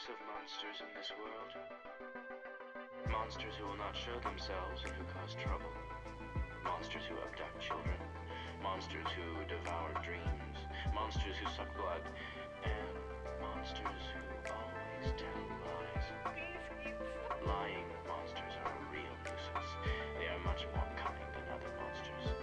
types of monsters in this world. Monsters who will not show themselves and who cause trouble. Monsters who abduct children. Monsters who devour dreams. Monsters who suck blood. And monsters who always tell lies. Lying monsters are a real nuisance. They are much more cunning than other monsters.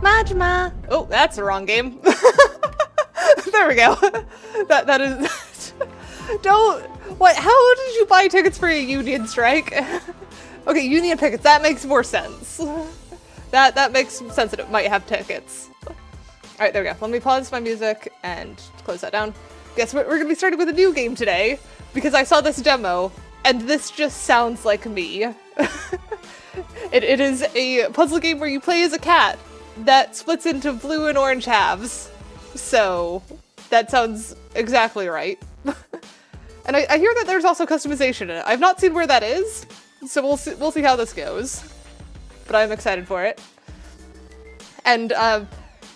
Majma! Oh, that's the wrong game. There we go. That is... Don't... What? How did you buy tickets for a union strike? Okay, union pickets. That makes more sense. That makes sense that it might have tickets. Alright, there we go. Let me pause my music and close that down. Guess what? We're gonna be starting with a new game today because I saw this demo and this just sounds like me. It is a puzzle game where you play as a cat that splits into blue and orange halves. So that sounds exactly right. And I hear that there's also customization in it. I've not seen where that is, so we'll see how this goes. But I'm excited for it. And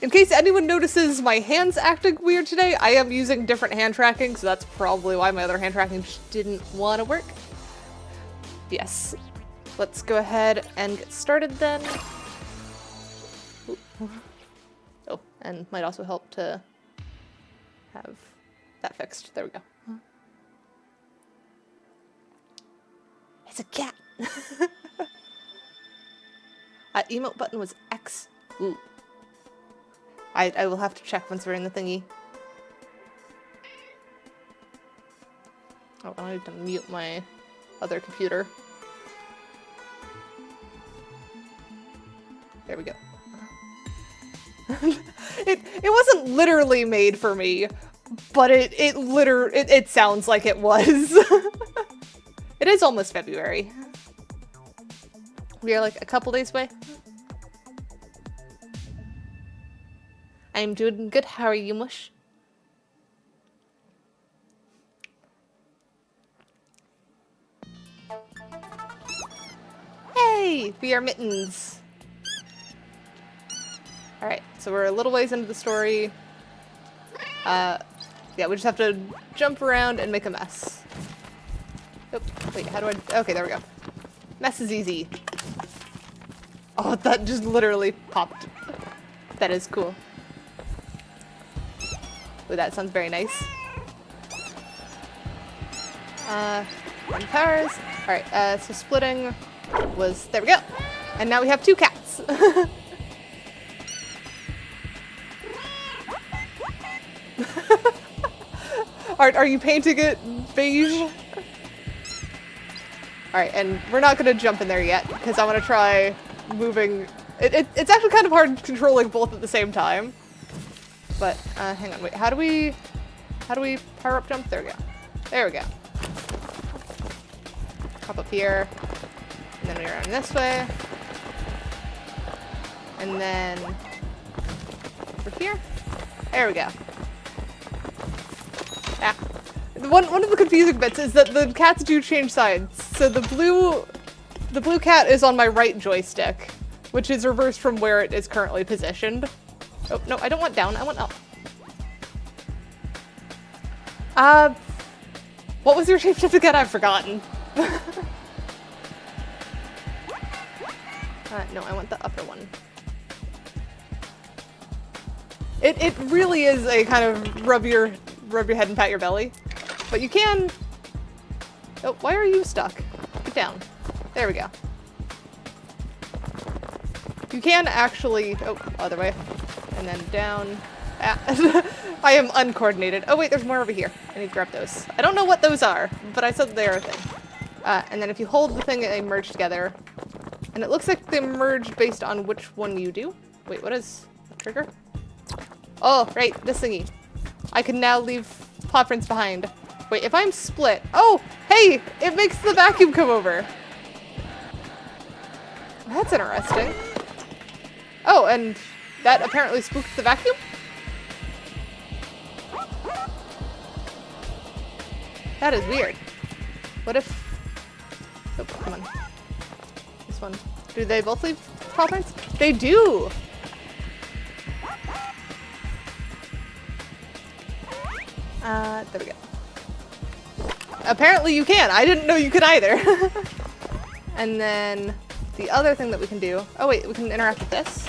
in case anyone notices my hands acting weird today, I am using different hand tracking, so that's probably why my other hand tracking just didn't want to work. Yes. Let's go ahead and get started then. Ooh. Oh, and might also help to have that fixed. There we go. It's a cat! Emote button was X. Ooh. I will have to check once we're in the thingy. Oh, I need to mute my other computer. There we go. It wasn't literally made for me, but it sounds like it was. It is almost February. We are like a couple days away. I'm doing good. How are you, Mush? Hey! We are Mittens. Alright, so we're a little ways into the story. Yeah, we just have to jump around and make a mess. Oh, wait, how do I... Okay, there we go. Mess is easy. Oh, that just literally popped. That is cool. Ooh, that sounds very nice. One powers. Alright, so splitting was... There we go! And now we have two cats! Are you painting it beige? Alright, and we're not gonna jump in there yet, because I want to try moving... It's actually kind of hard controlling both at the same time. But, hang on, wait, how do we power up jump? There we go. There we go. Hop up here, and then we run this way. And then over here. There we go. Ah. One of the confusing bits is that the cats do change sides. So the blue cat is on my right joystick, which is reversed from where it is currently positioned. Oh, no, I don't want down, I want up. What was your shapeshift again? I've forgotten. No, I want the upper one. It really is a kind of rub your head and pat your belly. But you can... Oh, why are you stuck? Get down. There we go. You can actually... Oh, other way. And then down. Ah. I am uncoordinated. Oh wait, there's more over here. I need to grab those. I don't know what those are, but I said they're a thing. And then if you hold the thing, they merge together. And it looks like they merge based on which one you do. Wait, what is the trigger? Oh, right, this thingy. I can now leave paw prints behind. Wait, if I'm split... Oh, hey! It makes the vacuum come over. That's interesting. Oh, and that apparently spooked the vacuum? That is weird. What if... Oh, come on. This one. Do they both leave paw prints? They do! There we go. Apparently you can. I didn't know you could either. And then the other thing that we can do... Oh wait, we can interact with this.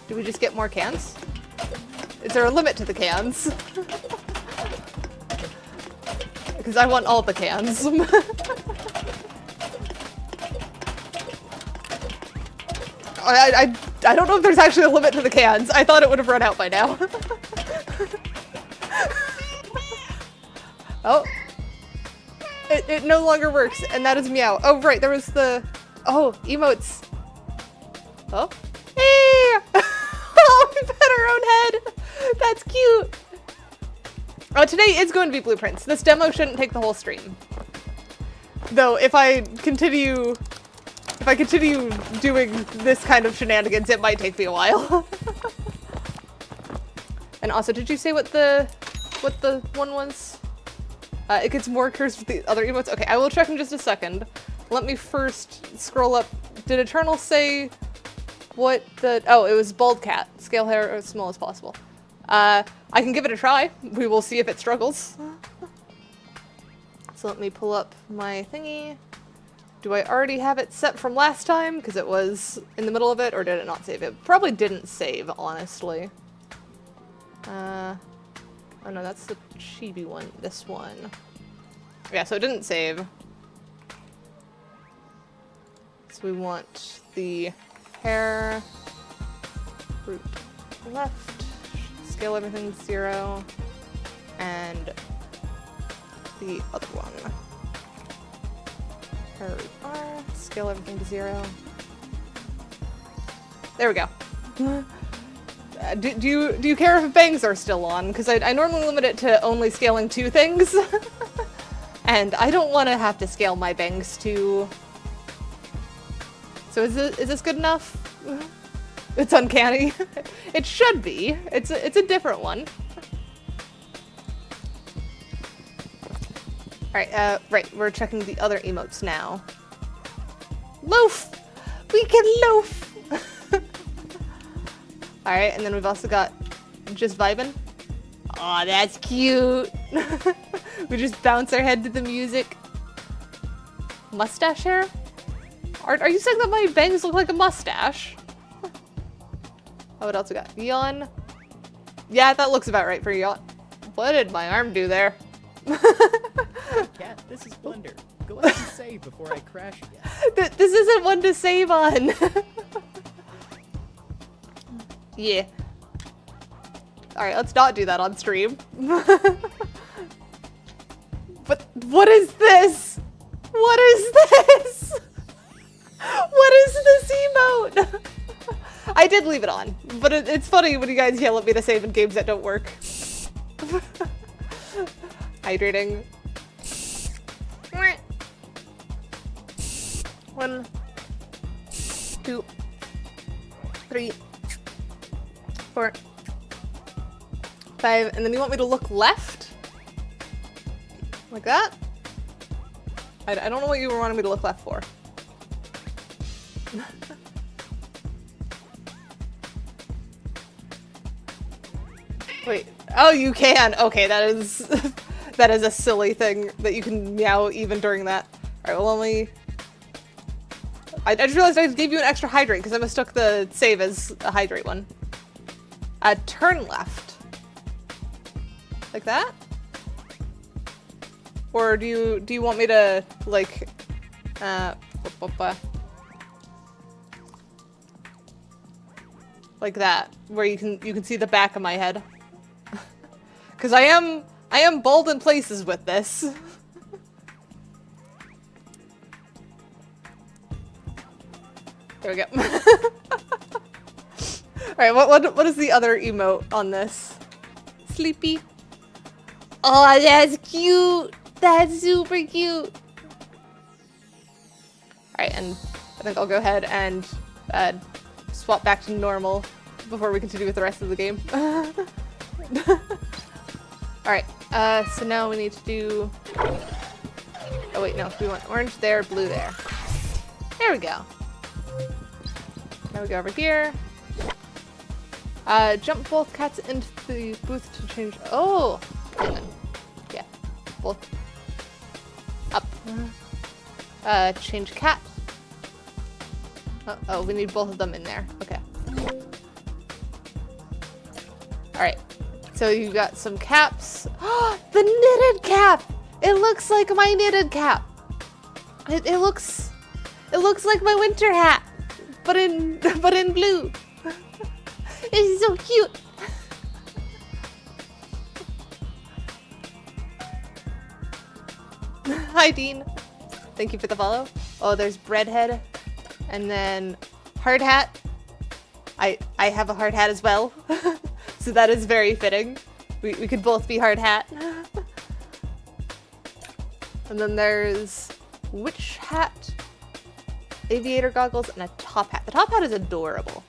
Do we just get more cans? Is there a limit to the cans? Because I want all the cans. I don't know if there's actually a limit to the cans. I thought it would have run out by now. Oh. It no longer works, and that is meow. Oh, right, there was the... Oh, emotes. Oh. Hey! Oh, we've had our own head. That's cute. Oh, today is going to be blueprints. This demo shouldn't take the whole stream. Though, if I continue doing this kind of shenanigans, it might take me a while. And also, did you say what the one was? It gets more cursed with the other emotes. Okay, I will check in just a second. Let me first scroll up. Did Eternal say what the... Oh, it was bald cat. Scale hair as small as possible. I can give it a try. We will see if it struggles. So let me pull up my thingy. Do I already have it set from last time? Because it was in the middle of it, or did it not save? It probably didn't save, honestly. Oh no, that's the chibi one. This one. Yeah, so it didn't save. So we want the hair, root left, scale everything to 0, and the other one. Hair root R, scale everything to 0. There we go. Do you care if bangs are still on? Because I normally limit it to only scaling 2 things. And I don't want to have to scale my bangs too. So is this good enough? It's uncanny. It should be. It's a different one. Alright, right, we're checking the other emotes now. Loaf! We can loaf! Alright, and then we've also got just vibin'. Aw, that's cute! We just bounce our head to the music. Mustache hair? Are you saying that my bangs look like a mustache? Oh, what else we got? Yawn. Yeah, that looks about right for yawn. What did my arm do there? Cat, this is Blunder. Go ahead and save before I crash again. This isn't one to save on. Yeah. Alright, let's not do that on stream. But what is this? What is this? What is this emote? I did leave it on, but it's funny when you guys yell at me to save in games that don't work. Hydrating. 1, 2, 3, 4, 5, and then you want me to look left? Like that? I don't know what you were wanting me to look left for. Wait, oh, you can. Okay, that is that is a silly thing that you can meow even during that. All right, well, only I just realized I gave you an extra hydrate because I mistook the save as a hydrate one. Turn left. Like that? Or do you want me to like like that, where you can see the back of my head? Cause I am bald in places with this. There we go. Alright, what is the other emote on this? Sleepy. Oh, that's cute! That's super cute! Alright, and I think I'll go ahead and swap back to normal before we continue with the rest of the game. Alright, so now we need to do... Oh wait, no, we want orange there, blue there. There we go. Now we go over here. Jump both cats into the booth to change... Oh! Hang on. Yeah, both. Up. Change cat. Oh, we need both of them in there. Okay. Alright. So you got some caps. Oh, the knitted cap! It looks like my knitted cap. It looks like my winter hat, but in blue. This is so cute. Hi, Dean. Thank you for the follow. Oh, there's Breadhead. And then Hard Hat. I have a hard hat as well. So that is very fitting. We could both be Hard Hat. And then there's Witch Hat, Aviator Goggles, and a Top Hat. The Top Hat is adorable.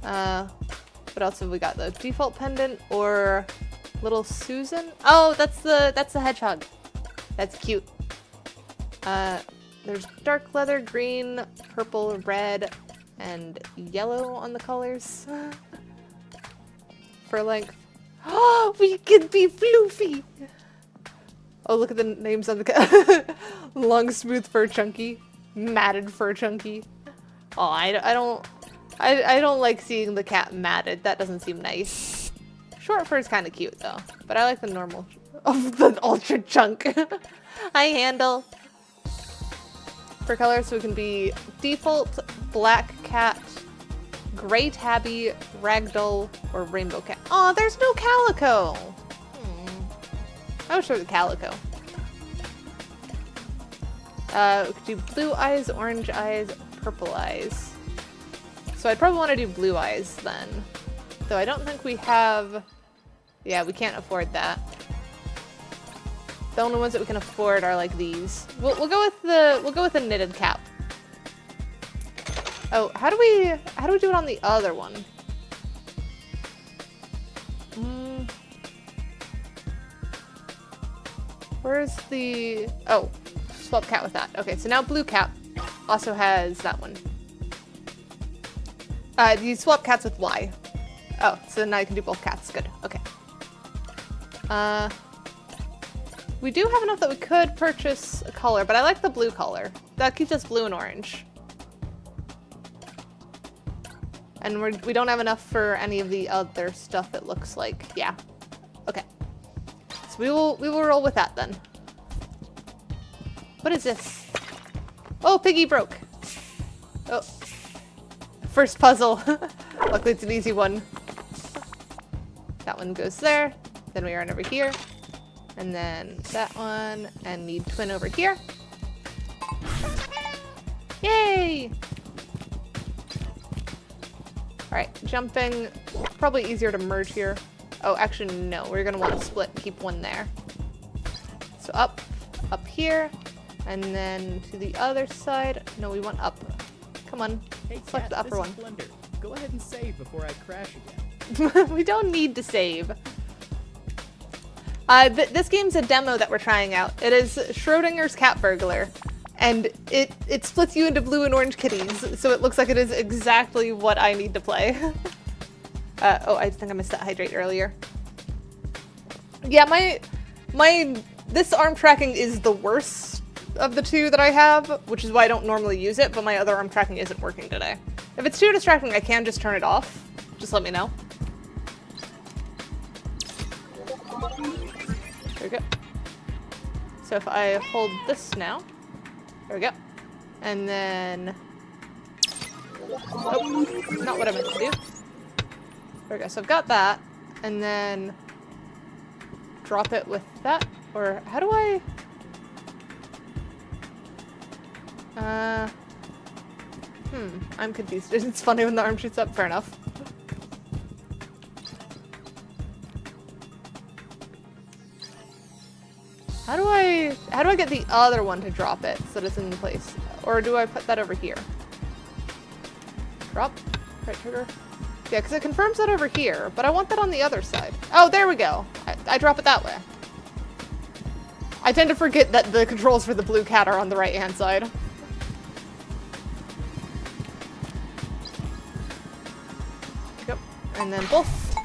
What else have we got? The Default Pendant or Little Susan? Oh, that's the hedgehog. That's cute. There's dark leather, green, purple, red, and yellow on the colors. For length. Oh, we could be floofy. Oh, look at the names on the long, smooth fur chunky, matted fur chunky. Oh, I don't like seeing the cat matted. That doesn't seem nice. Short fur is kind of cute though, but I like the normal of the ultra chunk. Hi, Handle. For colors, so we can be default, black cat, gray tabby, ragdoll, or rainbow cat. Oh, there's no calico. I wish there was a calico. We could do blue eyes, orange eyes, purple eyes. So I'd probably want to do blue eyes then. Though I don't think we have... Yeah, we can't afford that. The only ones that we can afford are like these. We'll go with the knitted cap. Oh, how do we do it on the other one? Where's the... Oh, swap cat with that. Okay, so now blue cap also has that one. You swap cats with Y. Oh, so now you can do both cats. Good. Okay. We do have enough that we could purchase a color, but I like the blue color. That keeps us blue and orange. And we don't have enough for any of the other stuff, it looks like. Yeah. Okay. So we will roll with that then. What is this? Oh, piggy broke. Oh. First puzzle. Luckily it's an easy one. That one goes there. Then we run over here. And then that one. And need twin over here. Yay! Alright, jumping. Probably easier to merge here. Oh, actually, no. We're going to want to split. Keep one there. So up here. And then to the other side. No, we want up. Come on. Hey, select the upper one. Blender. Go ahead and save before I crash again. We don't need to save. This game's a demo that we're trying out. It is Schrodinger's Cat Burglar. And it splits you into blue and orange kitties, so it looks like it is exactly what I need to play. Oh, I think I missed that hydrate earlier. Yeah, this arm tracking is the worst of the two that I have, which is why I don't normally use it, but my other arm tracking isn't working today. If it's too distracting, I can just turn it off. Just let me know. There we go. So if I hold this now, there we go. And then, oh, not what I meant to do. There we go, so I've got that, and then drop it with that, or how do I, I'm confused. It's funny when the arm shoots up, fair enough. How do I get the other one to drop it so that it's in place? Or do I put that over here? Drop, right trigger. Yeah, because it confirms that over here, but I want that on the other side. Oh, there we go. I drop it that way. I tend to forget that the controls for the blue cat are on the right-hand side. Yep, and then both.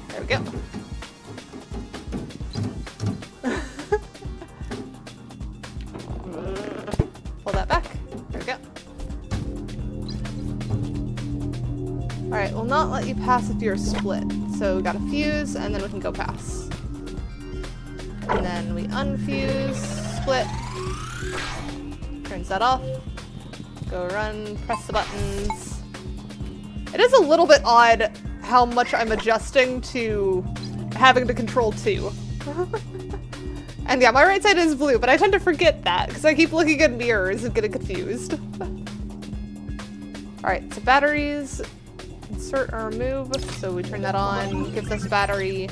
There we go. Pull that back. There we go. Alright, we'll not let you pass if you're split. So we got a fuse, and then we can go pass. And then we unfuse, split. Turns that off. Go run, press the buttons. It is a little bit odd how much I'm adjusting to having to control 2. And yeah, my right side is blue, but I tend to forget that because I keep looking at mirrors and getting confused. Alright, so batteries, insert or remove. So we turn that on, gives us battery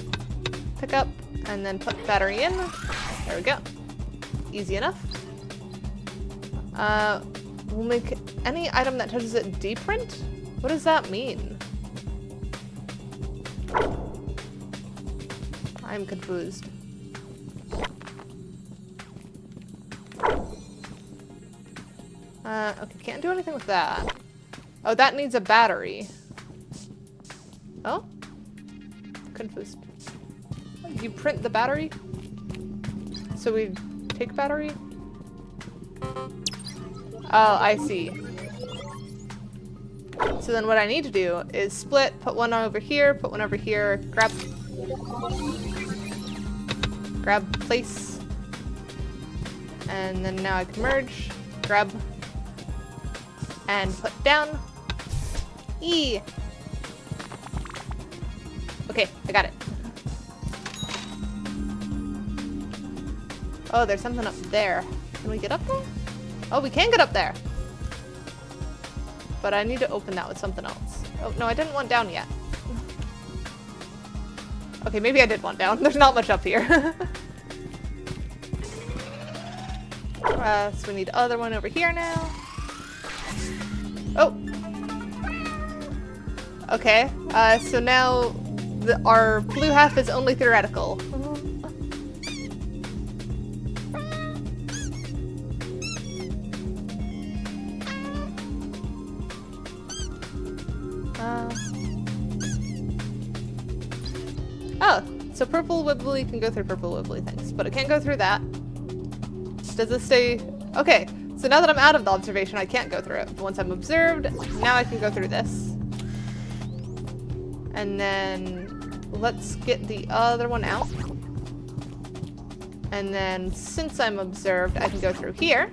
pickup, and then put battery in. There we go. Easy enough. We'll make any item that touches it deprint? What does that mean? I'm confused. Okay, can't do anything with that. Oh, that needs a battery. Oh? Confused. You print the battery? So we take battery? Oh, I see. So then what I need to do is split, put one over here, put one over here, grab place, and then now I can merge, grab, and put down. E. Okay, I got it. Oh, there's something up there. Can we get up there? Oh, we can get up there. But I need to open that with something else. Oh, no, I didn't want down yet. Okay, maybe I did want down. There's not much up here. So we need other one over here now. Oh. Okay, so now our blue half is only theoretical. Oh, so purple wibbly can go through purple wibbly things, but it can't go through that. Does this stay? Okay, so now that I'm out of the observation, I can't go through it. But once I'm observed, now I can go through this. And then let's get the other one out. And then since I'm observed, I can go through here.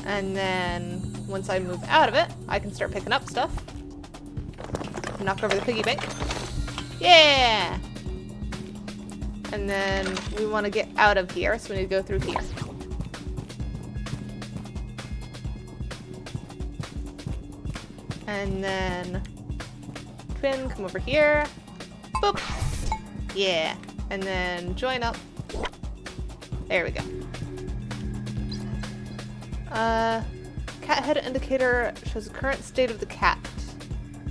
And then once I move out of it, I can start picking up stuff. Knock over the piggy bank. Yeah! And then we want to get out of here, so we need to go through here. And then twin, come over here. Boop! Yeah. And then join up. There we go. Cat head indicator shows the current state of the cat.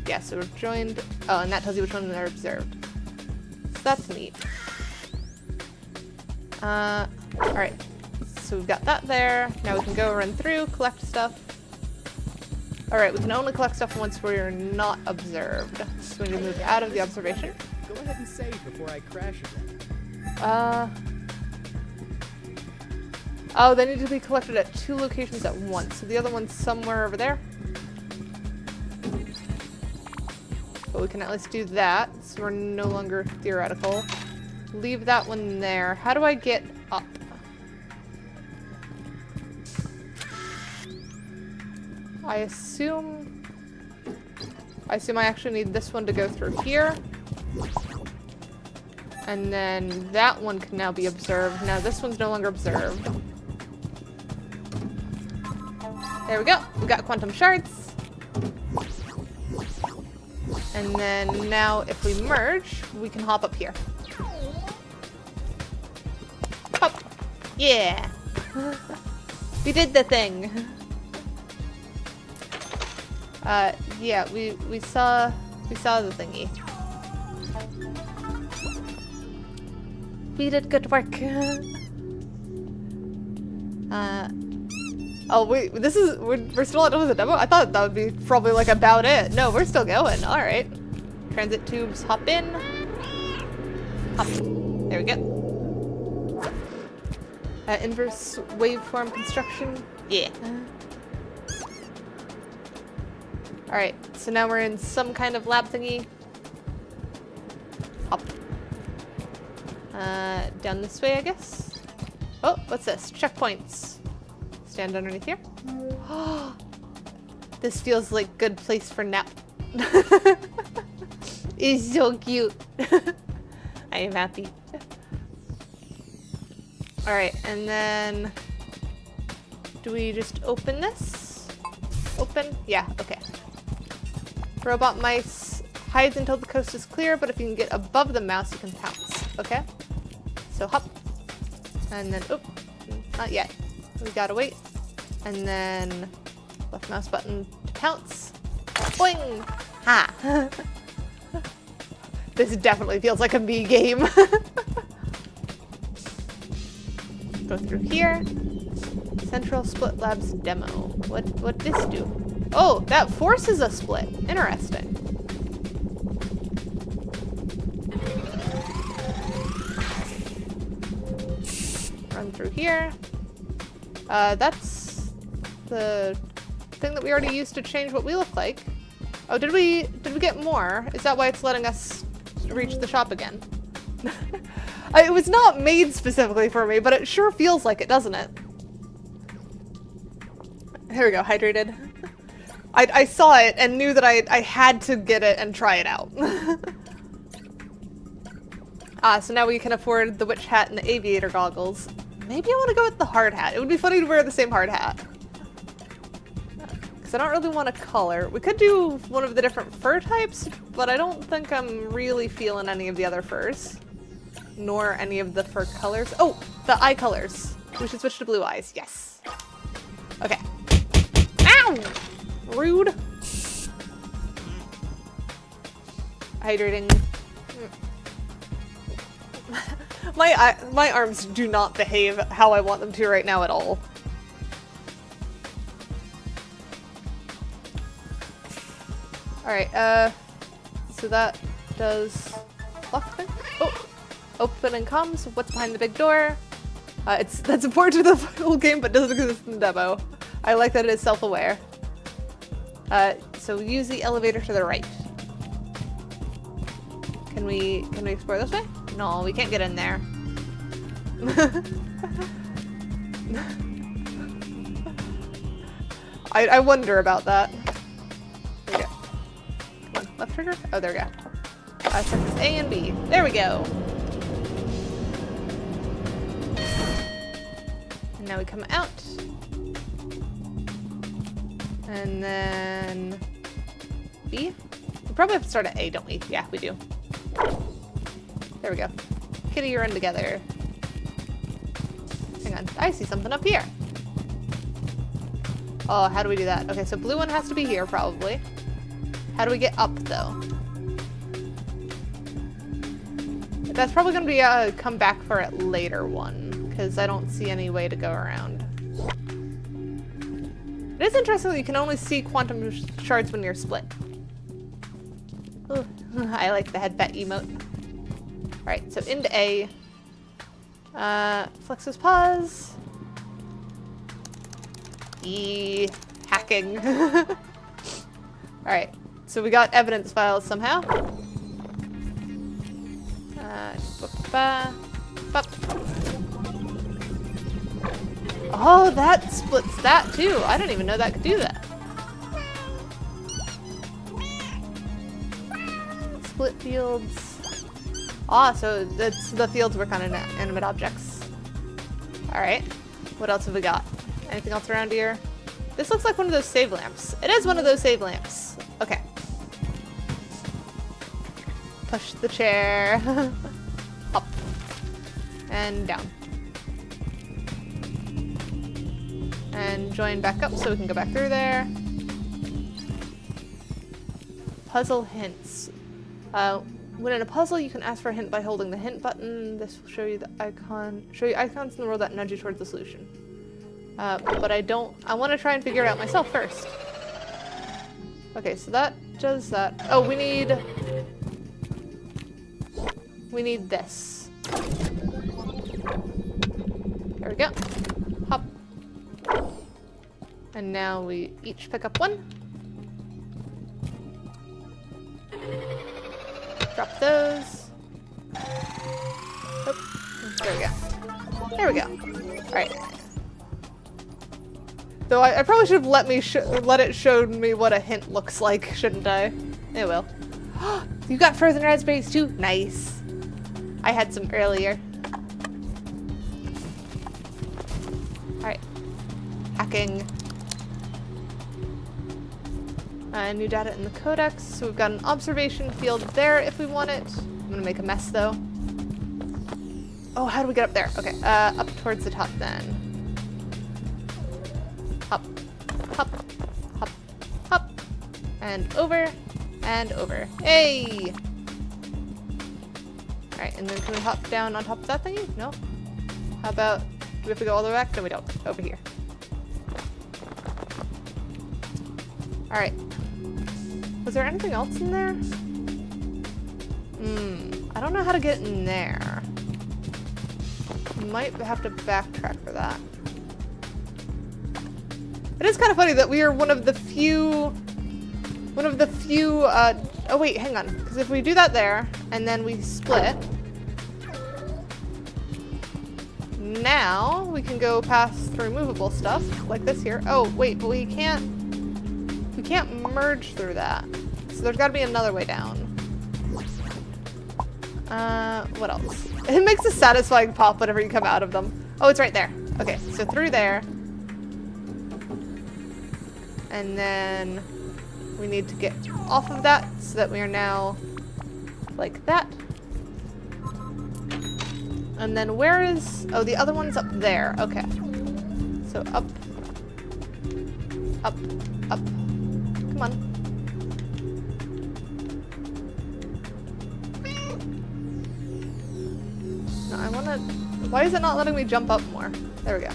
Yeah, so we're joined. Oh, and that tells you which one they're observed. So that's neat. Alright. So we've got that there. Now we can go run through, collect stuff. Alright, we can only collect stuff once we're not observed. So we need to move out of the observation. Go ahead and save before I crash again. Oh, they need to be collected at 2 locations at once. So the other one's somewhere over there. But we can at least do that, so we're no longer theoretical. Leave that one there. How do I get up? I assume I actually need this one to go through here. And then that one can now be observed. Now this one's no longer observed. There we go. We got quantum shards. And then now if we merge, we can hop up here. Hop. Yeah. We did the thing. Yeah, we saw the thingy. We did good work. Oh wait, we're still not done with the demo? I thought that would be probably like about it. No, we're still going. All right. Transit tubes, hop in. Hop. There we go. Inverse waveform construction. Yeah. All right, so now we're in some kind of lab thingy. Hop. Down this way, I guess. Oh, what's this? Checkpoints. Stand underneath here. This feels like good place for nap. It's so cute. I am happy. Alright, and then do we just open this? Open? Yeah, okay. Robot mice hides until the coast is clear, but if you can get above the mouse, you can pounce. Okay? So hop. And then, oop, not yet. We gotta wait. And then left mouse button to pounce. Boing! Ha! This definitely feels like a me game. Go through here. Central Split Labs demo. What this do? Oh, that forces a split. Interesting. Run through here. That's the thing that we already used to change what we look like. Oh, did we get more? Is that why it's letting us reach the shop again? It was not made specifically for me, but it sure feels like it, doesn't it? Here we go, hydrated. I saw it and knew that I had to get it and try it out. So now we can afford the witch hat and the aviator goggles. Maybe I want to go with the hard hat. It would be funny to wear the same hard hat. Because I don't really want a color. We could do one of the different fur types, but I don't think I'm really feeling any of the other furs. Nor any of the fur colors. Oh, the eye colors. We should switch to blue eyes. Yes. Okay. Ow! Rude. Hydrating. My arms do not behave how I want them to right now at all. Alright, so that does lock thing. Oh! Open and comes. What's behind the big door? That's important to the full game, but doesn't exist in the demo. I like that it is self-aware. So use the elevator to the right. Can we explore this way? No, we can't get in there. I wonder about that. There we go. Come on, left trigger? Oh, there we go. Press A and B. There we go. And now we come out. And then B. We probably have to start at A, don't we? Yeah, we do. There we go. Kitty, you run together. Hang on. I see something up here. Oh, how do we do that? Okay, so blue one has to be here, probably. How do we get up, though? That's probably going to be a come back for it later one, because I don't see any way to go around. It is interesting that you can only see quantum shards when you're split. Ooh, I like the headbat emote. Alright, so into A. Flex his paws. E. Hacking. Alright, so we got evidence files somehow. Oh, that splits that too. I didn't even know that could do that. Split fields. Ah, so that's the fields work on inanimate objects. Alright. What else have we got? Anything else around here? This looks like one of those save lamps. It is one of those save lamps. Okay. Push the chair. Up. And down. And join back up so we can go back through there. Puzzle hints. When in a puzzle, you can ask for a hint by holding the hint button. This will show you icons in the world that nudge you towards the solution. But I want to try and figure it out myself first. Okay, so that does that. Oh, we need this. There we go. Hop. And now we each pick up one. Drop those. Oh, there we go. There we go. Alright. Though I probably should have let it show me what a hint looks like, shouldn't I? It will. You got frozen raspberries too? Nice. I had some earlier. Alright. Hacking. New data in the codex. So we've got an observation field there if we want it. I'm gonna make a mess though. Oh, how do we get up there? Okay, up towards the top then. Hop, hop, hop, hop, and over, and over. Hey! Alright, and then can we hop down on top of that thingy? No? How about, do we have to go all the way back? No, we don't. Over here. Alright. Was there anything else in there? I don't know how to get in there. Might have to backtrack for that. It is kind of funny that we are one of the few, oh wait, hang on. Because if we do that there, and then we split, now we can go past through movable stuff, like this here. Oh, wait, but we can't merge through that. So there's gotta be another way down. What else? It makes a satisfying pop whenever you come out of them. Oh, it's right there. Okay, so through there. And then we need to get off of that so that we are now like that. And then where is... Oh, the other one's up there. Okay. So up. Up. Up. Come on. No, I want to... Why is it not letting me jump up more? There we go.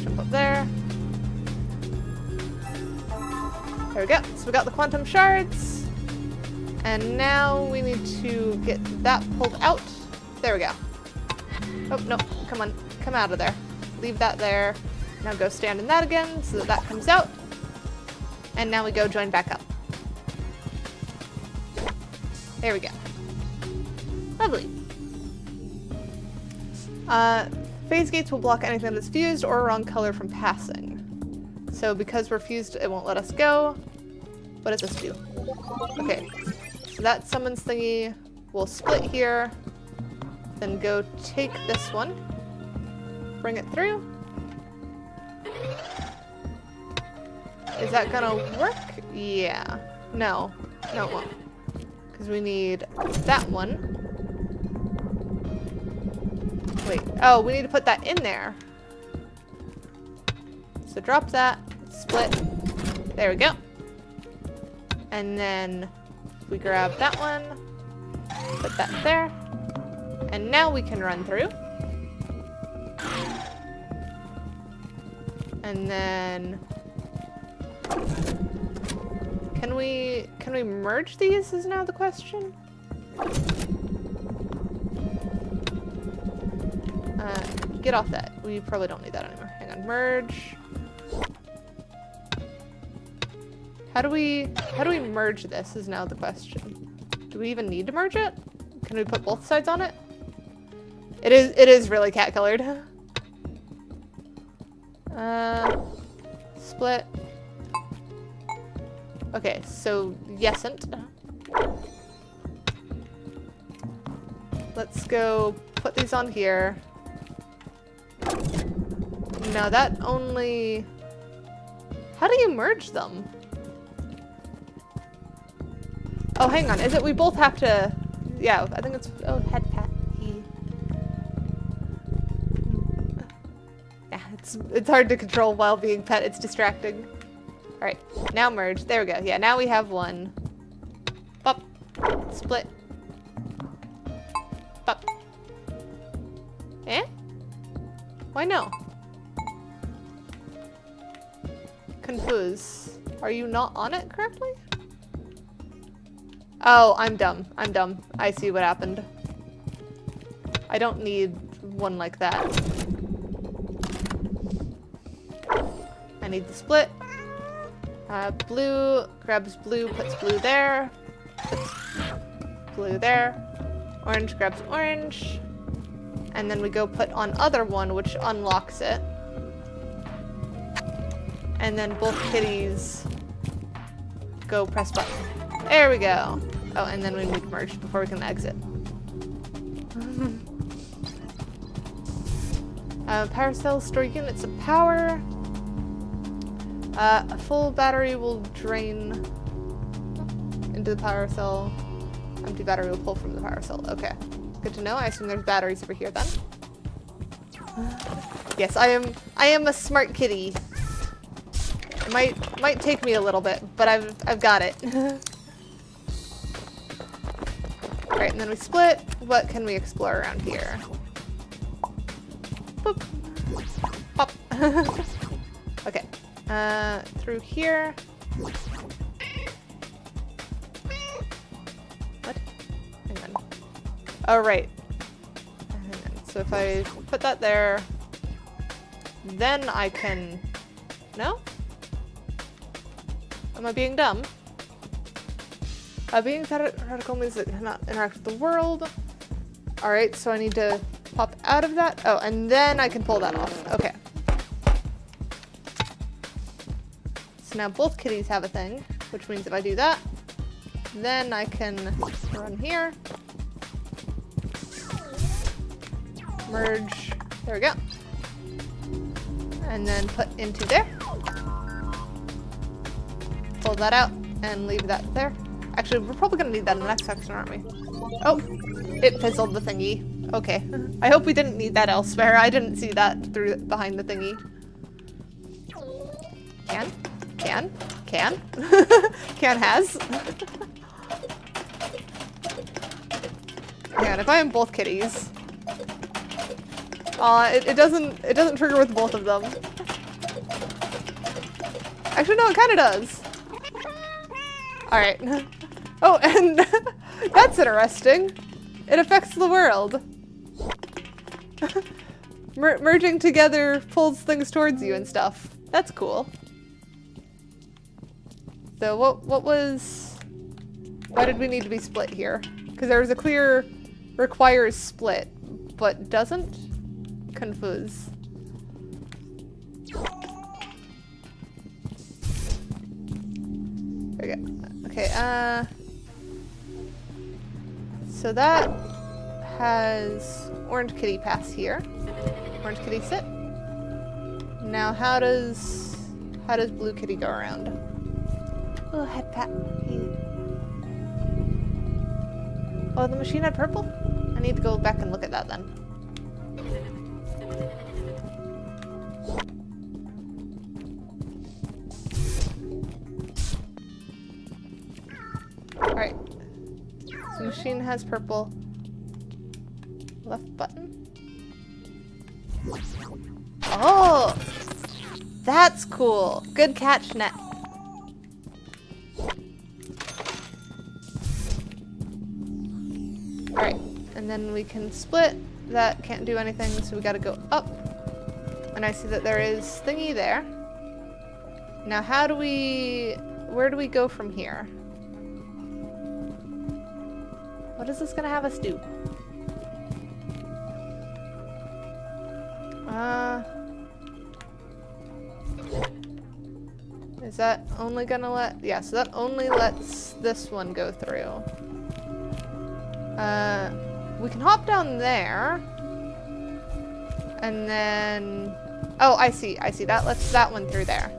Jump up there. There we go. So we got the quantum shards. And now we need to get that pulled out. There we go. Oh, no. Come on. Come out of there. Leave that there. Now go stand in that again so that that comes out. And now we go join back up. There we go. Lovely. Phase gates will block anything that is fused or wrong color from passing. So because we're fused, it won't let us go. What does this do? Okay, so that summons thingy. We'll split here. Then go take this one. Bring it through. Is that gonna work? Yeah. No. No, it won't. Because we need that one. Wait. Oh, we need to put that in there. So drop that. Split. There we go. And then we grab that one. Put that there. And now we can run through. And then... Can we merge these is now the question? Get off that. We probably don't need that anymore. Hang on. Merge. How do we merge this is now the question. Do we even need to merge it? Can we put both sides on it? It is really cat colored. Split. Okay, so yesn't. Let's go put these on here. No, that only... How do you merge them? Oh, hang on. Is it we both have to... Yeah, I think it's... Oh, head pat. Yeah, it's hard to control while being pet. It's distracting. Alright, now merge. There we go. Yeah, now we have one. Pop. Split. Pop. Eh? Why no? Confuse. Are you not on it correctly? Oh, I'm dumb. I'm dumb. I see what happened. I don't need one like that. I need the split. Blue grabs blue, puts blue there. Puts blue there. Orange grabs orange. And then we go put on other one, which unlocks it. And then both kitties go press button. There we go. Oh, and then we need to merge before we can exit. Power cells store units of power. A full battery will drain into the power cell. Empty battery will pull from the power cell. Okay, good to know. I assume there's batteries over here then. Yes, I am a smart kitty. It might take me a little bit, but I've got it. All right, and then we split. What can we explore around here? Boop. Pop. Okay. Through here. What? Hang on. Oh, right. Hang on. So if I put that there, then I can... No? Am I being dumb? Being theoretical means it cannot interact with the world. Alright, so I need to pop out of that. Oh, and then I can pull that off. Okay. So now both kitties have a thing, which means if I do that, then I can run here. Merge. There we go. And then put into there. Pull that out and leave that there. Actually, we're probably going to need that in the next section, aren't we? Oh, it fizzled the thingy. Okay. I hope we didn't need that elsewhere. I didn't see that through behind the thingy. Can has. Man, if I am both kitties. It doesn't trigger with both of them. Actually, no, it kind of does. Alright. Oh, and that's interesting. It affects the world. Merging together pulls things towards you and stuff. That's cool. So why did we need to be split here? Because there was a clear requires split, but doesn't? Confuse. There we go. Okay, so that has orange kitty pass here. Orange kitty sit. Now how does blue kitty go around? Little head pat. Oh, the machine had purple? I need to go back and look at that then. Alright. So machine has purple. Left button? Oh! That's cool. Good catch, Net. Alright, and then we can split. That can't do anything, so we gotta go up. And I see that there is thingy there. Now where do we go from here? What is this gonna have us do? Is that only gonna let... Yeah, so that only lets this one go through. We can hop down there. And then... Oh, I see. That lets that one through there.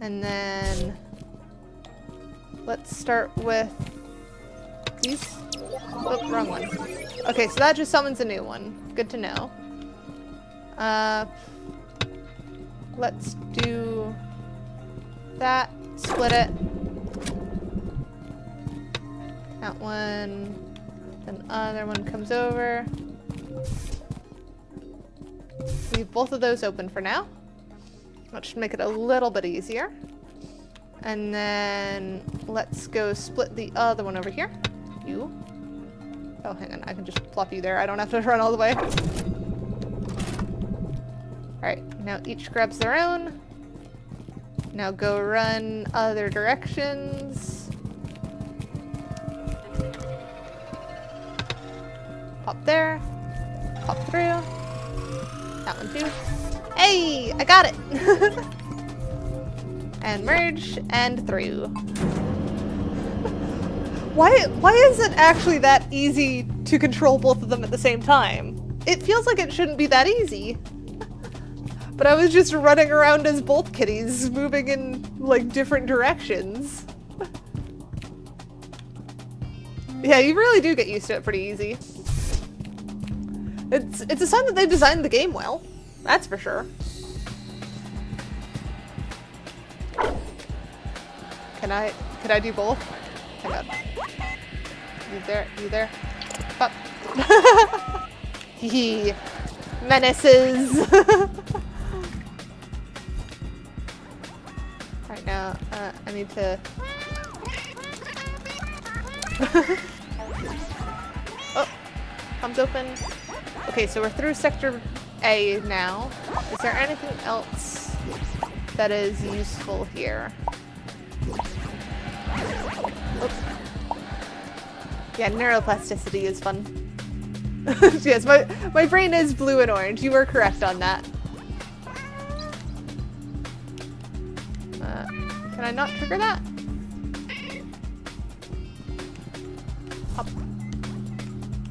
And then... Let's start with these. Oh, wrong one. Okay, so that just summons a new one. Good to know. Let's do that. Split it. That one. Then other one comes over. Leave both of those open for now. That should make it a little bit easier. And then let's go split the other one over here. You. Oh, hang on. I can just plop you there. I don't have to run all the way. Alright, now each grabs their own. Now go run other directions. Pop there. Pop through. That one too. Hey, I got it. And merge and through. Why is it actually that easy to control both of them at the same time? It feels like it shouldn't be that easy. But I was just running around as both kitties, moving in like different directions. Yeah, you really do get used to it pretty easy. It's a sign that they designed the game well. That's for sure. Can I do both? Hang on. You there? Up. Hee. Menaces. Alright, now, I need to... Oh, thumbs open. Okay, so we're through Sector A now. Is there anything else that is useful here? Oops. Yeah, neuroplasticity is fun. Yes, my brain is blue and orange. You were correct on that. Can I not trigger that? Hop.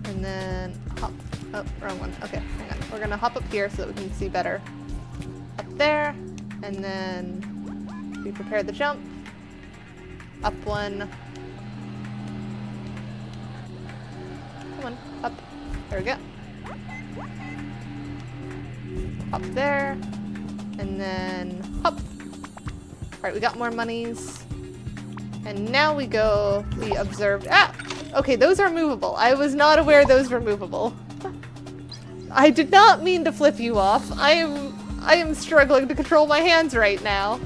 And then hop. Oh, wrong one. Okay, hang on. We're gonna hop up here so that we can see better. Up there. And then we prepare the jump. Up one. Come on, up. There we go. Up there. And then hop. Alright, we got more monies. And now we go the observed. Ah! Okay, those are movable. I was not aware those were movable. I did not mean to flip you off. I am struggling to control my hands right now.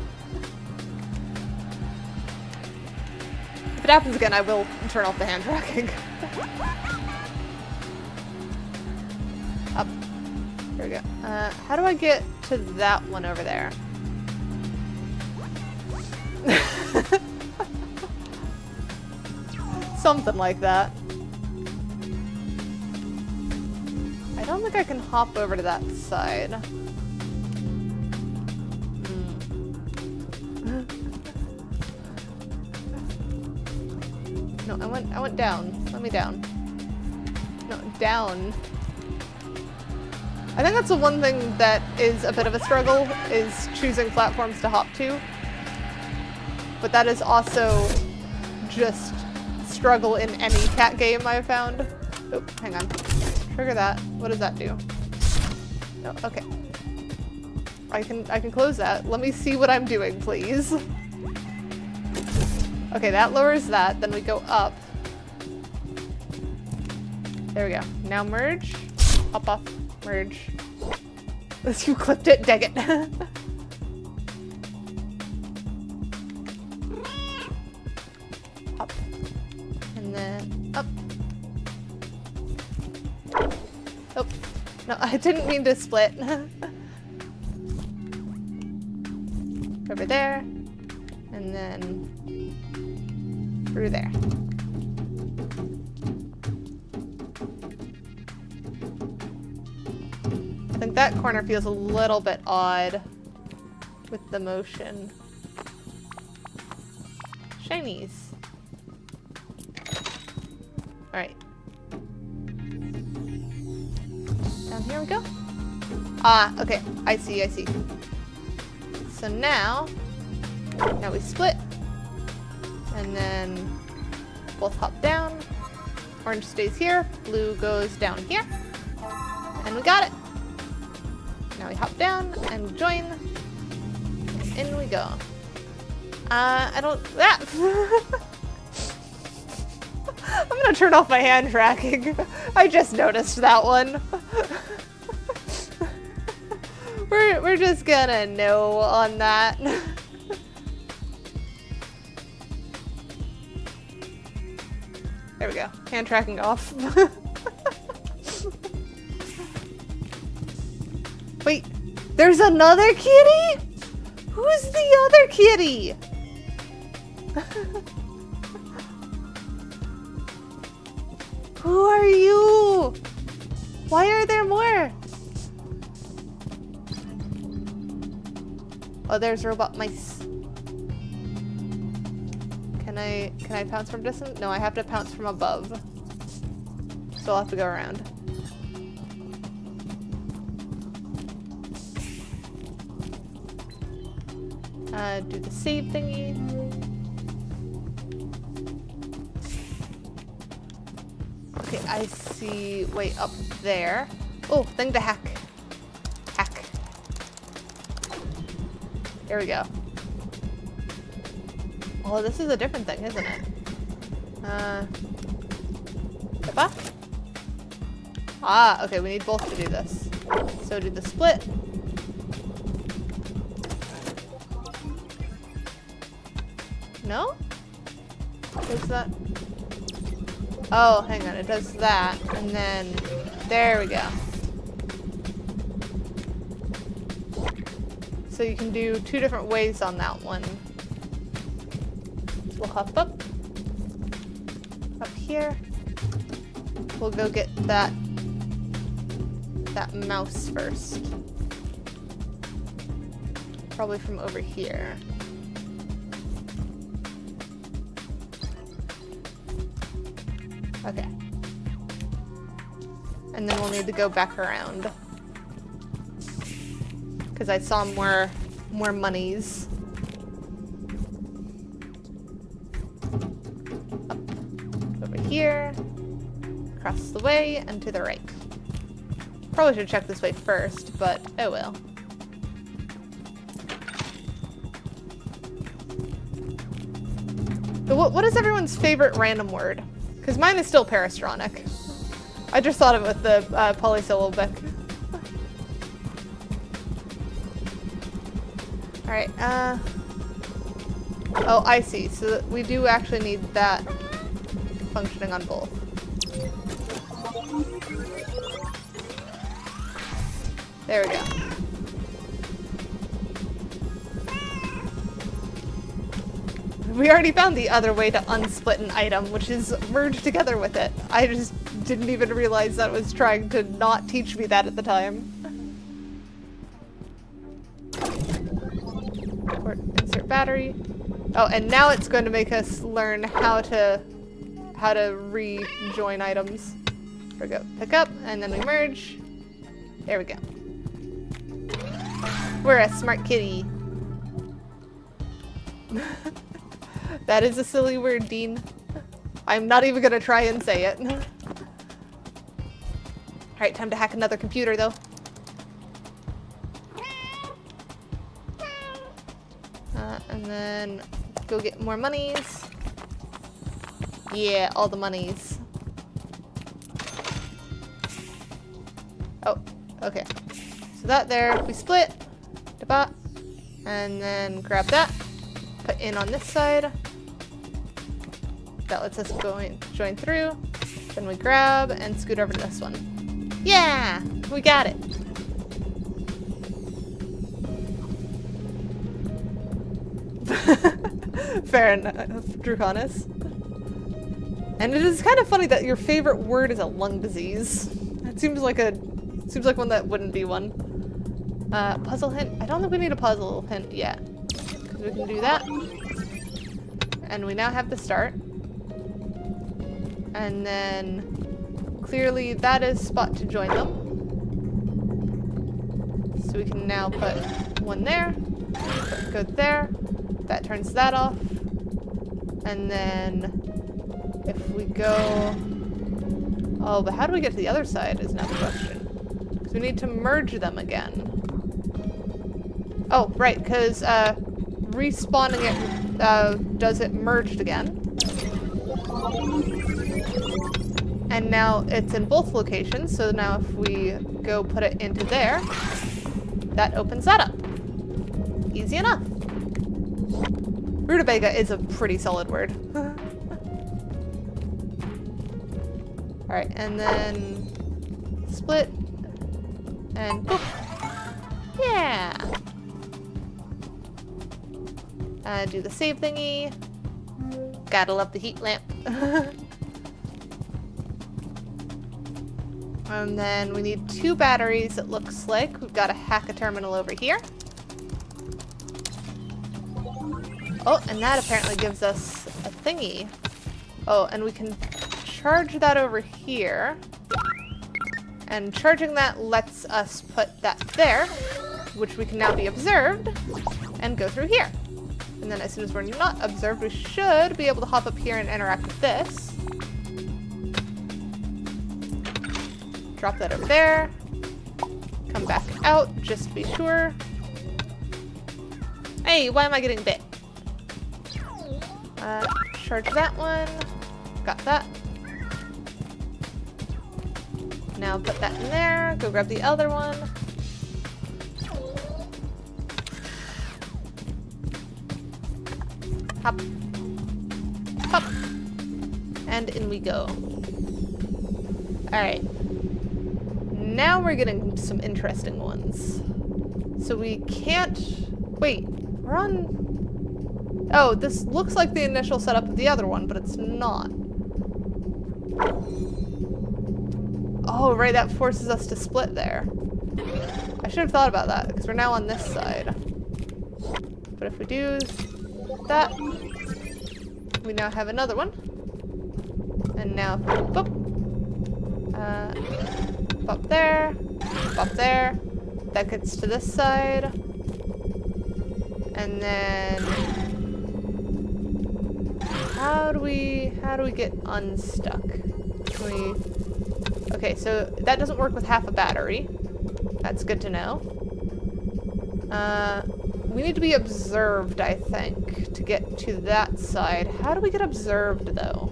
If it happens again, I will turn off the hand tracking. Up. There we go. How do I get to that one over there? Something like that. I don't think I can hop over to that side. No, I went down. Let me down. No, down. I think that's the one thing that is a bit of a struggle, is choosing platforms to hop to. But that is also just struggle in any cat game I've found. Oh, hang on. Trigger that. What does that do? No, okay. I can close that. Let me see what I'm doing, please. Okay, that lowers that. Then we go up. There we go. Now merge. Hop off. Merge. You clipped it. Dang it. Up. And then up. Oh. No, I didn't mean to split. Over there. And then through there. I think that corner feels a little bit odd with the motion. Shinies. Alright. Down here we go. Ah, okay. I see. So now we split. And then both hop down. Orange stays here. Blue goes down here. And we got it. Now we hop down and join. In we go. I don't... Ah! I'm gonna turn off my hand tracking. I just noticed that one. We're just gonna no on that. There we go. Hand tracking off. Wait, there's another kitty? Who's the other kitty? Who are you? Why are there more? Oh, there's robot mice. Can I pounce from distance? No, I have to pounce from above. So I'll have to go around. Do the save thingy. Okay, I see. Wait, up there. Oh, thing to hack. Hack. There we go. Oh, this is a different thing, isn't it? Pippa? Ah, okay, we need both to do this. So do the split. No? Does that? Oh, hang on, it does that, and then there we go. So you can do 2 different ways on that one. So we'll hop up here. We'll go get that mouse first. Probably from over here. Okay. And then we'll need to go back around. Because I saw more monies. Up. Over here. Across the way and to the right. Probably should check this way first, but oh well. So what is everyone's favorite random word? Because mine is still peristronic. I just thought of it with the polysyllabic. Alright, oh, I see. So we do actually need that functioning on both. There we go. We already found the other way to unsplit an item, which is merge together with it. I just didn't even realize that was trying to not teach me that at the time. Or insert battery. Oh, and now it's going to make us learn how to rejoin items. There we go. Pick up, and then we merge. There we go. We're a smart kitty. That is a silly word, Dean. I'm not even gonna try and say it. Alright, time to hack another computer, though. And then go get more monies. Yeah, all the monies. Oh, okay. So that there, we split. And then grab that. Put in on this side. That lets us join through. Then we grab and scoot over to this one. Yeah! We got it! Fair enough, Draconis. And it is kind of funny that your favorite word is a lung disease. It seems like one that wouldn't be one. Puzzle hint? I don't think we need a puzzle hint yet. Because we can do that. And we now have the start. And then clearly that is spot to join them. So we can now put one there. Go there. That turns that off. And then if we go... Oh, but how do we get to the other side is now the question. Because we need to merge them again. Oh, right, because respawning it does it merged again. And now it's in both locations, so now if we go put it into there, that opens that up. Easy enough. Rutabaga is a pretty solid word. Alright, and then split and poof. Yeah! Do the save thingy. Gotta love the heat lamp. And then we need 2 batteries, it looks like. We've got to hack a terminal over here. Oh, and that apparently gives us a thingy. Oh, and we can charge that over here. And charging that lets us put that there, which we can now be observed, and go through here. And then as soon as we're not observed, we should be able to hop up here and interact with this. Drop that over there. Come back out, just to be sure. Hey, why am I getting bit? Charge that one. Got that. Now put that in there. Go grab the other one. Hop. Hop. And in we go. Alright. Now we're getting some interesting ones. So we can't... Wait, we're on... Oh, this looks like the initial setup of the other one, but it's not. Oh, right, that forces us to split there. I should have thought about that, because we're now on this side. But if we do that, we now have another one. And now, boop. Bop there, bop there. That gets to this side. And then how do we get unstuck? Can we... Okay, so that doesn't work with half a battery. That's good to know. We need to be observed, I think, to get to that side. How do we get observed, though?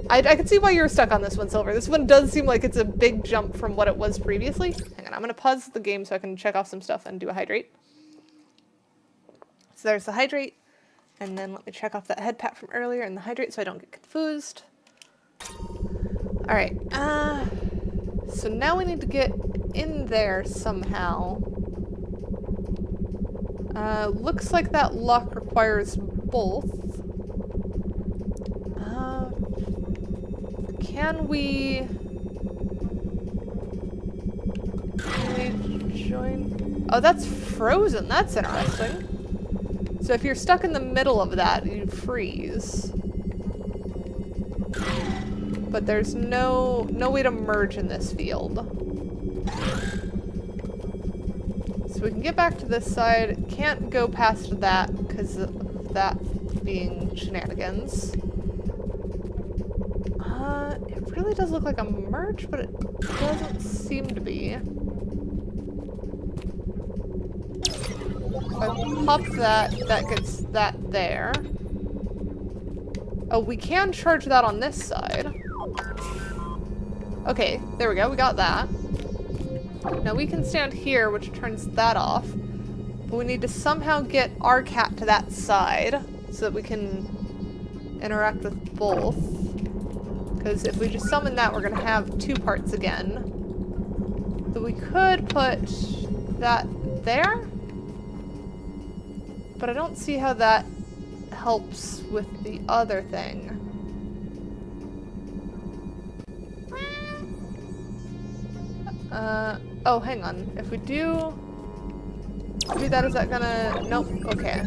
I can see why you were stuck on this one, Silver. This one does seem like it's a big jump from what it was previously. Hang on, I'm gonna pause the game so I can check off some stuff and do a hydrate. So there's the hydrate. And then let me check off that head pat from earlier and the hydrate so I don't get confused. Alright, so now we need to get in there somehow. Looks like that lock requires both. Can we join? Oh, that's frozen. That's interesting. So if you're stuck in the middle of that, you freeze. But there's no way to merge in this field. So we can get back to this side. Can't go past that because of that being shenanigans. It really does look like a merge, but it doesn't seem to be. If I pop that, that gets that there. Oh, we can charge that on this side. Okay, there we go, we got that. Now we can stand here, which turns that off. But we need to somehow get our cat to that side so that we can interact with both. Because if we just summon that, we're going to have two parts again. So we could put that there. But I don't see how that helps with the other thing. Oh, hang on. If we do that, is that gonna... Nope. Okay.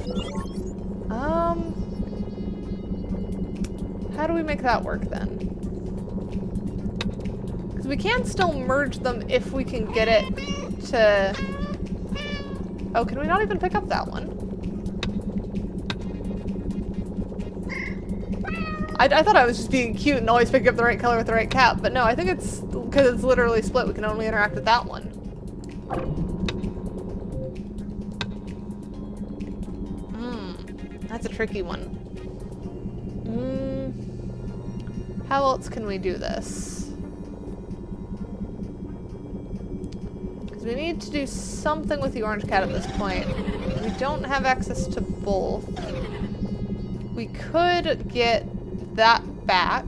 How do we make that work then? Because we can still merge them if we can get it to... Oh, can we not even pick up that one? I thought I was just being cute and always picking up the right color with the right cap, but no, I think it's because it's literally split. We can only interact with that one. That's a tricky one. How else can we do this? Because we need to do something with the orange cat at this point. We don't have access to both. We could get that back.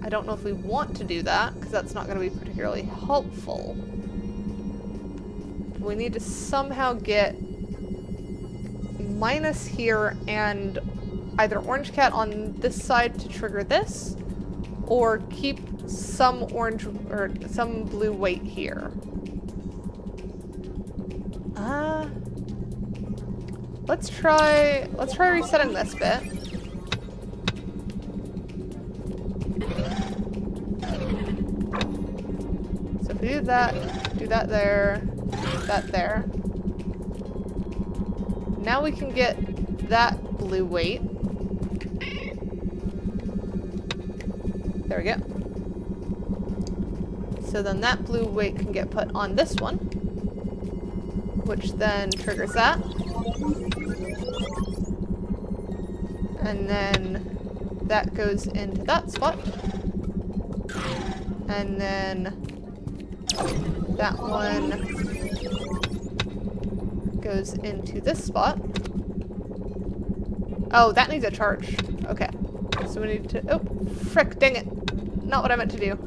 I don't know if we want to do that because that's not going to be particularly helpful. We need to somehow get minus here and either orange cat on this side to trigger this, or keep some orange or some blue weight here. Let's try resetting this bit. So if we do that there, that there. Now we can get that blue weight. There we go. So then that blue weight can get put on this one, which then triggers that. And then that goes into that spot. And then that one goes into this spot. Oh, that needs a charge. Okay. So we need to... Oh, frick, dang it. Not what I meant to do.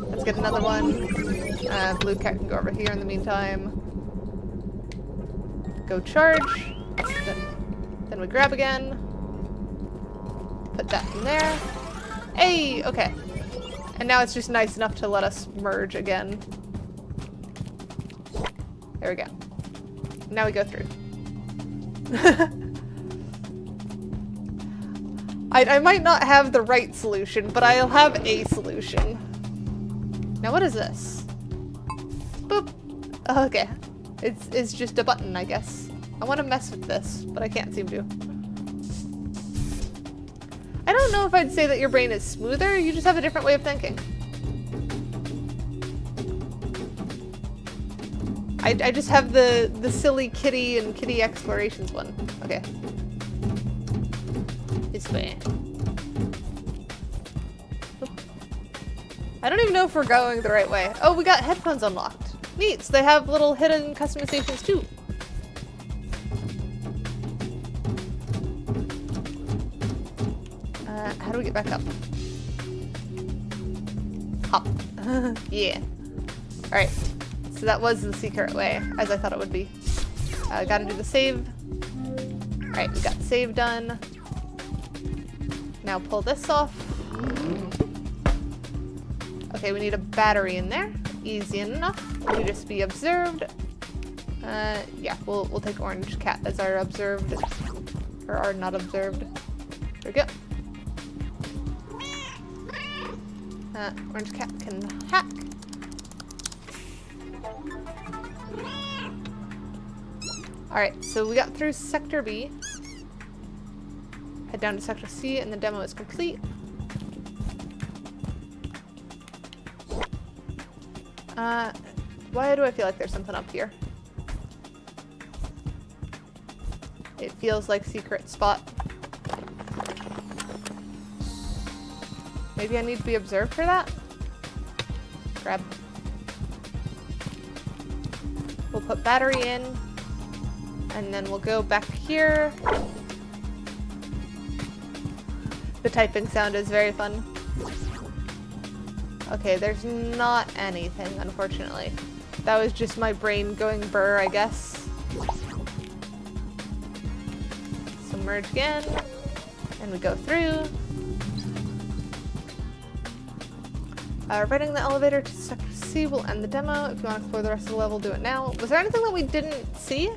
Let's get another one. Blue cat can go over here in the meantime. Go charge. Then we grab again. Put that in there. Hey, okay. And now it's just nice enough to let us merge again. There we go. Now we go through. I might not have the right solution, but I'll have a solution. Now what is this? Boop. Okay. It's just a button, I guess. I want to mess with this, but I can't seem to. I don't know if I'd say that your brain is smoother, you just have a different way of thinking. I just have the silly kitty and kitty explorations one. Okay. This way. Oop. I don't even know if we're going the right way. Oh, we got headphones unlocked. Neat, so they have little hidden customizations too. How do we get back up? Hop. Yeah. Alright. So that was the secret way, as I thought it would be. Gotta do the save. Alright, we got save done. Now pull this off. Okay, we need a battery in there. Easy enough. We just be observed. Yeah, we'll take orange cat as our observed. Or our not observed. There we go. Orange cat can hack. Alright, so we got through Sector B. Head down to Sector C and the demo is complete. Why do I feel like there's something up here? It feels like secret spot. Maybe I need to be observed for that? Grab. We'll put battery in. And then we'll go back here. The typing sound is very fun. Okay, there's not anything, unfortunately. That was just my brain going burr, I guess. So merge again. And we go through. Riding the elevator to Sector C will end the demo. If you want to explore the rest of the level, do it now. Was there anything that we didn't see?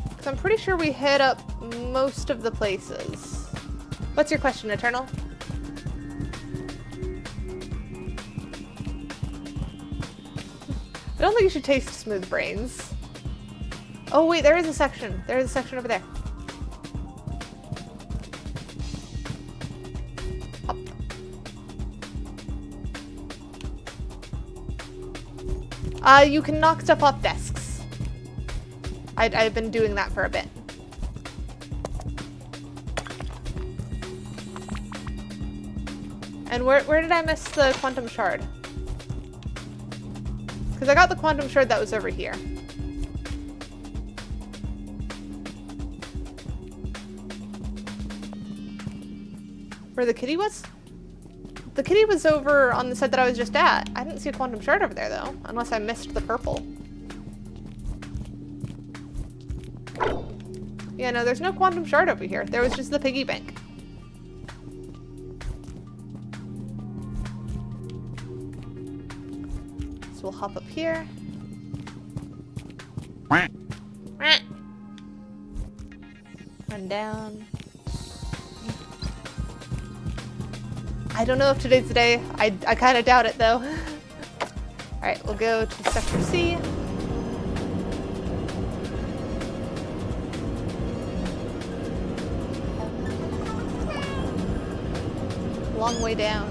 Because I'm pretty sure we hit up most of the places. What's your question, Eternal? I don't think you should taste smooth brains. Oh wait, there is a section. There is a section over there. Up. You can knock stuff off desks. I've been doing that for a bit. And where did I miss the quantum shard? Because I got the quantum shard that was over here. Where the kitty was? The kitty was over on the side that I was just at. I didn't see a quantum shard over there though, unless I missed the purple. Yeah, no, there's no quantum shard over here. There was just the piggy bank. So we'll hop up here. and down. I don't know if today's the day. I kind of doubt it though. Alright, we'll go to Sector C. Long way down.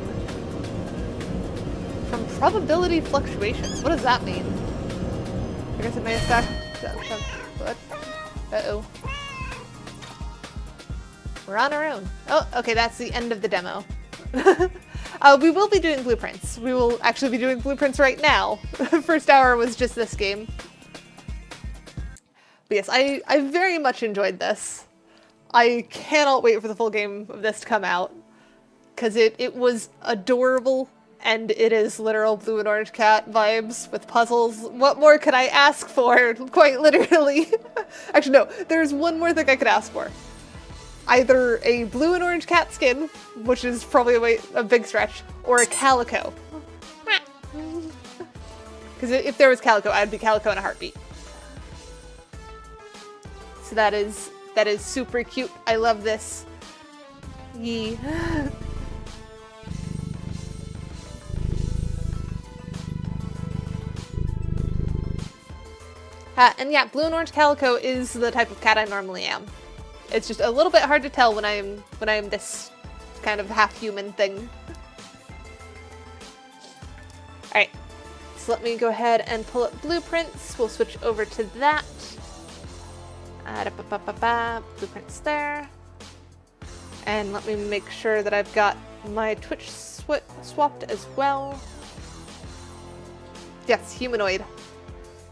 From probability fluctuations. What does that mean? I guess it may affect... What? Uh-oh. We're on our own. Oh, okay, that's the end of the demo. We will be doing blueprints. We will actually be doing blueprints right now. First hour was just this game. But yes, I very much enjoyed this. I cannot wait for the full game of this to come out. Because it was adorable, and it is literal blue and orange cat vibes with puzzles. What more could I ask for? Quite literally. Actually, no, there's one more thing I could ask for. Either a blue and orange cat skin, which is probably a big stretch, or a calico. Because if there was calico, I'd be calico in a heartbeat. So that is super cute. I love this. Yee. And yeah, blue and orange calico is the type of cat I normally am. It's just a little bit hard to tell when I'm this kind of half-human thing. Alright, so let me go ahead and pull up blueprints. We'll switch over to that. Blueprints there. And let me make sure that I've got my Twitch swapped as well. Yes, humanoid.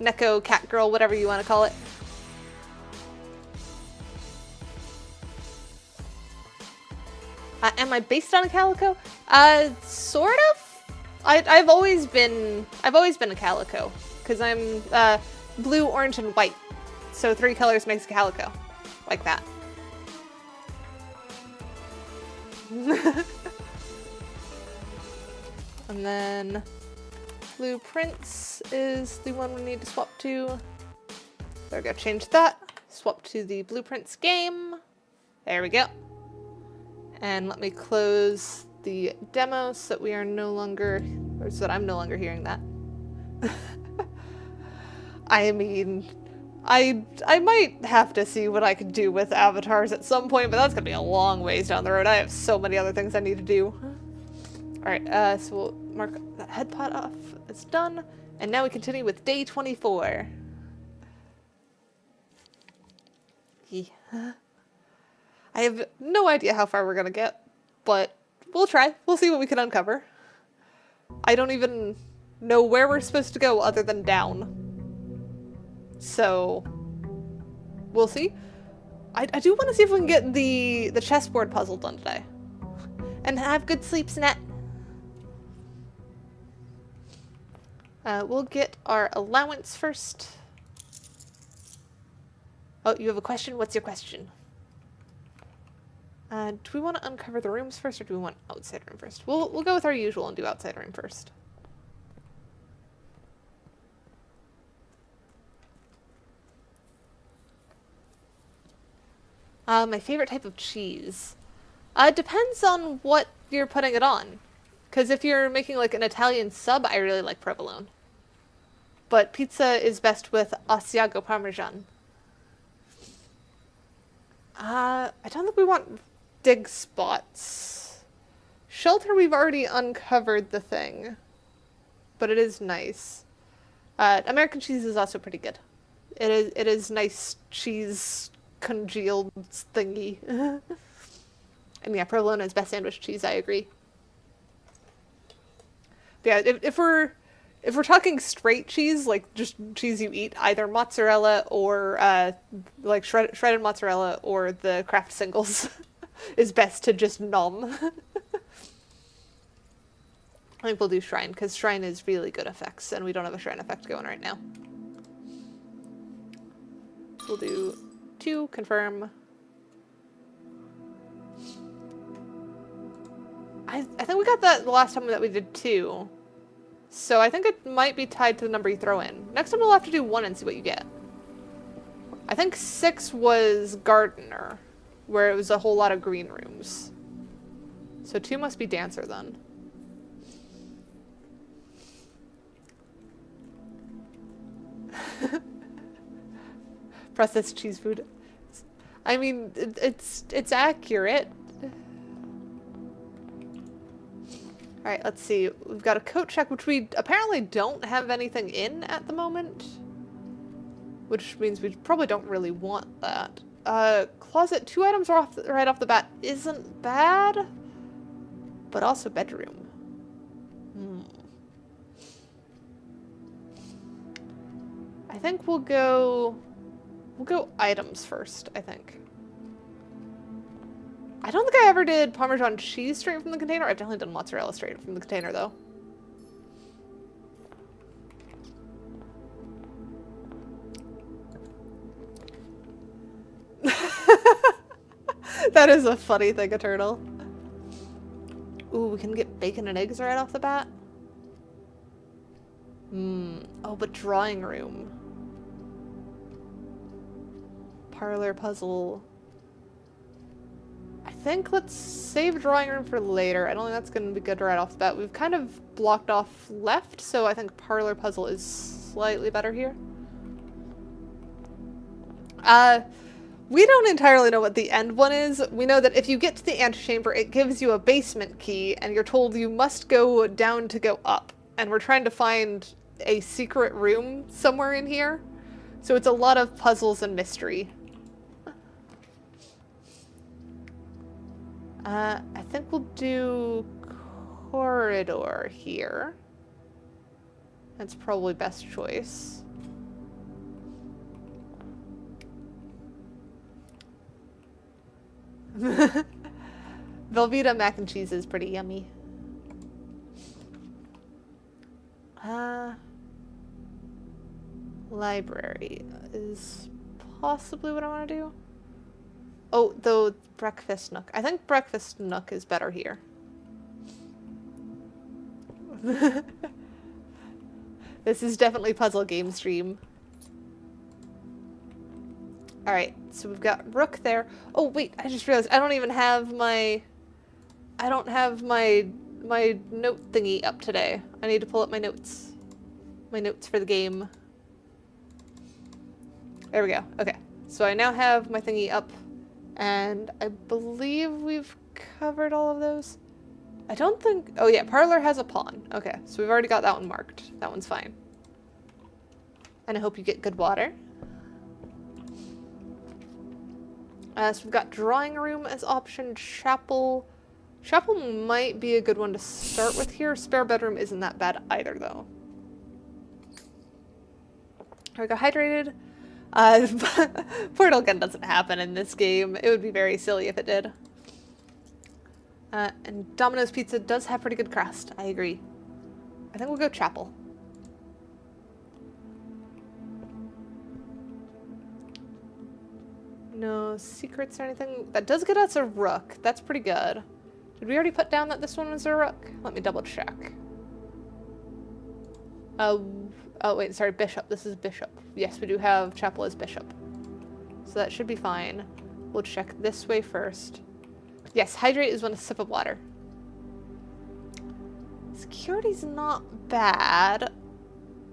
Neko, cat girl, whatever you want to call it. Am I based on a calico? Sort of. I've always been a calico because I'm blue, orange, and white. So 3 colors makes a calico, like that. And then blueprints is the one we need to swap to. There we go, change that. Swap to the blueprints game. There we go. And let me close the demo so that we are no longer, or so that I'm no longer hearing that. I mean, I might have to see what I can do with avatars at some point, but that's gonna be a long ways down the road. I have so many other things I need to do. Alright, so we'll mark that head pot off. It's done. And now we continue with day 24. I have no idea how far we're gonna get, but we'll try. We'll see what we can uncover. I don't even know where we're supposed to go other than down. So, we'll see. I do want to see if we can get the chessboard puzzle done today. And have good sleep, Snett. We'll get our allowance first. Oh, you have a question? What's your question? Do we want to uncover the rooms first, or do we want outside room first? We'll go with our usual and do outside room first. My favorite type of cheese. Depends on what you're putting it on. Because if you're making like an Italian sub, I really like provolone. But pizza is best with Asiago Parmesan. I don't think we want dig spots. Shelter, we've already uncovered the thing. But it is nice. American cheese is also pretty good. It is nice cheese congealed thingy. And yeah, provolone is best sandwich cheese, I agree. But yeah, if we're talking straight cheese, like just cheese you eat, either mozzarella or like shredded mozzarella or the Kraft singles is best to just nom. I think we'll do Shrine, because Shrine is really good effects, and we don't have a Shrine effect going right now. We'll do 2, confirm. I think we got that the last time that we did 2. So I think it might be tied to the number you throw in. Next time we'll have to do 1 and see what you get. I think 6 was Gardener. where it was a whole lot of green rooms. So 2 must be dancer then. Processed cheese food. I mean, it's accurate. Alright, let's see. We've got a coat check, which we apparently don't have anything in at the moment. Which means we probably don't really want that. Closet, 2 items right off the bat isn't bad. But also bedroom. I think we'll go items first, I think. I don't think I ever did Parmesan cheese straight from the container. I've definitely done mozzarella straight from the container, though. That is a funny thing, a turtle. Ooh, we can get bacon and eggs right off the bat. Oh, but drawing room. Parlor puzzle. I think let's save drawing room for later. I don't think that's going to be good right off the bat. We've kind of blocked off left, so I think parlor puzzle is slightly better here. We don't entirely know what the end one is. We know that if you get to the antechamber, it gives you a basement key, and you're told you must go down to go up. And we're trying to find a secret room somewhere in here. So it's a lot of puzzles and mystery. I think we'll do corridor here. That's probably best choice. Velveeta mac and cheese is pretty yummy. Library is possibly what I want to do. Oh, though breakfast nook. I think breakfast nook is better here. This is definitely puzzle game stream. Alright, so we've got rook there. Oh wait, I just realized I don't even have my... I don't have my note thingy up today. I need to pull up my notes. My notes for the game. There we go. Okay. So I now have my thingy up. And I believe we've covered all of those. I don't think... Oh yeah, parlor has a pawn. Okay, so we've already got that one marked. That one's fine. And I hope you get good water. So we've got drawing room as option, chapel. Chapel might be a good one to start with here. Spare bedroom isn't that bad either, though. Here we go, hydrated. Portal gun doesn't happen in this game. It would be very silly if it did. And Domino's Pizza does have pretty good crust. I agree. I think we'll go chapel. No secrets or anything. That does get us a rook. That's pretty good. Did we already put down that this one was a rook? Let me double check. Oh wait, sorry, bishop. This is bishop. Yes, we do have chapel as bishop. So that should be fine. We'll check this way first. Yes, hydrate is when a sip of water. Security's not bad.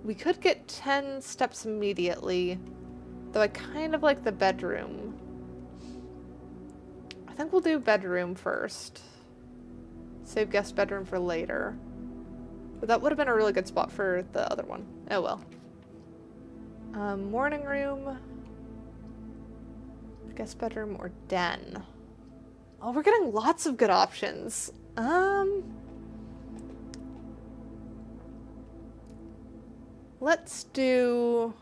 We could get 10 steps immediately. Though I kind of like the bedroom. I think we'll do bedroom first. Save guest bedroom for later. But that would have been a really good spot for the other one. Oh well. Morning room. Guest bedroom or den. Oh, we're getting lots of good options. Let's do...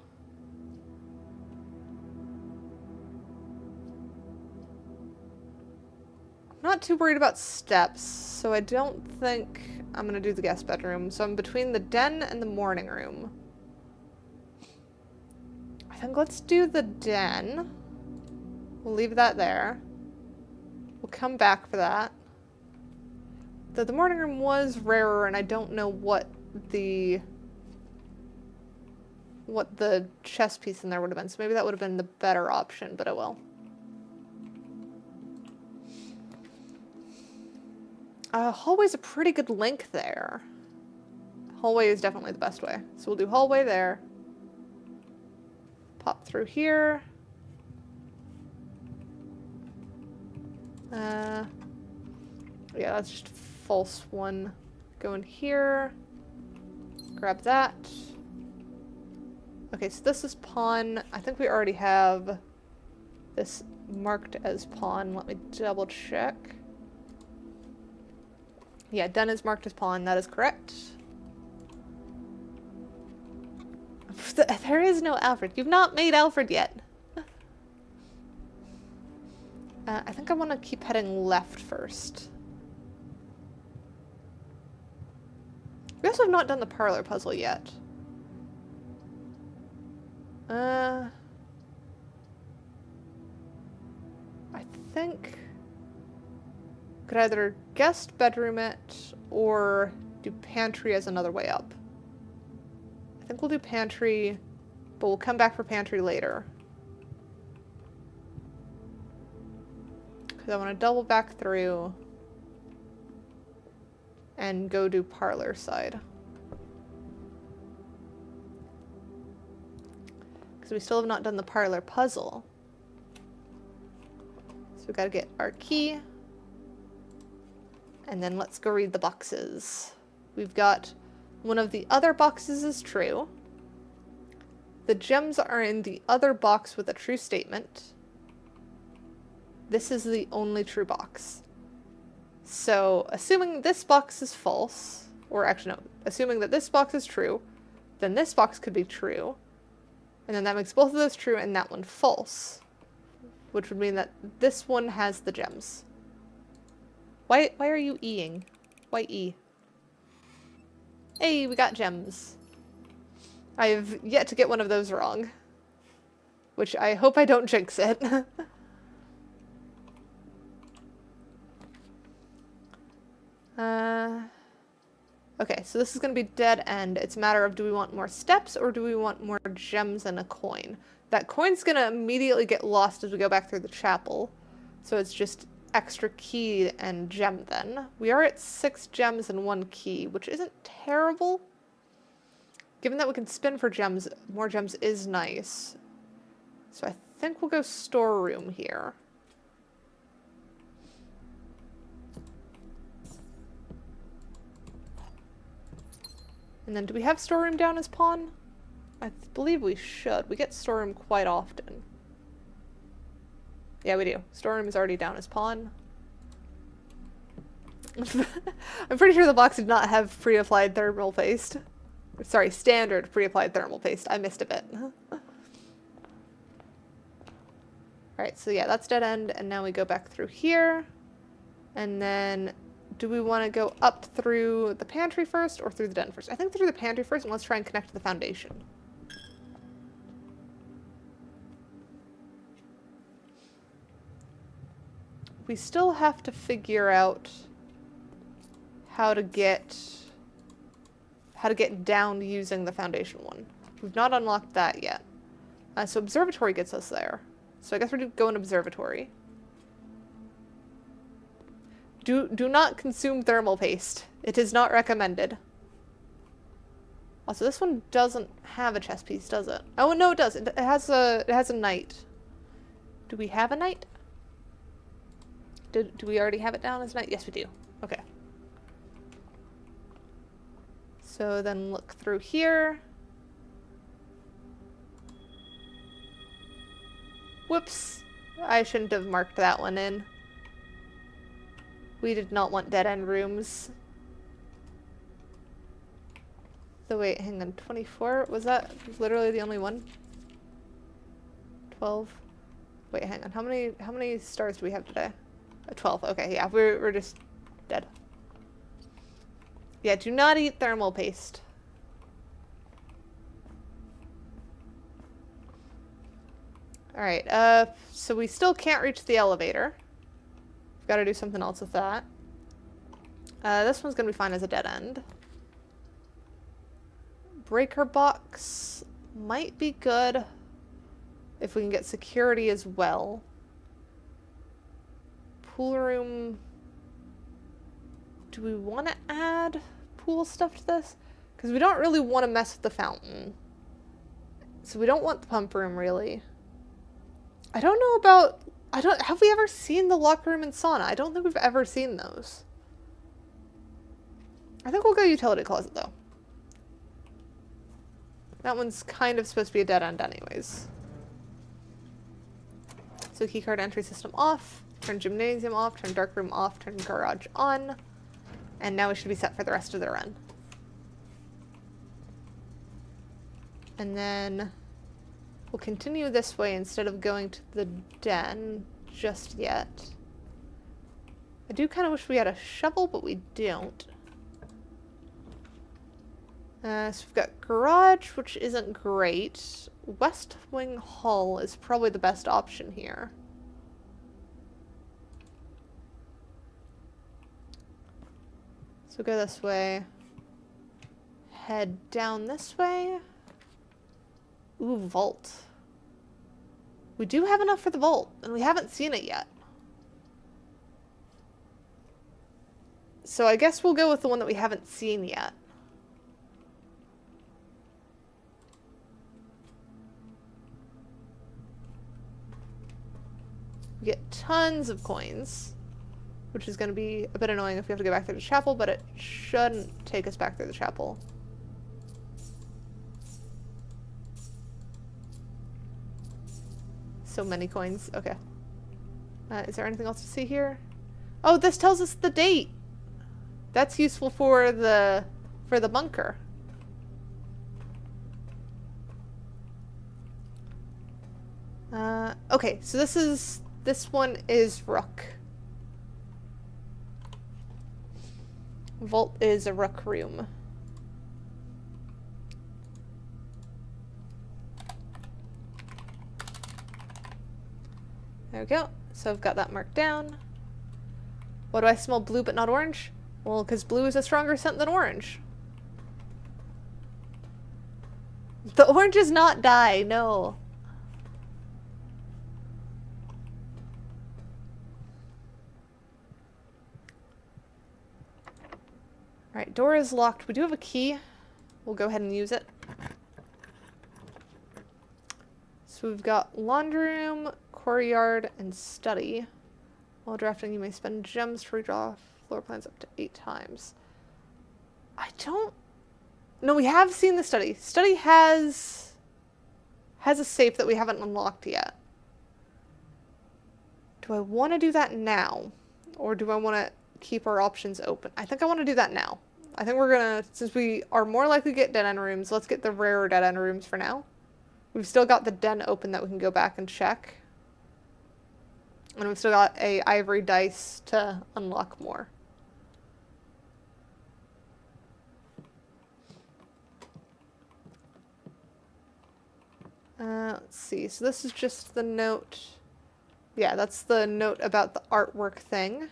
I'm not too worried about steps, so I don't think I'm gonna do the guest bedroom. So I'm between the den and the morning room. I think let's do the den. We'll leave that there. We'll come back for that. The morning room was rarer, and I don't know what the chess piece in there would have been. So maybe that would have been the better option, but oh well. Hallway's a pretty good link there. Hallway is definitely the best way. So we'll do hallway there. Pop through here. Yeah, that's just a false one. Go in here. Grab that. Okay, so this is pawn. I think we already have this marked as pawn. Let me double check. Yeah, den is marked as pawn. That is correct. There is no Alfred. You've not made Alfred yet. I think I want to keep heading left first. We also have not done the parlor puzzle yet. I think could either guest bedroom it or do pantry as another way up. I think we'll do pantry, but we'll come back for pantry later. Because I want to double back through and go do parlor side. Because we still have not done the parlor puzzle. So we gotta get our key. And then let's go read the boxes. We've got one of the other boxes is true. The gems are in the other box with a true statement. This is the only true box. So, assuming this box is false, or actually no, assuming that this box is true, then this box could be true. And then that makes both of those true and that one false. Which would mean that this one has the gems. Why are you E-ing? Why E? Hey, we got gems. I've yet to get one of those wrong. Which I hope I don't jinx it. Okay, so this is going to be dead end. It's a matter of do we want more steps or do we want more gems and a coin? That coin's going to immediately get lost as we go back through the chapel. So it's just extra key and gem then. We are at 6 gems and 1 key, which isn't terrible. Given that we can spin for gems, more gems is nice. So I think we'll go storeroom here. And then do we have storeroom down as pawn? I believe we should. We get storeroom quite often. Yeah, we do. Storeroom is already down as pawn. I'm pretty sure the box did not have pre-applied thermal paste. Sorry, standard pre-applied thermal paste. I missed a bit. Alright, so yeah, that's dead end, and now we go back through here. And then, do we want to go up through the pantry first, or through the den first? I think through the pantry first, and let's try and connect to the foundation. We still have to figure out how to get down using the foundation one. We've not unlocked that yet. So observatory gets us there. So I guess we're going to go in observatory. Do not consume thermal paste. It is not recommended. Also, this one doesn't have a chess piece, does it? Oh no, it does. It has a knight. Do we have a knight? Do we already have it down as knight? Yes, we do. Okay. So then look through here. Whoops. I shouldn't have marked that one in. We did not want dead-end rooms. So wait, hang on. 24? Was that literally the only one? 12? Wait, hang on. How many stars do we have today? 12. Okay, yeah, we're just dead. Yeah, do not eat thermal paste. Alright, so we still can't reach the elevator. We've got to do something else with that. This one's going to be fine as a dead end. Breaker box might be good if we can get security as well. Pool room... do we want to add pool stuff to this? Because we don't really want to mess with the fountain. So we don't want the pump room, really. I don't know about... have we ever seen the locker room and sauna? I don't think we've ever seen those. I think we'll go utility closet, though. That one's kind of supposed to be a dead end anyways. So keycard entry system off, turn gymnasium off, turn dark room off, turn garage on. And now we should be set for the rest of the run. And then we'll continue this way instead of going to the den just yet. I do kind of wish we had a shovel, but we don't. So we've got garage, which isn't great. West Wing Hall is probably the best option here. So go this way. Head down this way. Ooh, vault. We do have enough for the vault, and we haven't seen it yet. So I guess we'll go with the one that we haven't seen yet. We get tons of coins, which is going to be a bit annoying if we have to go back through the chapel, but it shouldn't take us back through the chapel. So many coins. Okay. Is there anything else to see here? Oh, this tells us the date. That's useful for the bunker. Okay, so this one is Rook. Vault is a Rook room. There we go. So I've got that marked down. Why do I smell blue but not orange? Well, because blue is a stronger scent than orange. The orange is not dye, no. Alright, door is locked. We do have a key. We'll go ahead and use it. So we've got laundry room, courtyard, and study. While drafting, you may spend gems to redraw floor plans up to 8 times. I don't... No, we have seen the study. Study has a safe that we haven't unlocked yet. Do I want to do that now? Or do I want to keep our options open? I think I want to do that now. I think we're gonna, since we are more likely to get dead end rooms, let's get the rarer dead end rooms for now. We've still got the den open that we can go back and check. And we've still got a ivory dice to unlock more. Let's see. So this is just the note. Yeah, that's the note about the artwork thing.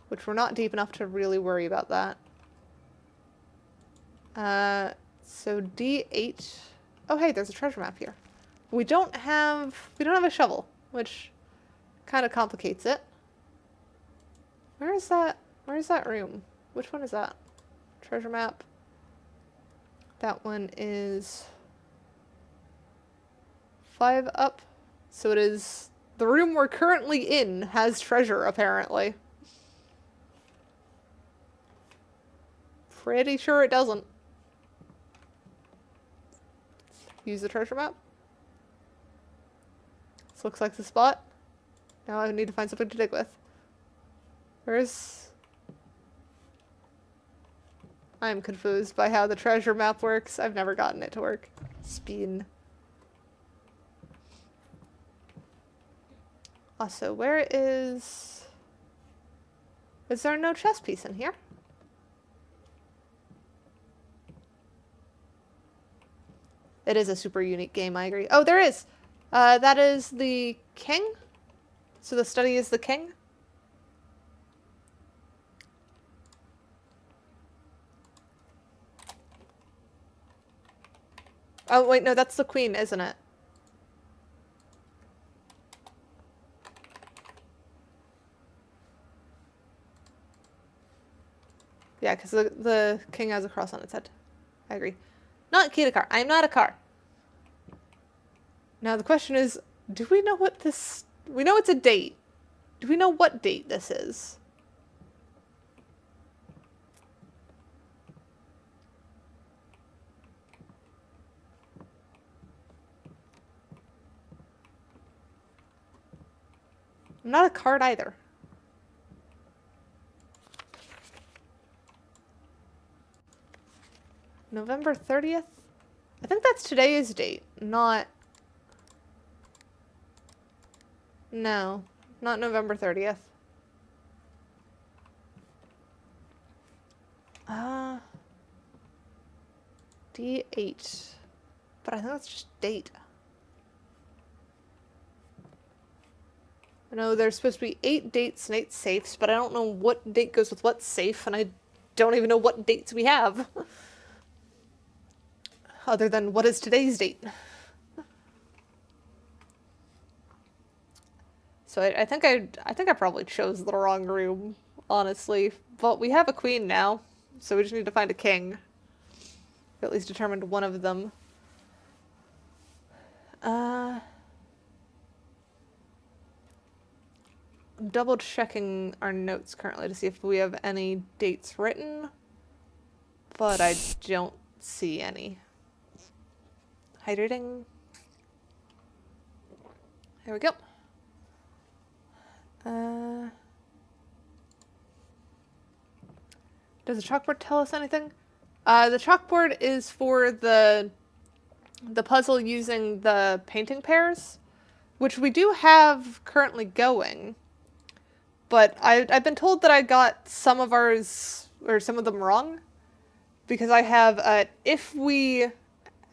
Which we're not deep enough to really worry about that. So D8. Oh, hey, there's a treasure map here. We don't have a shovel, which kind of complicates it. Where is that room? Which one is that? Treasure map. That one is 5 up. So it is the room we're currently in has treasure, apparently. Pretty sure it doesn't. Use the treasure map. This looks like the spot. Now I need to find something to dig with. I'm confused by how the treasure map works. I've never gotten it to work. Spin. Also, where is... Is there no chess piece in here? It is a super unique game, I agree. Oh, there is! That is the king? So the study is the king? Oh, wait, no, that's the queen, isn't it? Yeah, because the king has a cross on its head. I agree. Not key to car. I'm not a car. Now the question is, do we know what this... We know it's a date. Do we know what date this is? I'm not a card either. November 30th? I think that's today's date, not... No, not November 30th. D8. But I think that's just date. I know there's supposed to be 8 dates and 8 safes, but I don't know what date goes with what safe, and I don't even know what dates we have. Other than what is today's date. So I think I probably chose the wrong room, honestly. But we have a queen now, so we just need to find a king. We at least determined one of them. I'm double checking our notes currently to see if we have any dates written, but I don't see any. Hydrating. There we go. Does the chalkboard tell us anything? The chalkboard is for the puzzle using the painting pairs, which we do have currently going. But I've been told that I got some of ours, or some of them wrong, because I have if we,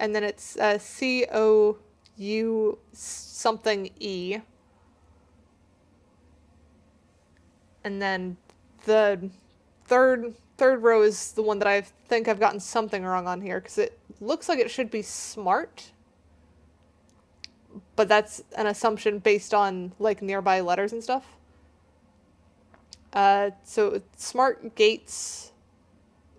and then it's C-O-U something E. And then the third row is the one that I think I've gotten something wrong on here, because it looks like it should be smart. But that's an assumption based on, like, nearby letters and stuff. So smart gates.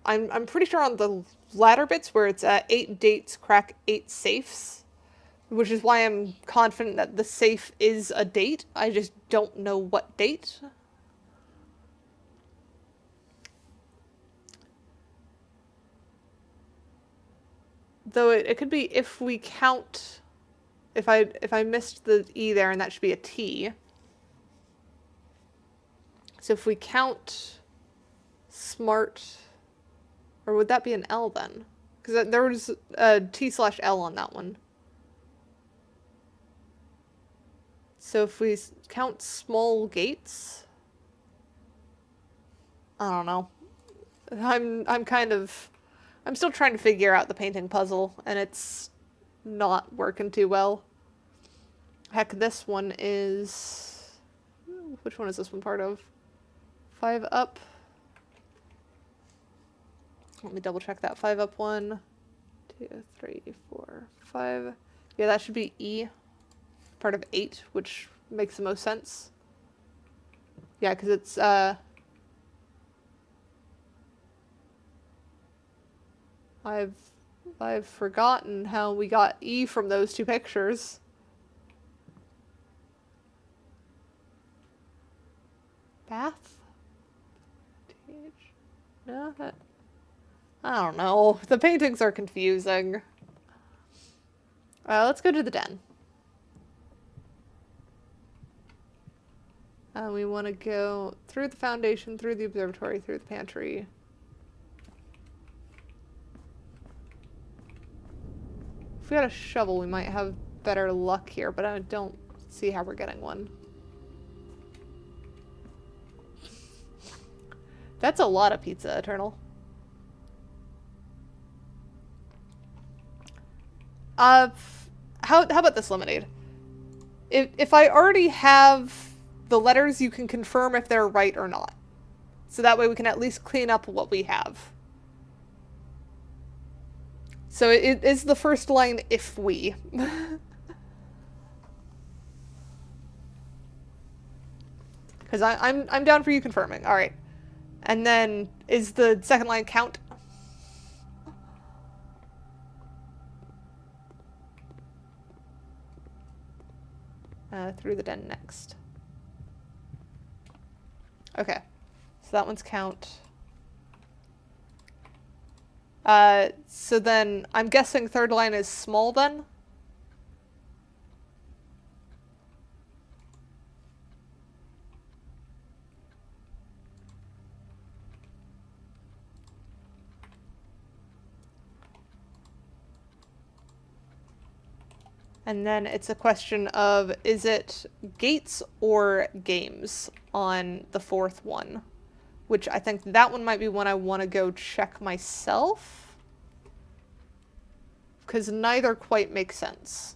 I'm pretty sure on the latter bits where it's 8 dates crack 8 safes, which is why I'm confident that the safe is a date. I just don't know what date. Though it could be if we count, if I missed the E there, and that should be a T. So if we count smart, or would that be an L then? Because there was a T/L on that one. So if we count small gates, I don't know. I'm still trying to figure out the painting puzzle, and it's not working too well. Heck, this one is... Which one is this one part of? 5 up. Let me double check that 5 up one. 2, 3, 4, 5. Yeah, that should be E. Part of 8, which makes the most sense. Yeah, because it's, I've forgotten how we got E from those 2 pictures. Bath? No, that... I don't know. The paintings are confusing. Let's go to the den. We want to go through the foundation, through the observatory, through the pantry. If we had a shovel, we might have better luck here, but I don't see how we're getting one. That's a lot of pizza, Eternal. How about this, Lemonade? If I already have the letters, you can confirm if they're right or not. So that way we can at least clean up what we have. So it is the first line, if we. Because I'm down for you confirming. Alright. And then, is the second line count? Through the den next. Okay. So that one's count. So then, I'm guessing third line is small then? And then it's a question of, is it gates or games on the fourth one? Which I think that one might be one I want to go check myself. Because neither quite makes sense.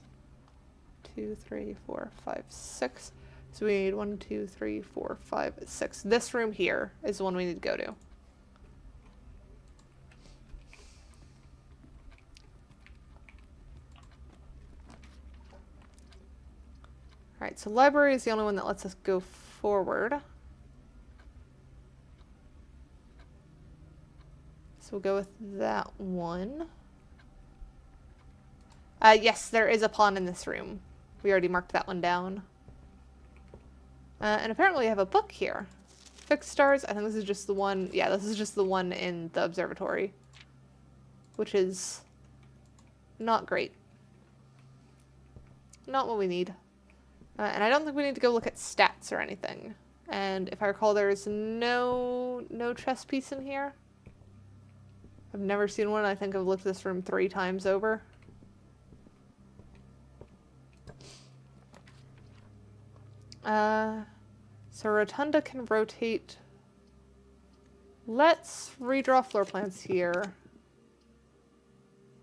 2, 3, 4, 5, 6. So we need 1, 2, 3, 4, 5, 6. This room here is the one we need to go to. Alright, so library is the only one that lets us go forward. So we'll go with that one. Yes, there is a pawn in this room. We already marked that one down. And apparently we have a book here. Fixed stars. I think this is just the one. Yeah, this is just the one in the observatory. Which is not great. Not what we need. And I don't think we need to go look at stats or anything. And if I recall, there's no chess piece in here. I've never seen one. I think I've looked this room 3 times over. So Rotunda can rotate. Let's redraw floor plans here.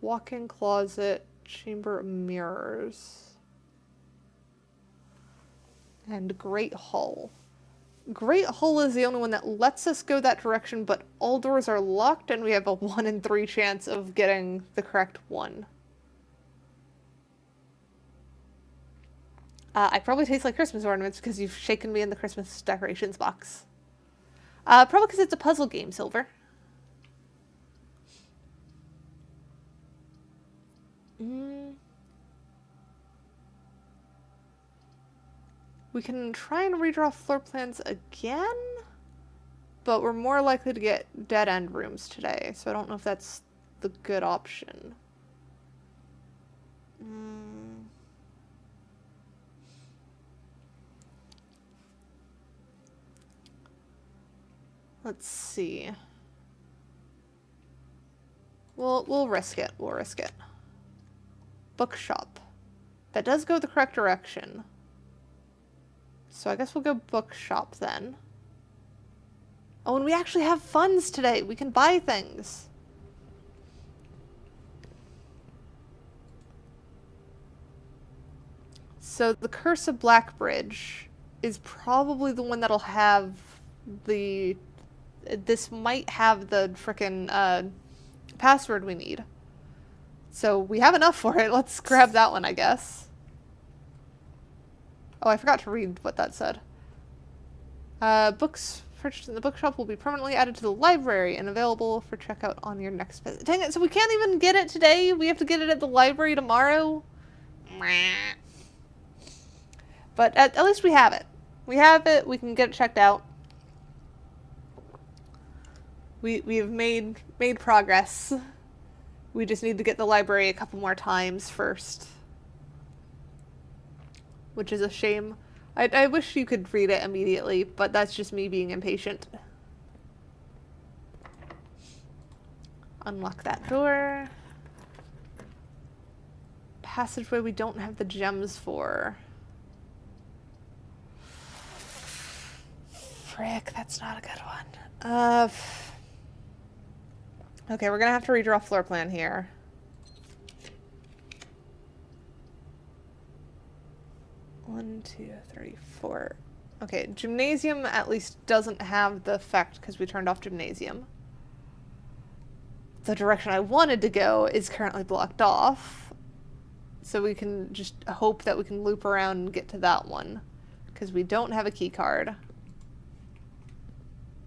Walk-in closet, chamber of mirrors. And Great Hall. Great Hall is the only one that lets us go that direction, but all doors are locked and we have a 1 in 3 chance of getting the correct one. I probably taste like Christmas ornaments because you've shaken me in the Christmas decorations box. Probably because it's a puzzle game, Silver. We can try and redraw floor plans again, but we're more likely to get dead-end rooms today, so I don't know if that's the good option. Let's see. We'll risk it. We'll risk it. Bookshop. That does go the correct direction. So I guess we'll go bookshop then. Oh, and we actually have funds today. We can buy things. So the Curse of Blackbridge is probably the one that'll have the... This might have the frickin' password we need. So we have enough for it. Let's grab that one, I guess. Oh, I forgot to read what that said. Books purchased in the bookshop will be permanently added to the library and available for checkout on your next visit. Dang it, so we can't even get it today? We have to get it at the library tomorrow? But at least we have it. We have it, we can get it checked out. We have made progress. We just need to get the library a couple more times first. Which is a shame. I wish you could read it immediately, but that's just me being impatient. Unlock that door. Passageway we don't have the gems for. Frick, that's not a good one. Okay, we're gonna have to redraw floor plan here. One, 2, 3, 4. Okay, gymnasium at least doesn't have the effect because we turned off gymnasium. The direction I wanted to go is currently blocked off. So we can just hope that we can loop around and get to that one. Because we don't have a key card.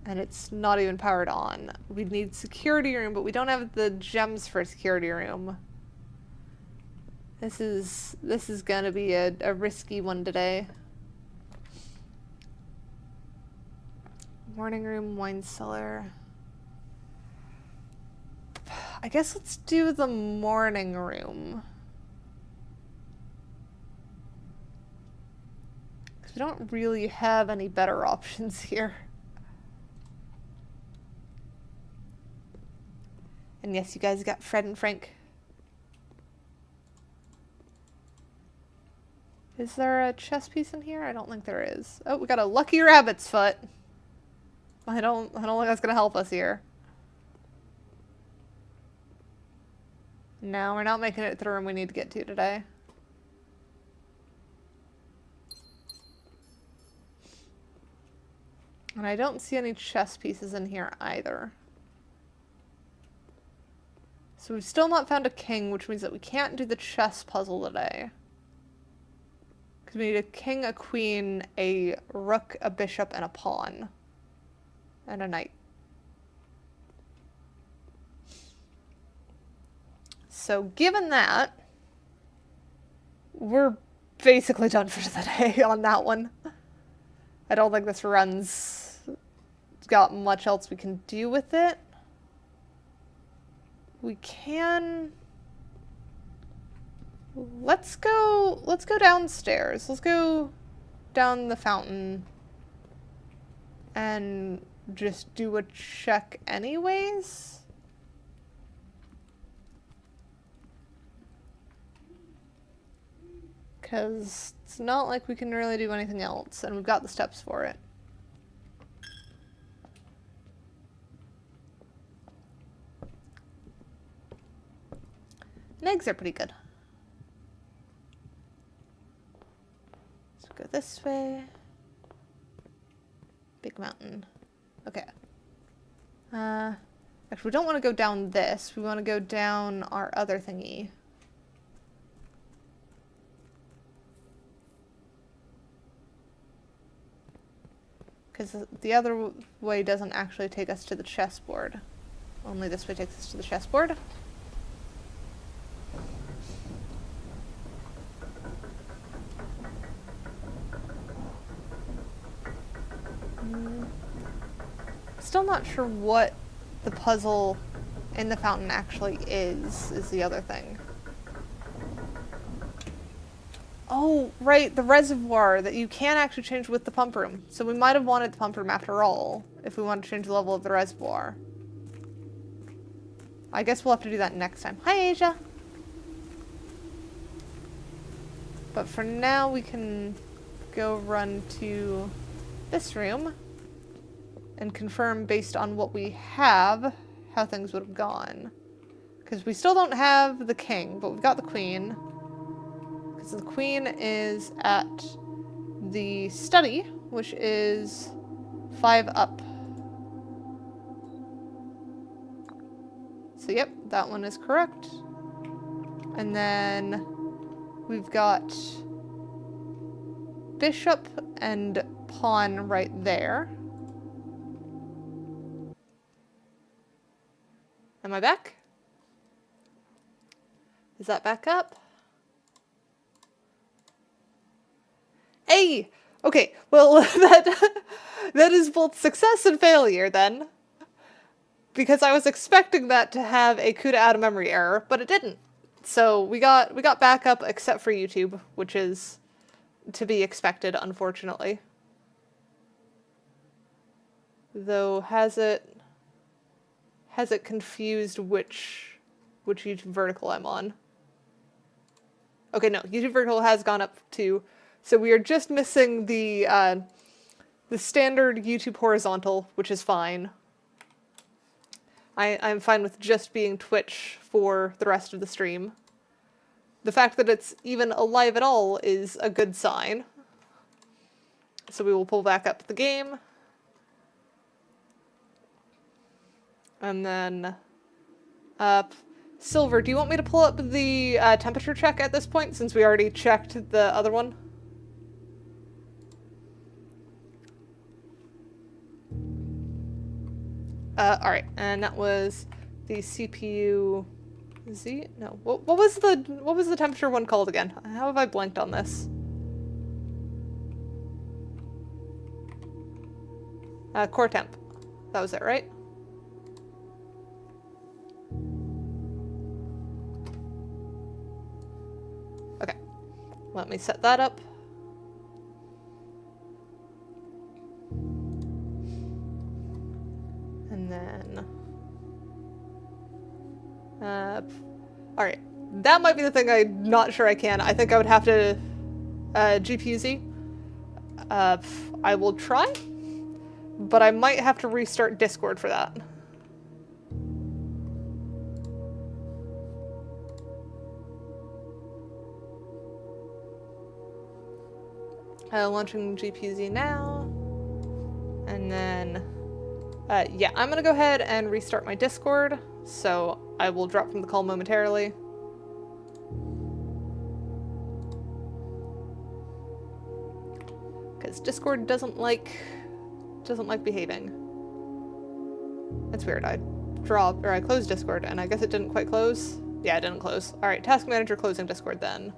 And it's not even powered on. We need security room, but we don't have the gems for a security room. This is gonna be a risky one today. Morning room, wine cellar. I guess let's do the morning room. Because we don't really have any better options here. And yes, you guys got Fred and Frank. Is there a chess piece in here? I don't think there is. Oh, we got a lucky rabbit's foot. I don't think that's gonna help us here. No, we're not making it to the room we need to get to today. And I don't see any chess pieces in here either. So we've still not found a king, which means that we can't do the chess puzzle today. Because we need a king, a queen, a rook, a bishop, and a pawn. And a knight. So given that, we're basically done for the day on that one. I don't think this run's got much else we can do with it. We can... Let's go downstairs. Let's go down the fountain and just do a check anyways. Because it's not like we can really do anything else, and we've got the steps for it. And eggs are pretty good. Let's go this way. Big mountain. Okay. Actually, we don't want to go down this. We want to go down our other thingy. Because the other way doesn't actually take us to the chessboard. Only this way takes us to the chessboard. Still not sure what the puzzle in the fountain actually is the other thing. Oh, right, the reservoir that you can actually change with the pump room. So we might have wanted the pump room after all, if we want to change the level of the reservoir. I guess we'll have to do that next time. Hi, Asia! But for now, we can go run to this room and confirm based on what we have how things would have gone. Because we still don't have the king, but we've got the queen. Because the queen is at the study, which is 5 up. So yep, that one is correct. And then we've got bishop and pawn right there. Am I back? Is that back up? Hey! Okay, well, that is both success and failure then. Because I was expecting that to have a CUDA out of memory error, but it didn't. So we got back up except for YouTube, which is to be expected, unfortunately. Though has it confused which YouTube vertical I'm on? Okay, no, YouTube vertical has gone up too. So we are just missing the standard YouTube horizontal, which is fine. I'm fine with just being Twitch for the rest of the stream. The fact that it's even alive at all is a good sign. So we will pull back up the game. And then, Silver, do you want me to pull up the temperature check at this point, since we already checked the other one? Alright, and that was the CPU Z? No. What was the temperature one called again? How have I blanked on this? Core temp. That was it, right? Okay. Let me set that up. And then... alright. That might be the thing I'm not sure I can. I think I would have to... GPU Z. I will try. But I might have to restart Discord for that. Launching GPU-Z now. And then, yeah, I'm gonna go ahead and restart my Discord. So I will drop from the call momentarily. Because Discord doesn't like behaving. That's weird. I closed Discord and I guess it didn't quite close. Yeah, it didn't close. Alright, task manager closing Discord then.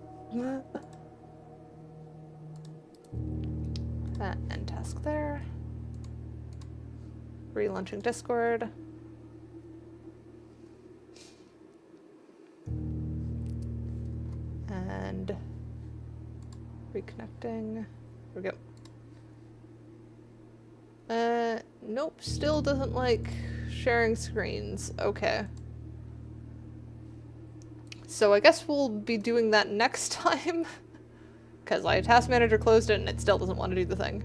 End task there. Relaunching Discord. And reconnecting. Here we go. Nope, still doesn't like sharing screens. Okay. So I guess we'll be doing that next time. Because my task manager closed it and it still doesn't want to do the thing.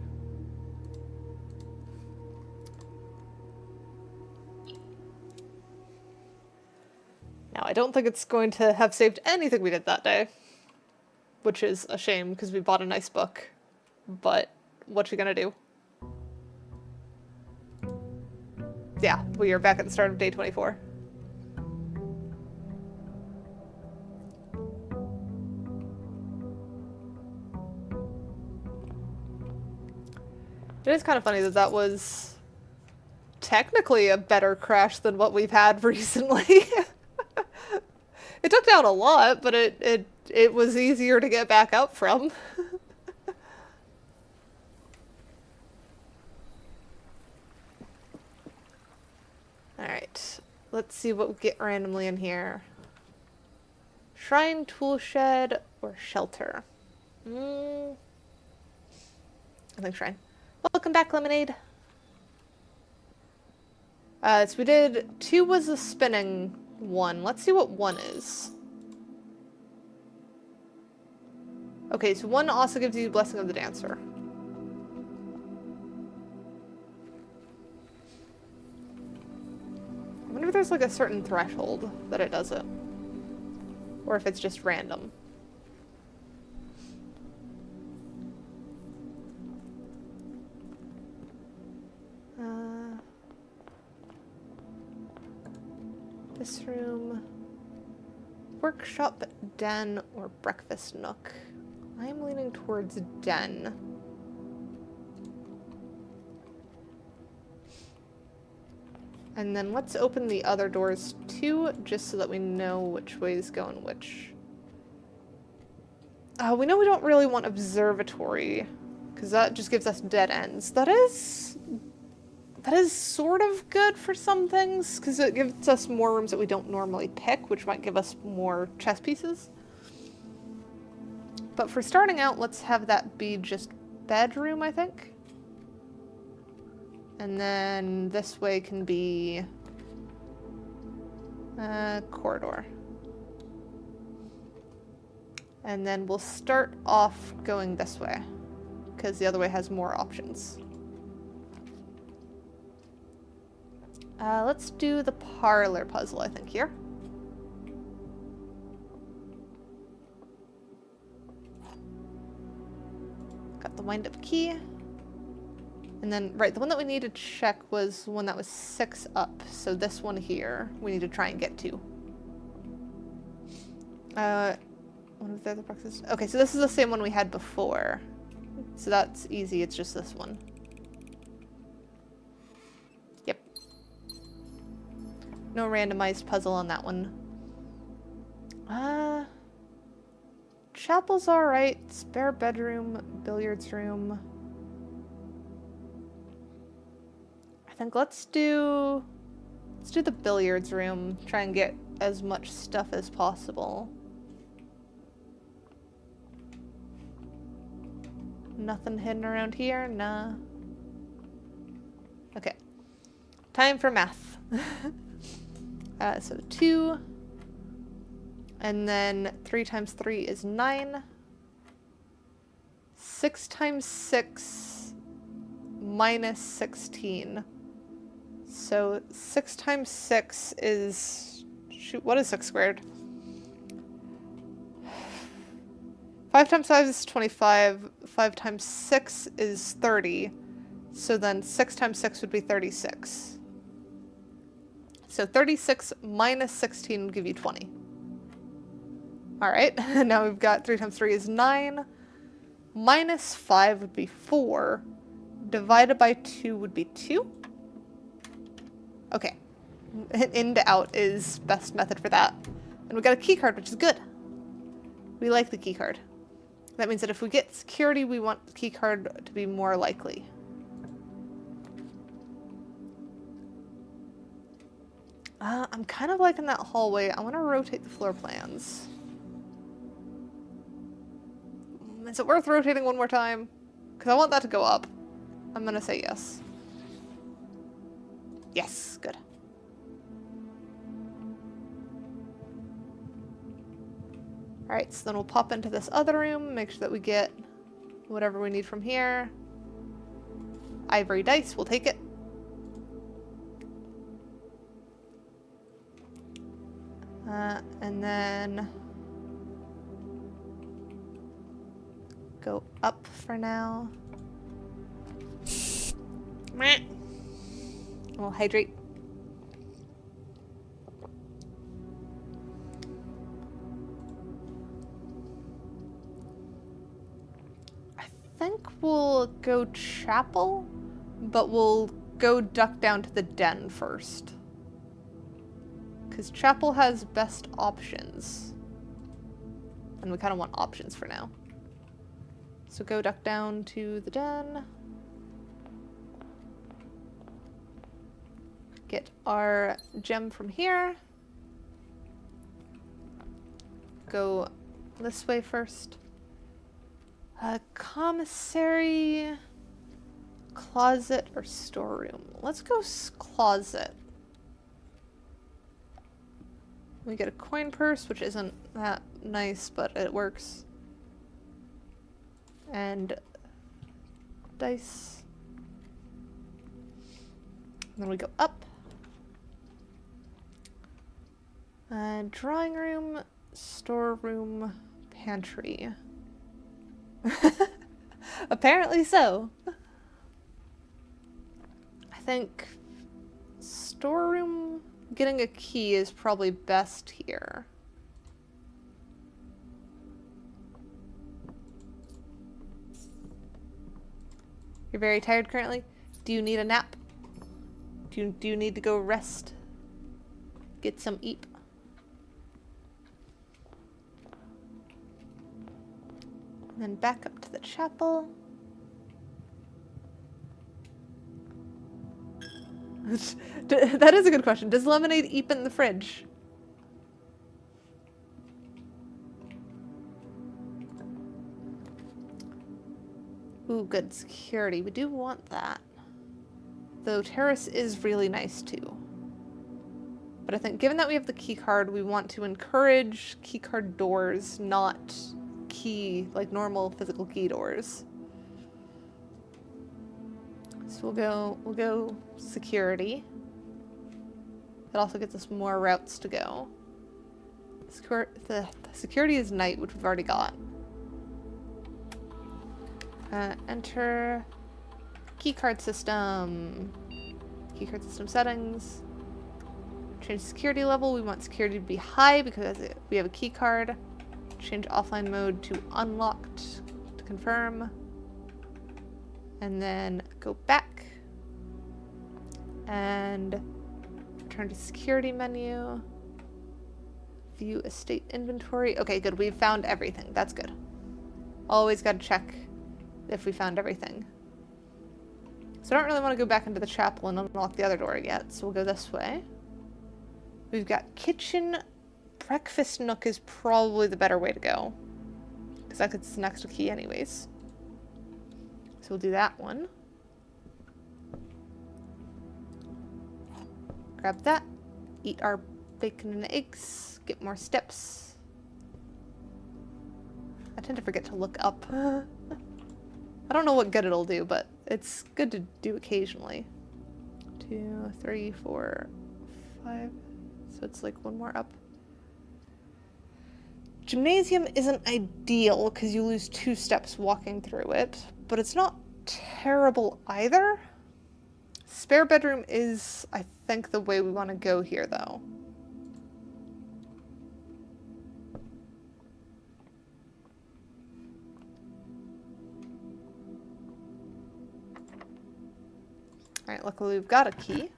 Now, I don't think it's going to have saved anything we did that day. Which is a shame, because we bought a nice book. But, what you gonna do? Yeah, we are back at the start of day 24. It is kind of funny that that was technically a better crash than what we've had recently. It took down a lot, but it was easier to get back up from. Alright, let's see what we get randomly in here. Shrine, tool shed, or shelter? I think shrine. Welcome back, Lemonade. So we did 2 was a spinning one. Let's see what 1 is. Okay, so 1 also gives you Blessing of the Dancer. I wonder if there's like a certain threshold that it does it. Or if it's just random. This room. Workshop, den, or breakfast nook. I am leaning towards den. And then let's open the other doors too, just so that we know which way is going which. We know we don't really want observatory, because that just gives us dead ends. That is sort of good for some things, because it gives us more rooms that we don't normally pick, which might give us more chess pieces. But for starting out, let's have that be just bedroom, I think. And then this way can be corridor. And then we'll start off going this way, because the other way has more options. Let's do the parlor puzzle, I think, here. Got the wind-up key. And then, right, the one that we need to check was one that was 6 up. So this one here, we need to try and get to. One of the other boxes. Okay, so this is the same one we had before. So that's easy, it's just this one. Yep. No randomized puzzle on that one. Chapel's alright. Spare bedroom, billiards room. I think let's do the billiards room. Try and get as much stuff as possible. Nothing hidden around here? Nah. Okay. Time for math. So 2. And then 3 times 3 is 9. 6 times 6 minus 16. So 6 times 6 is... Shoot, what is 6 squared? 5 times 5 is 25. 5 times 6 is 30. So then 6 times 6 would be 36. So 36 minus 16 would give you 20. Alright, now we've got 3 times 3 is 9. Minus 5 would be 4. Divided by 2 would be 2. Okay. In to out is best method for that. And we got a key card, which is good. We like the key card. That means that if we get security, we want the key card to be more likely. I'm kind of liking that hallway. I want to rotate the floor plans. Is it worth rotating one more time? Because I want that to go up. I'm going to say yes. Yes, good. Alright, so then we'll pop into this other room, make sure that we get whatever we need from here. Ivory dice, we'll take it. And then go up for now. We'll hydrate. I think we'll go chapel, but we'll go duck down to the den first. Because chapel has best options. And we kind of want options for now. So go duck down to the den. Get our gem from here. Go this way first. Commissary, closet, or storeroom. Let's go closet. We get a coin purse, which isn't that nice, but it works. And dice. And then we go up. Drawing room, storeroom, pantry. Apparently so. I think storeroom, getting a key is probably best here. You're very tired currently? Do you need a nap? Do you need to go rest? Get some eep? And then back up to the chapel. That is a good question. Does lemonade eep in the fridge? Ooh, good security. We do want that. Though terrace is really nice too. But I think given that we have the key card, we want to encourage key card doors, not key, like normal physical key doors. So we'll go security. It also gets us more routes to go. The security is night, which we've already got. Enter keycard system. Keycard system settings. Change security level. We want security to be high because we have a key card. Change offline mode to unlocked to confirm. And then go back and Return to security menu. View estate inventory. Okay, good. We've found everything. That's good. Always got to check if we found everything. So I don't really want to go back into the chapel and unlock the other door yet, so we'll go this way. We've got kitchen. Breakfast nook is probably the better way to go, because that gets next to key anyways. So we'll do that one. Grab that. Eat our bacon and eggs. Get more steps. I tend to forget to look up. I don't know what good it'll do, but it's good to do occasionally. 2, 3, 4, 5. So it's like one more up. Gymnasium isn't ideal because you lose 2 steps walking through it, but it's not terrible either. Spare bedroom is, I think, the way we want to go here, though. Alright, luckily we've got a key.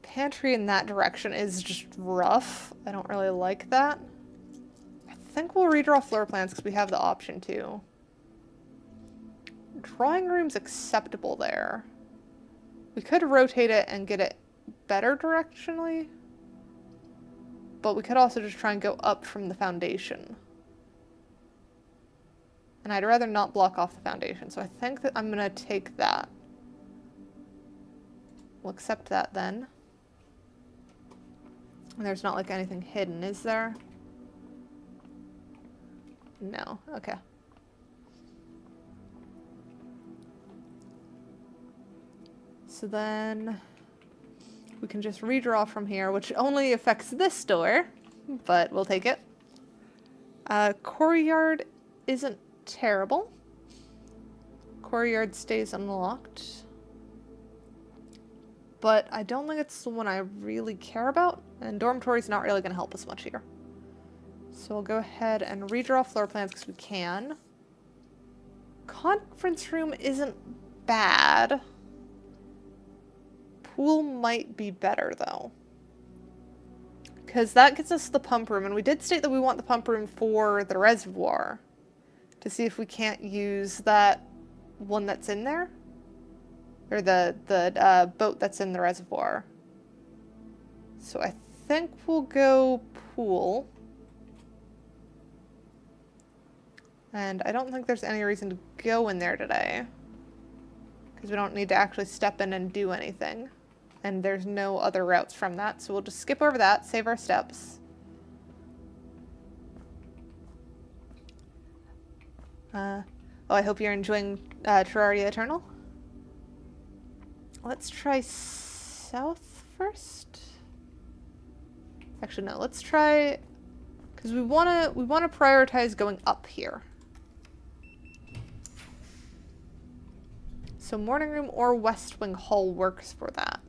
Pantry in that direction is just rough. I don't really like that. I think we'll redraw floor plans because we have the option to. Drawing room's acceptable there. We could rotate it and get it better directionally. But we could also just try and go up from the foundation. And I'd rather not block off the foundation, so I think that I'm gonna take that. We'll accept that then. And there's not like anything hidden, is there? No, okay. So then we can just redraw from here, which only affects this door, but we'll take it. Courtyard isn't terrible. Courtyard stays unlocked. But I don't think it's the one I really care about, and dormitory's not really going to help us much here. So we'll go ahead and redraw floor plans because we can. Conference room isn't bad. Pool might be better, though. Because that gets us the pump room, and we did state that we want the pump room for the reservoir. To see if we can't use that one that's in there. Or the boat that's in the reservoir. So I think we'll go pool. And I don't think there's any reason to go in there today. Because we don't need to actually step in and do anything. And there's no other routes from that. So we'll just skip over that, save our steps. Oh, I hope you're enjoying Terraria Eternal. Let's try south first. Actually, no. Let's try, because we wanna prioritize going up here. So morning room or West Wing Hall works for that.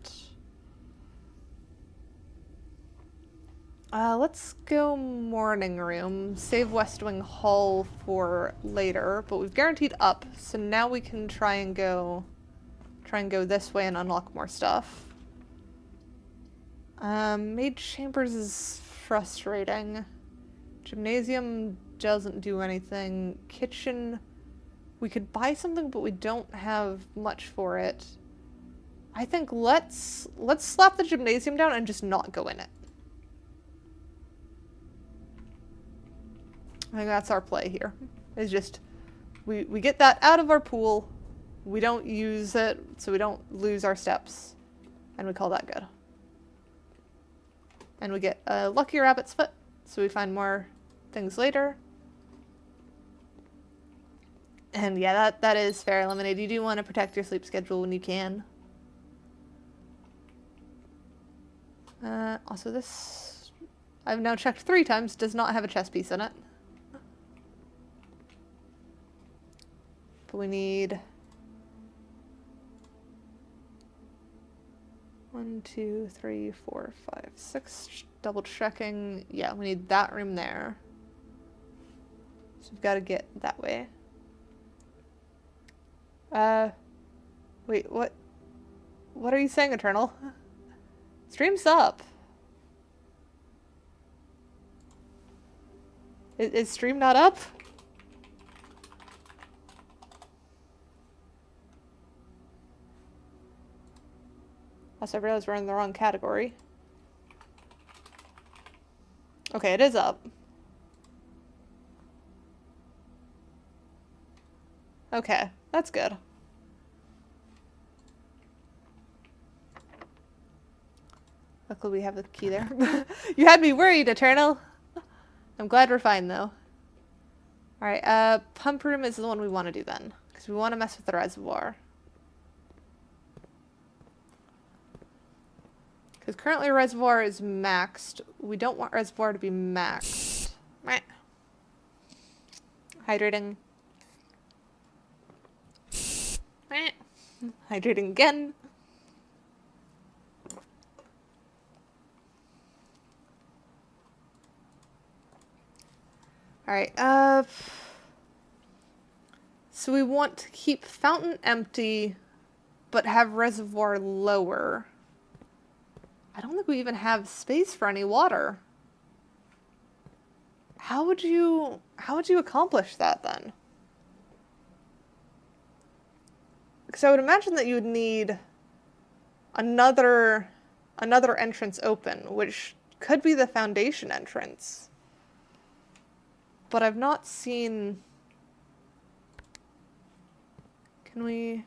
Let's go morning room. Save West Wing Hall for later, but we've guaranteed up, so now we can try and go this way and unlock more stuff. Maid Chambers is frustrating. Gymnasium doesn't do anything. Kitchen, we could buy something, but we don't have much for it. I think let's slap the gymnasium down and just not go in it. I think that's our play here. It's just, we get that out of our pool, we don't use it, so we don't lose our steps, and we call that good. And we get a lucky rabbit's foot, so we find more things later. And yeah, that is fair, Lemonade. You do want to protect your sleep schedule when you can. Also this, I've now checked 3 times, does not have a chess piece in it. But we need 1, 2, 3, 4, 5, 6. Double checking. Yeah, we need that room there. So we've got to get that way. Wait, what? What are you saying, Eternal? Stream's up. Is stream not up? Also, I realized we're in the wrong category. Okay, it is up. Okay, that's good. Luckily we have the key there. You had me worried, Eternal. I'm glad we're fine, though. Alright, pump room is the one we want to do then. Because we want to mess with the reservoir. Because currently reservoir is maxed. We don't want reservoir to be maxed. Meh. Hydrating. Meh. Hydrating again. Alright, so we want to keep fountain empty, but have reservoir lower. I don't think we even have space for any water. How would you accomplish that then? Because I would imagine that you would need another entrance open, which could be the foundation entrance. But I've not seen... Can we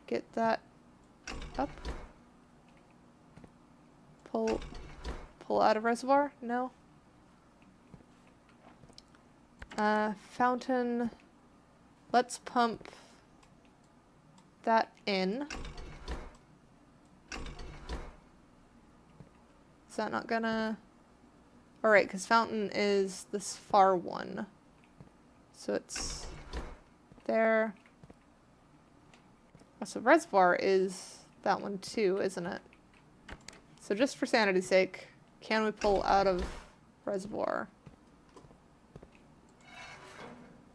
get that up? Pull out of reservoir? No. Fountain. Let's pump that in. Is that not gonna... Alright, because fountain is this far one. So it's there. So reservoir is that one too, isn't it? So just for sanity's sake, can we pull out of reservoir?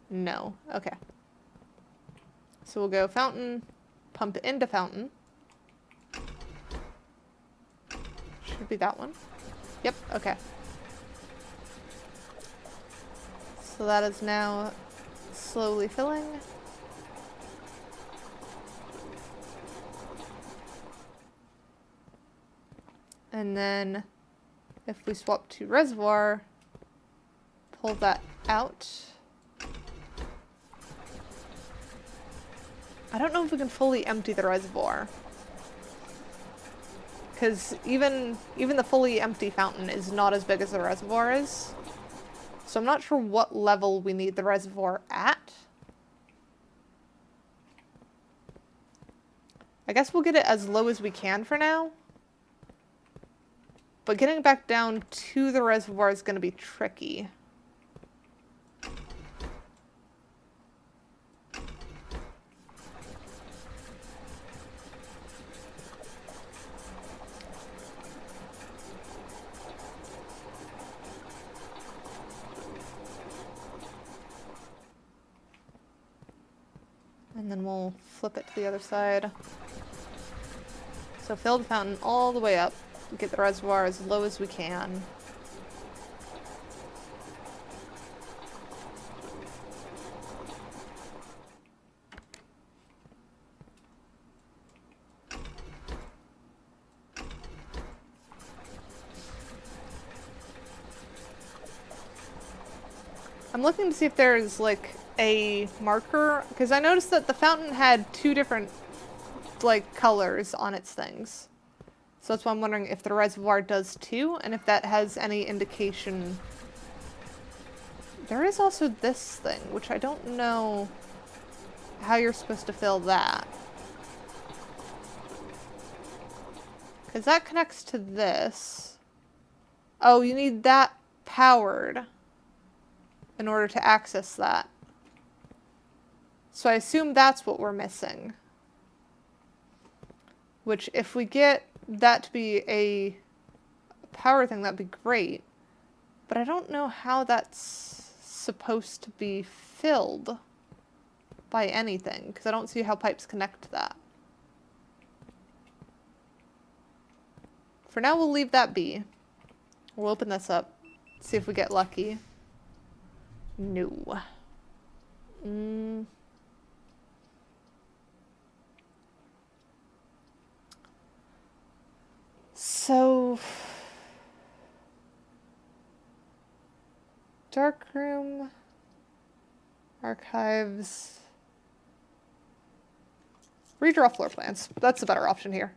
No. Okay. So we'll go fountain, pump into fountain. Should be that one. Yep, okay. So that is now slowly filling. And then if we swap to reservoir, pull that out. I don't know if we can fully empty the reservoir. Because even the fully empty fountain is not as big as the reservoir is. So I'm not sure what level we need the reservoir at. I guess we'll get it as low as we can for now. But getting back down to the reservoir is going to be tricky. And then we'll flip it to the other side. So fill the fountain all the way up. Get the reservoir as low as we can. I'm looking to see if there's like a marker, because I noticed that the fountain had two different like colors on its things. So that's why I'm wondering if the reservoir does too, and if that has any indication. There is also this thing, which I don't know how you're supposed to fill that. Because that connects to this. Oh, you need that powered in order to access that. So I assume that's what we're missing. Which, if we get that to be a power thing, that'd be great. But I don't know how that's supposed to be filled by anything, because I don't see how pipes connect to that. For now, we'll leave that be. We'll open this up, see if we get lucky. No. So... dark room, archives, redraw floor plans. That's a better option here.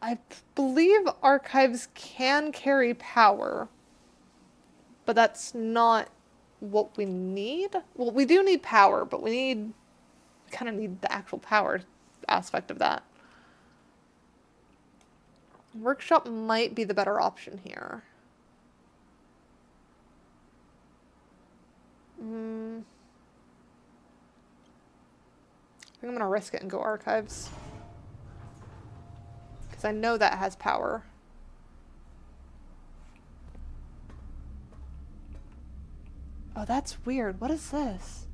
I believe archives can carry power, but that's not what we need. Well, we do need power, but we kind of need the actual power aspect of that. Workshop might be the better option here. I think I'm going to risk it and go archives. Because I know that has power. Oh, that's weird. What is this?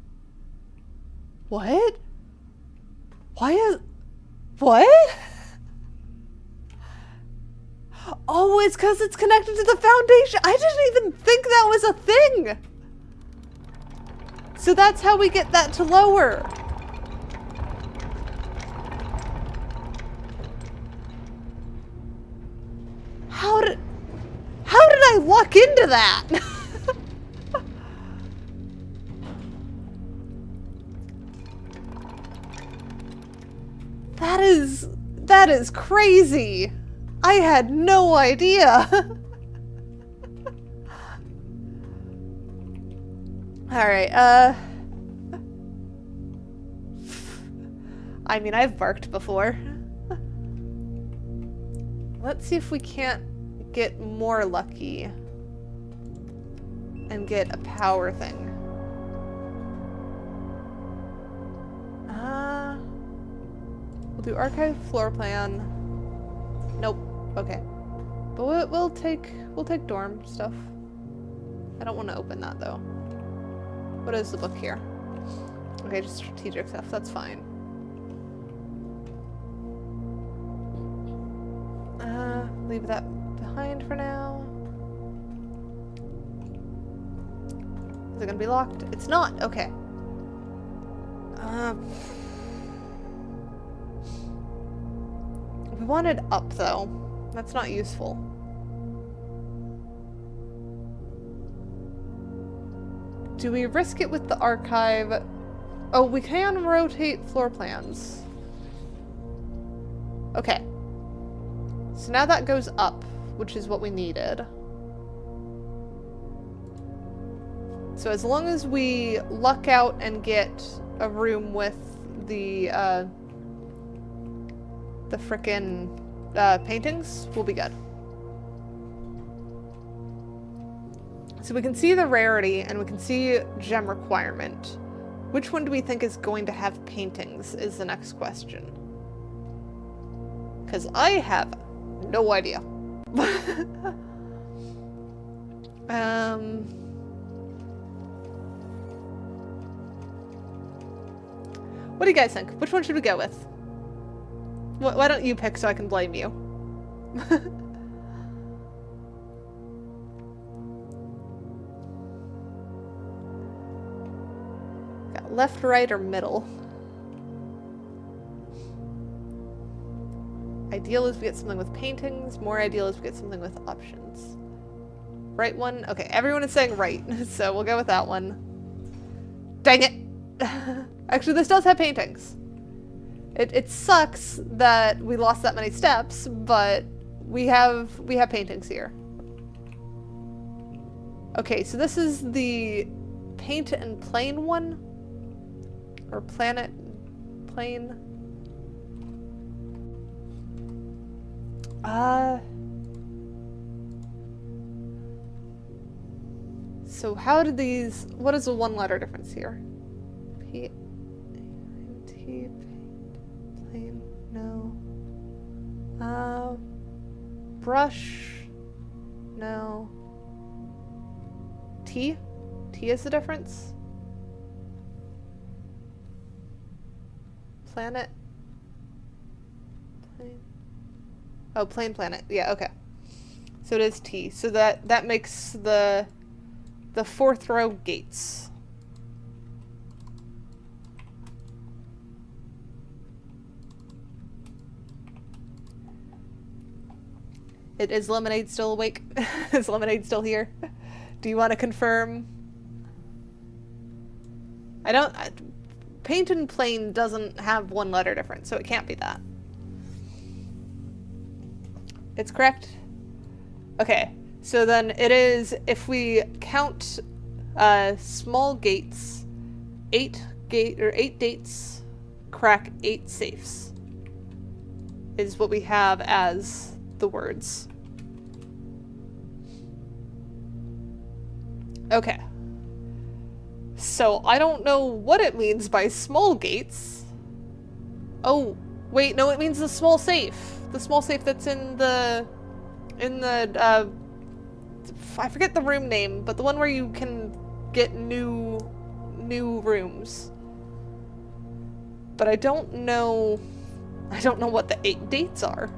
What? Why is... What? Oh, it's because it's connected to the foundation. I didn't even think that was a thing. So that's how we get that to lower. How did I luck into that? That is crazy. I had no idea. Alright, I mean, I've barked before. Let's see if we can't get more lucky and get a power thing. We'll do archive floor plan. Nope. Okay. But we'll take dorm stuff. I don't want to open that though. What is the book here? Okay, just strategic stuff. That's fine. Leave that behind for now. Is it gonna be locked? It's not. Okay. We wanted up though. That's not useful. Do we risk it with the archive? Oh, we can rotate floor plans. Okay. So now that goes up, which is what we needed. So as long as we luck out and get a room with the frickin' paintings, we'll be good. So we can see the rarity and we can see gem requirement. Which one do we think is going to have paintings is the next question. Because I have no idea. What do you guys think? Which one should we go with? Why don't you pick so I can blame you? Got left, right, or middle. Ideal is we get something with paintings. More ideal is we get something with options. Right one? Okay, everyone is saying right, so we'll go with that one. Dang it! Actually, this does have paintings. It sucks that we lost that many steps, but we have paintings here. Okay, so this is the paint and plane one? Or planet plane? So how did these, what is the one letter difference here? P, T, plane, no. Brush, no. T? T is the difference? Planet? Plane. Oh, plane planet. Yeah, okay. So it is T. So that makes the fourth row gates. Is Lemonade still awake? Is Lemonade still here? Do you want to confirm? Paint and plane doesn't have one letter difference, so it can't be that. It's correct? Okay, so then it is, if we count small gates, 8 dates, crack 8 safes, is what we have as the words. Okay. So I don't know what it means by small gates. Oh, wait, no, it means the small safe. The small safe that's in the I forget the room name, but the one where you can get new rooms. But I don't know what the 8 dates are.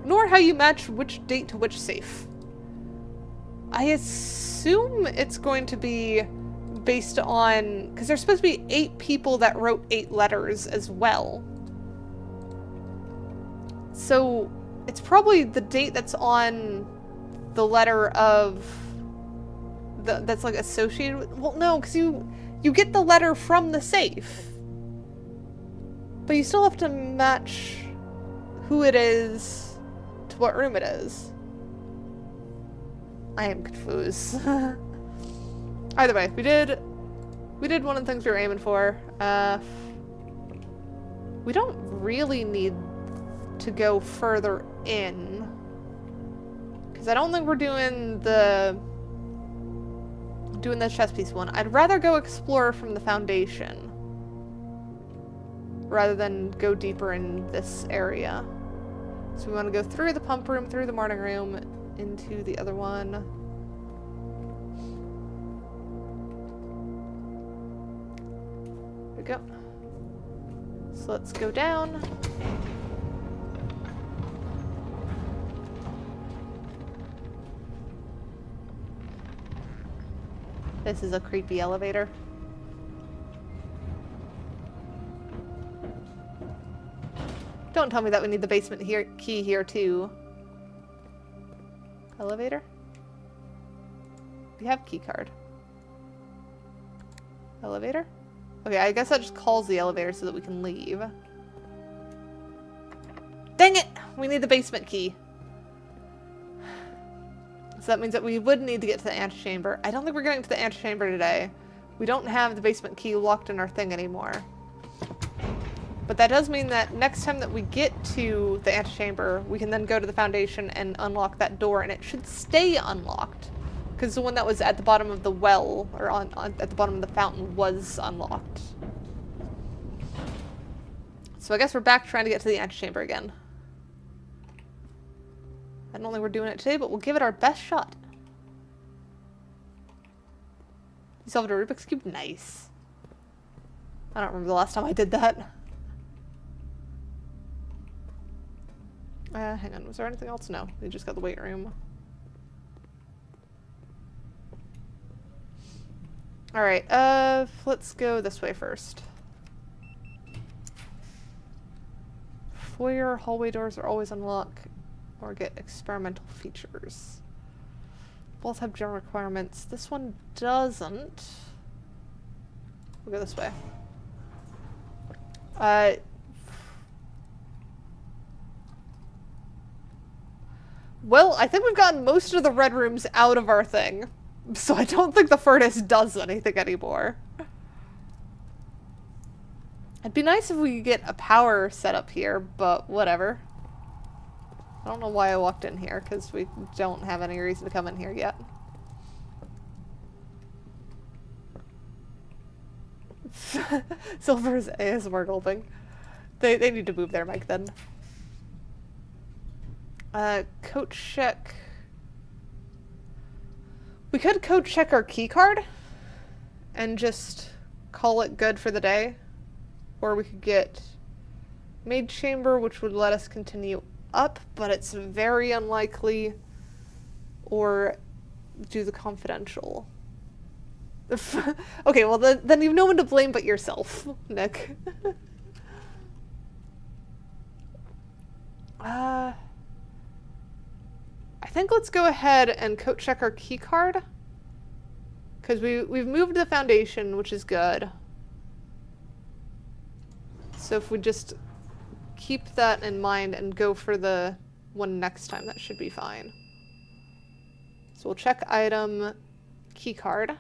Nor how you match which date to which safe. I assume it's going to be based on, because there's supposed to be 8 people that wrote 8 letters as well. So it's probably the date that's on the letter of that's like associated with, well, no, because you get the letter from the safe, but you still have to match who it is to what room it is. I am confused. Either way, we did one of the things we were aiming for. We don't really need to go further in, because I don't think we're doing the chess piece one. I'd rather go explore from the foundation rather than go deeper in this area. So we want to go through the pump room, through the morning room, into the other one. There we go. So let's go down. This is a creepy elevator. Don't tell me that we need the basement key here too. Elevator? We have key card. Elevator? Okay, I guess that just calls the elevator so that we can leave. Dang it! We need the basement key. So that means that we would need to get to the antechamber. I don't think we're getting to the antechamber today. We don't have the basement key locked in our thing anymore. But that does mean that next time that we get to the antechamber, we can then go to the foundation and unlock that door, and it should stay unlocked. Because the one that was at the bottom of the well, or at the bottom of the fountain, was unlocked. So I guess we're back trying to get to the antechamber again. I don't think we're doing it today, but we'll give it our best shot. You solved a Rubik's Cube? Nice. I don't remember the last time I did that. Hang on, was there anything else? No, we just got the weight room. Alright, let's go this way first. Foyer hallway doors are always unlocked or get experimental features. Both have general requirements. This one doesn't. We'll go this way. Well, I think we've gotten most of the red rooms out of our thing, so I don't think the furnace does anything anymore. It'd be nice if we could get a power set up here, but whatever. I don't know why I walked in here, because we don't have any reason to come in here yet. Silver's ASMR gulping. They need to move their mic then. Coat check. We could code check our key card and just call it good for the day. Or we could get maid chamber, which would let us continue up, but it's very unlikely. Or do the confidential. Okay, well then you've no one to blame but yourself, Nick. I think let's go ahead and code check our key card. Because we've moved the foundation, which is good. So if we just keep that in mind and go for the one next time, that should be fine. So we'll check item key card.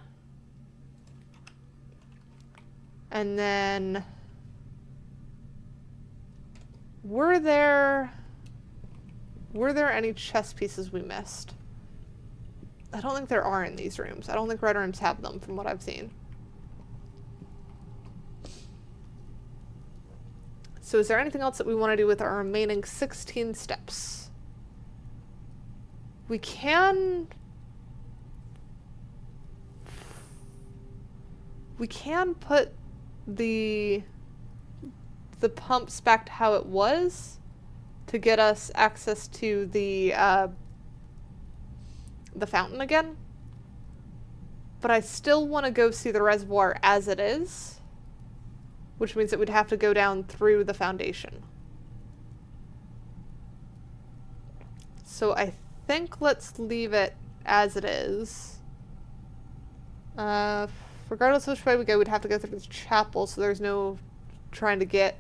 And then were there any chess pieces we missed? I don't think there are in these rooms. I don't think red rooms have them from what I've seen. So is there anything else that we want to do with our remaining 16 steps? We can put the pumps back to how it was to get us access to the fountain again. But I still want to go see the reservoir as it is, which means that we'd have to go down through the foundation. So I think let's leave it as it is. Regardless of which way we go, we'd have to go through the chapel, so there's no trying to get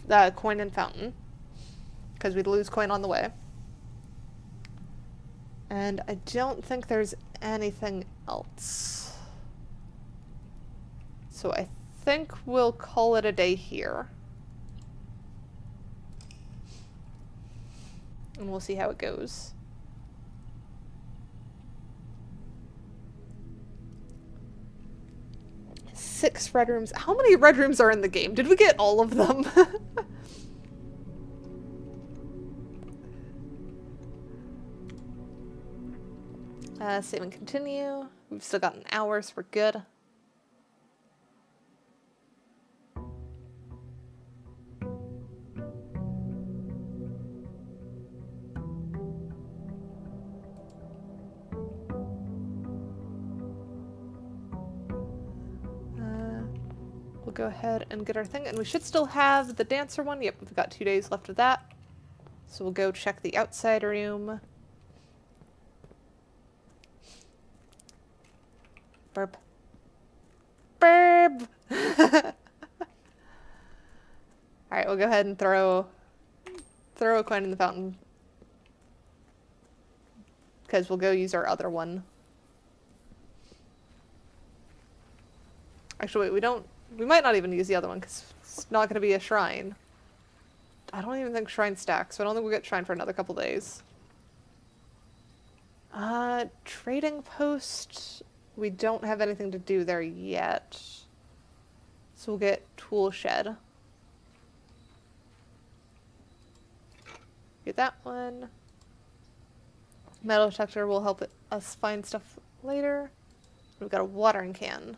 the coin and fountain, because we'd lose coin on the way. And I don't think there's anything else. So I think we'll call it a day here. And we'll see how it goes. Six red rooms. How many red rooms are in the game? Did we get all of them? Save and continue. We've still got an hour, so we're good. We'll go ahead and get our thing, and we should still have the dancer one. Yep, we've got 2 days left of that. So we'll go check the outside room. Burp. Burp! Alright, we'll go ahead and throw a coin in the fountain. Because we'll go use our other one. Actually, wait, we might not even use the other one, because it's not going to be a shrine. I don't even think shrine stacks, so I don't think we'll get shrine for another couple days. Trading post... We don't have anything to do there yet. So we'll get tool shed. Get that one. Metal detector will help us find stuff later. We've got a watering can.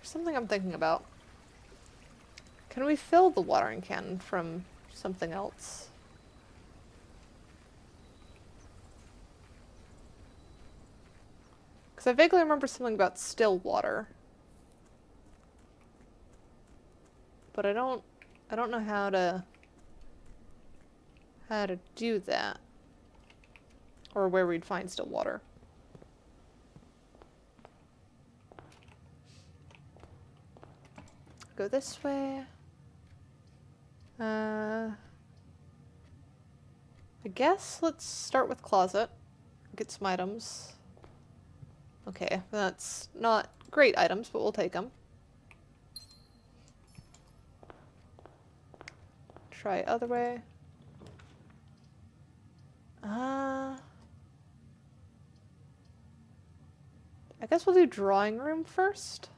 Something I'm thinking about. Can we fill the watering can from something else? Because I vaguely remember something about still water. But I don't know how to do that. Or where we'd find still water. Go this way. I guess let's start with closet. Get some items. Okay, that's not great items, but we'll take them. Try other way. I guess we'll do drawing room first.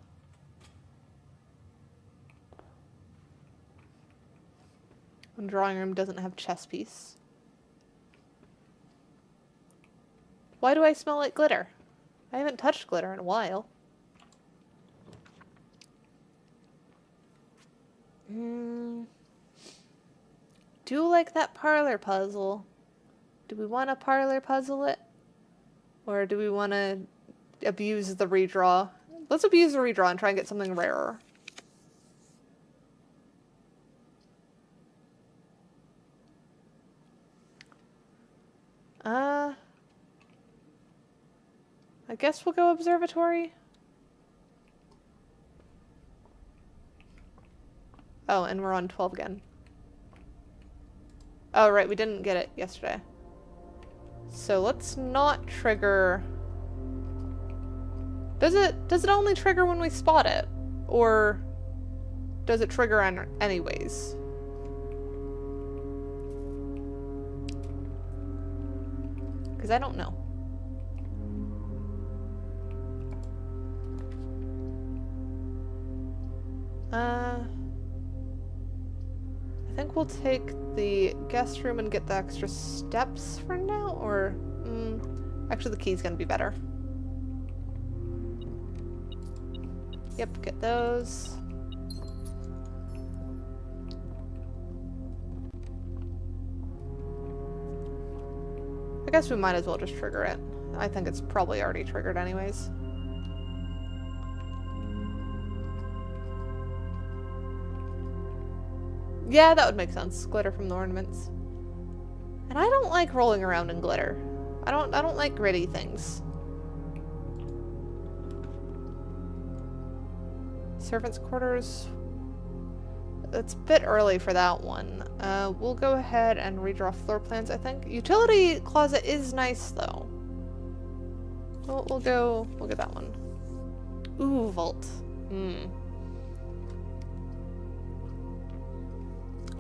And drawing room doesn't have chess piece. Why do I smell like glitter? I haven't touched glitter in a while. Do like that parlor puzzle. Do we want to parlor puzzle it? Or do we want to abuse the redraw? Let's abuse the redraw and try and get something rarer. I guess we'll go observatory. Oh, and we're on 12 again. Oh, right, we didn't get it yesterday. So let's not trigger... Does it only trigger when we spot it? Or does it trigger anyways? Because I don't know. I think we'll take the guest room and get the extra steps for now, or actually the key's gonna be better. Yep, get those. I guess we might as well just trigger it. I think it's probably already triggered anyways. Yeah, that would make sense. Glitter from the ornaments. And I don't like rolling around in glitter. I don't like gritty things. Servants' quarters. It's a bit early for that one. We'll go ahead and redraw floor plans, I think. Utility closet is nice, though. We'll get that one. Ooh, vault.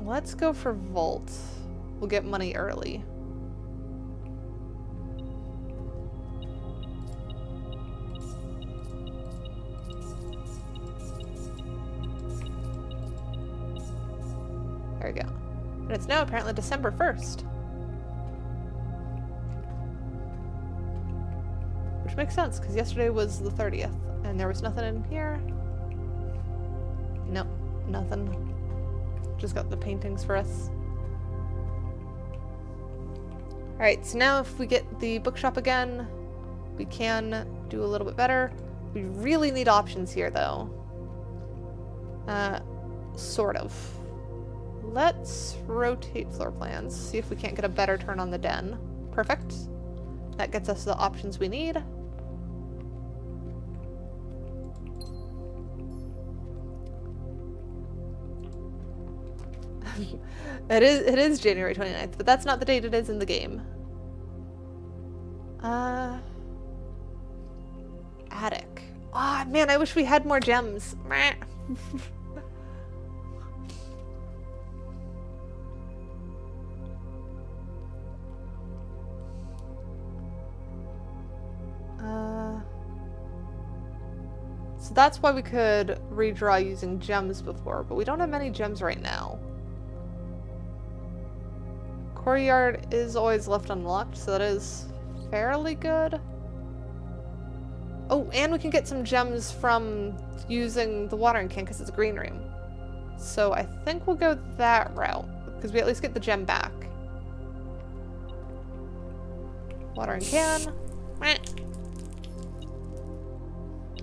Let's go for vault. We'll get money early. There we go. And it's now apparently December 1st. Which makes sense, because yesterday was the 30th, and there was nothing in here. Nope, nothing. Just got the paintings for us. Alright, so now if we get the bookshop again, we can do a little bit better. We really need options here, though. Sort of. Let's rotate floor plans, see if we can't get a better turn on the den. Perfect. That gets us the options we need. It is January 29th, but that's not the date it is in the game. Attic. Ah, man, I wish we had more gems. So that's why we could redraw using gems before, but we don't have many gems right now. Courtyard is always left unlocked, so that is fairly good. Oh, and we can get some gems from using the watering can because it's a green room. So I think we'll go that route, because we at least get the gem back. Watering can.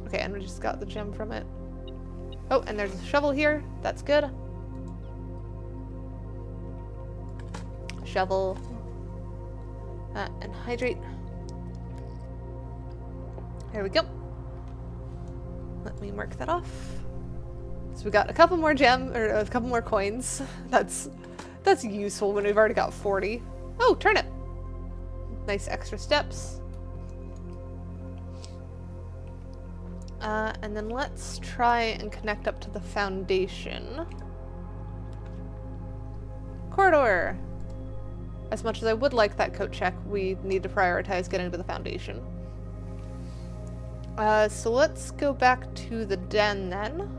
Okay, and we just got the gem from it. Oh, and there's a shovel here. That's good. Shovel. And hydrate. There we go. Let me mark that off. So we got a couple more a couple more coins. That's useful when we've already got 40. Oh, turnip. Nice extra steps. And then let's try and connect up to the foundation. Corridor. As much as I would like that coat check, we need to prioritize getting to the foundation. So let's go back to the den then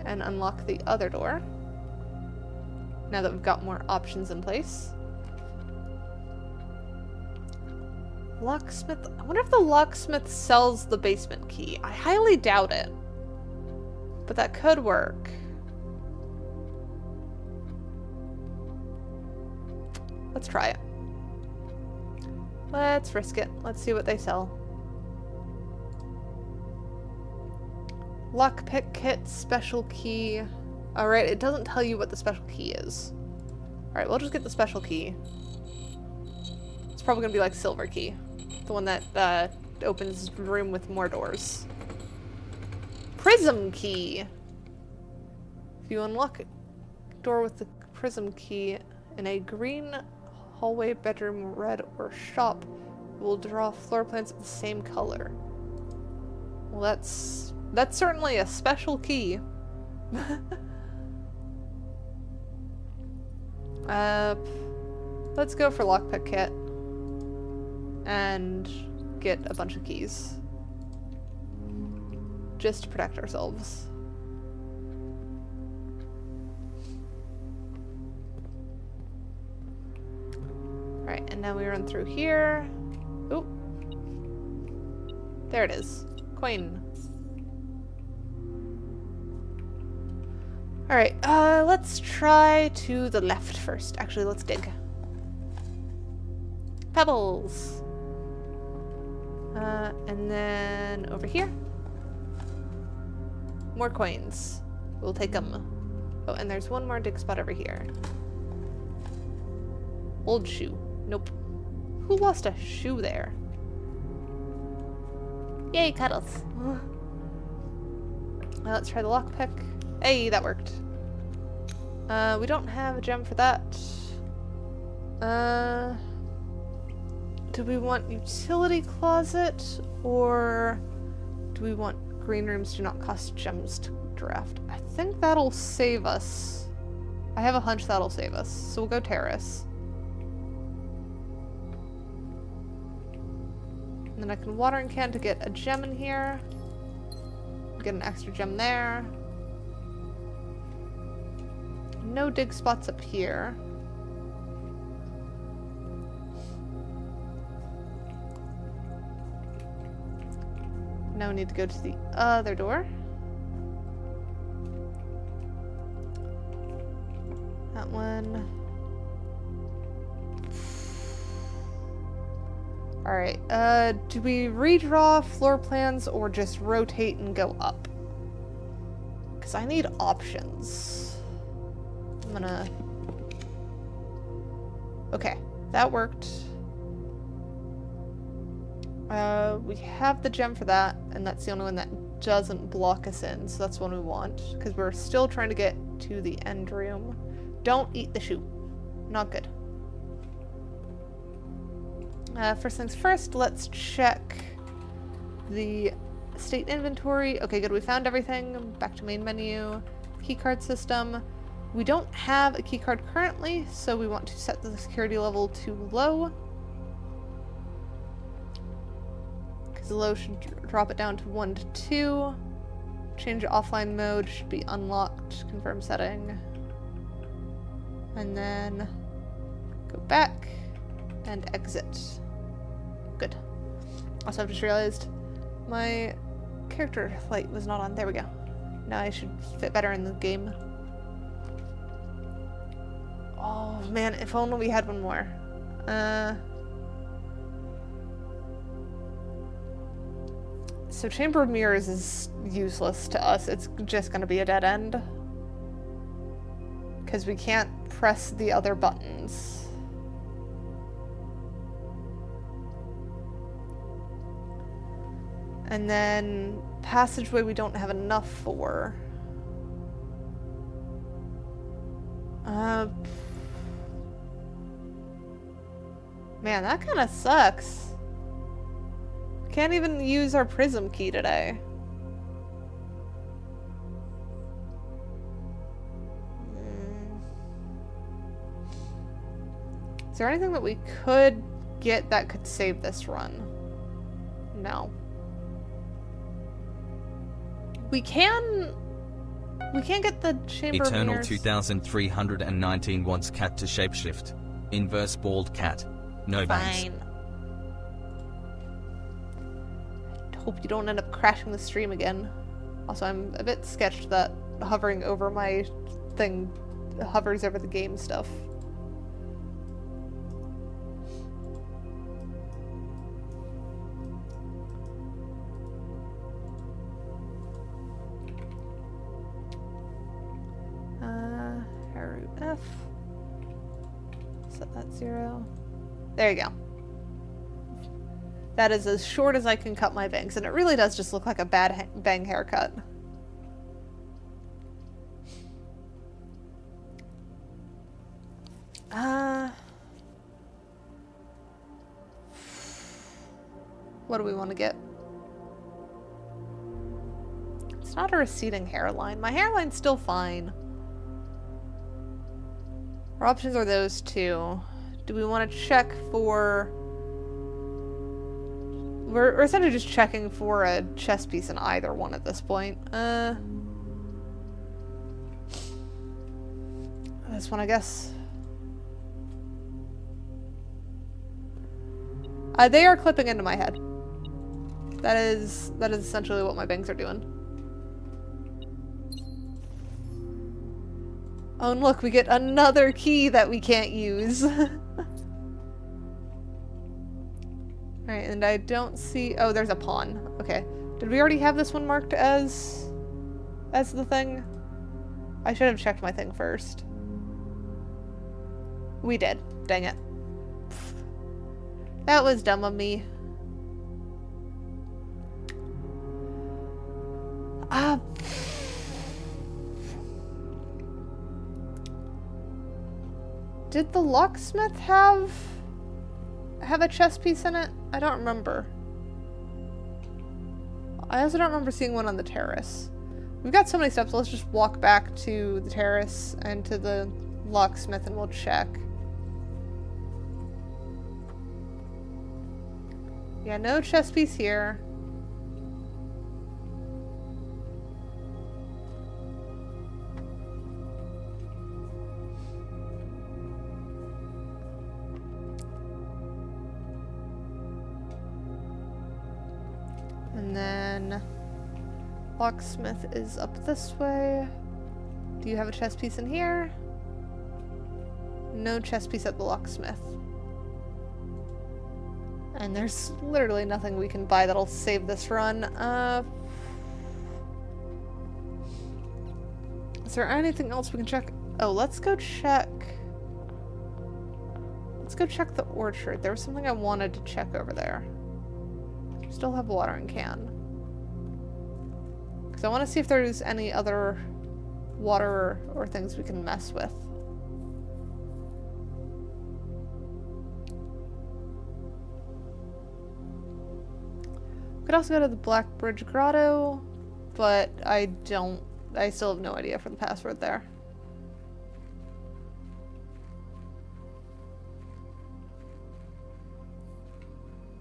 and unlock the other door. Now that we've got more options in place. Locksmith. I wonder if the locksmith sells the basement key. I highly doubt it. But that could work. Let's try it. Let's risk it. Let's see what they sell. Lockpick kit, special key. Alright, it doesn't tell you what the special key is. Alright, we'll just get the special key. It's probably gonna be like silver key. The one that opens the room with more doors. Prism key! If you unlock a door with the prism key in a green hallway, bedroom, red, or shop, it will draw floor plans of the same color. Well, that's certainly a special key. Let's go for lockpick kit and get a bunch of keys just to protect ourselves. Alright, and now we run through here. Oop. There it is. Coin. Alright, let's try to the left first. Actually, let's dig. Pebbles! And then over here. More coins. We'll take them. Oh, and there's one more dig spot over here. Old shoe. Nope. Who lost a shoe there? Yay, cuddles. Now let's try the lockpick. Hey, that worked. We don't have a gem for that. Do we want utility closet, or do we want green rooms do not cost gems to draft? I think that'll save us. I have a hunch that'll save us, so we'll go terrace. And then I can watering can to get a gem in here. Get an extra gem there. No dig spots up here. Now we need to go to the other door. That one. Alright, do we redraw floor plans or just rotate and go up? Because I need options. I'm gonna... Okay, that worked. We have the gem for that, and that's the only one that doesn't block us in, so that's one we want, because we're still trying to get to the end room. Don't eat the shoe. Not good. First things first, let's check the state inventory. Okay, good, we found everything. Back to main menu. Keycard system. We don't have a keycard currently, so we want to set the security level to low. Because the low should drop it down to 1 to 2. Change to offline mode should be unlocked. Confirm setting. And then go back and exit. Good. Also, I've just realized my character light was not on. There we go. Now I should fit better in the game. Oh man, if only we had one more. So Chamber of Mirrors is useless to us. It's just gonna be a dead end. Because we can't press the other buttons. And then passageway we don't have enough for. Man, that kind of sucks. Can't even use our prism key today. Is there anything that we could get that could save this run? No. We can get the chamber Eternal mirrors. 2319 wants cat to shapeshift. Inverse bald cat. No bangs. Fine. I hope you don't end up crashing the stream again. Also, I'm a bit sketched that hovering over my thing hovers over the game stuff. Root F. Set that 0. There you go. That is as short as I can cut my bangs, and it really does just look like a bad bang haircut. What do we want to get? It's not a receding hairline. My hairline's still fine. Our options are those two. Do we want to check for... We're essentially just checking for a chess piece in either one at this point. This one, I guess. They are clipping into my head. That is essentially what my bangs are doing. Oh, and look, we get another key that we can't use. Alright, and I don't see... Oh, there's a pawn. Okay. Did we already have this one marked as the thing? I should have checked my thing first. We did. Dang it. That was dumb of me. Did the locksmith have a chess piece in it? I don't remember. I also don't remember seeing one on the terrace. We've got so many steps, let's just walk back to the terrace and to the locksmith and we'll check. Yeah, no chess piece here. And then locksmith is up this way. Do you have a chess piece in here? No chess piece at the locksmith. And there's literally nothing we can buy that'll save this run. Is there anything else we can check? Oh, let's go check. Let's go check the orchard. There was something I wanted to check over there. Still have a watering can. Because I want to see if there's any other water or things we can mess with. Could also go to the Black Bridge Grotto, but I still have no idea for the password there.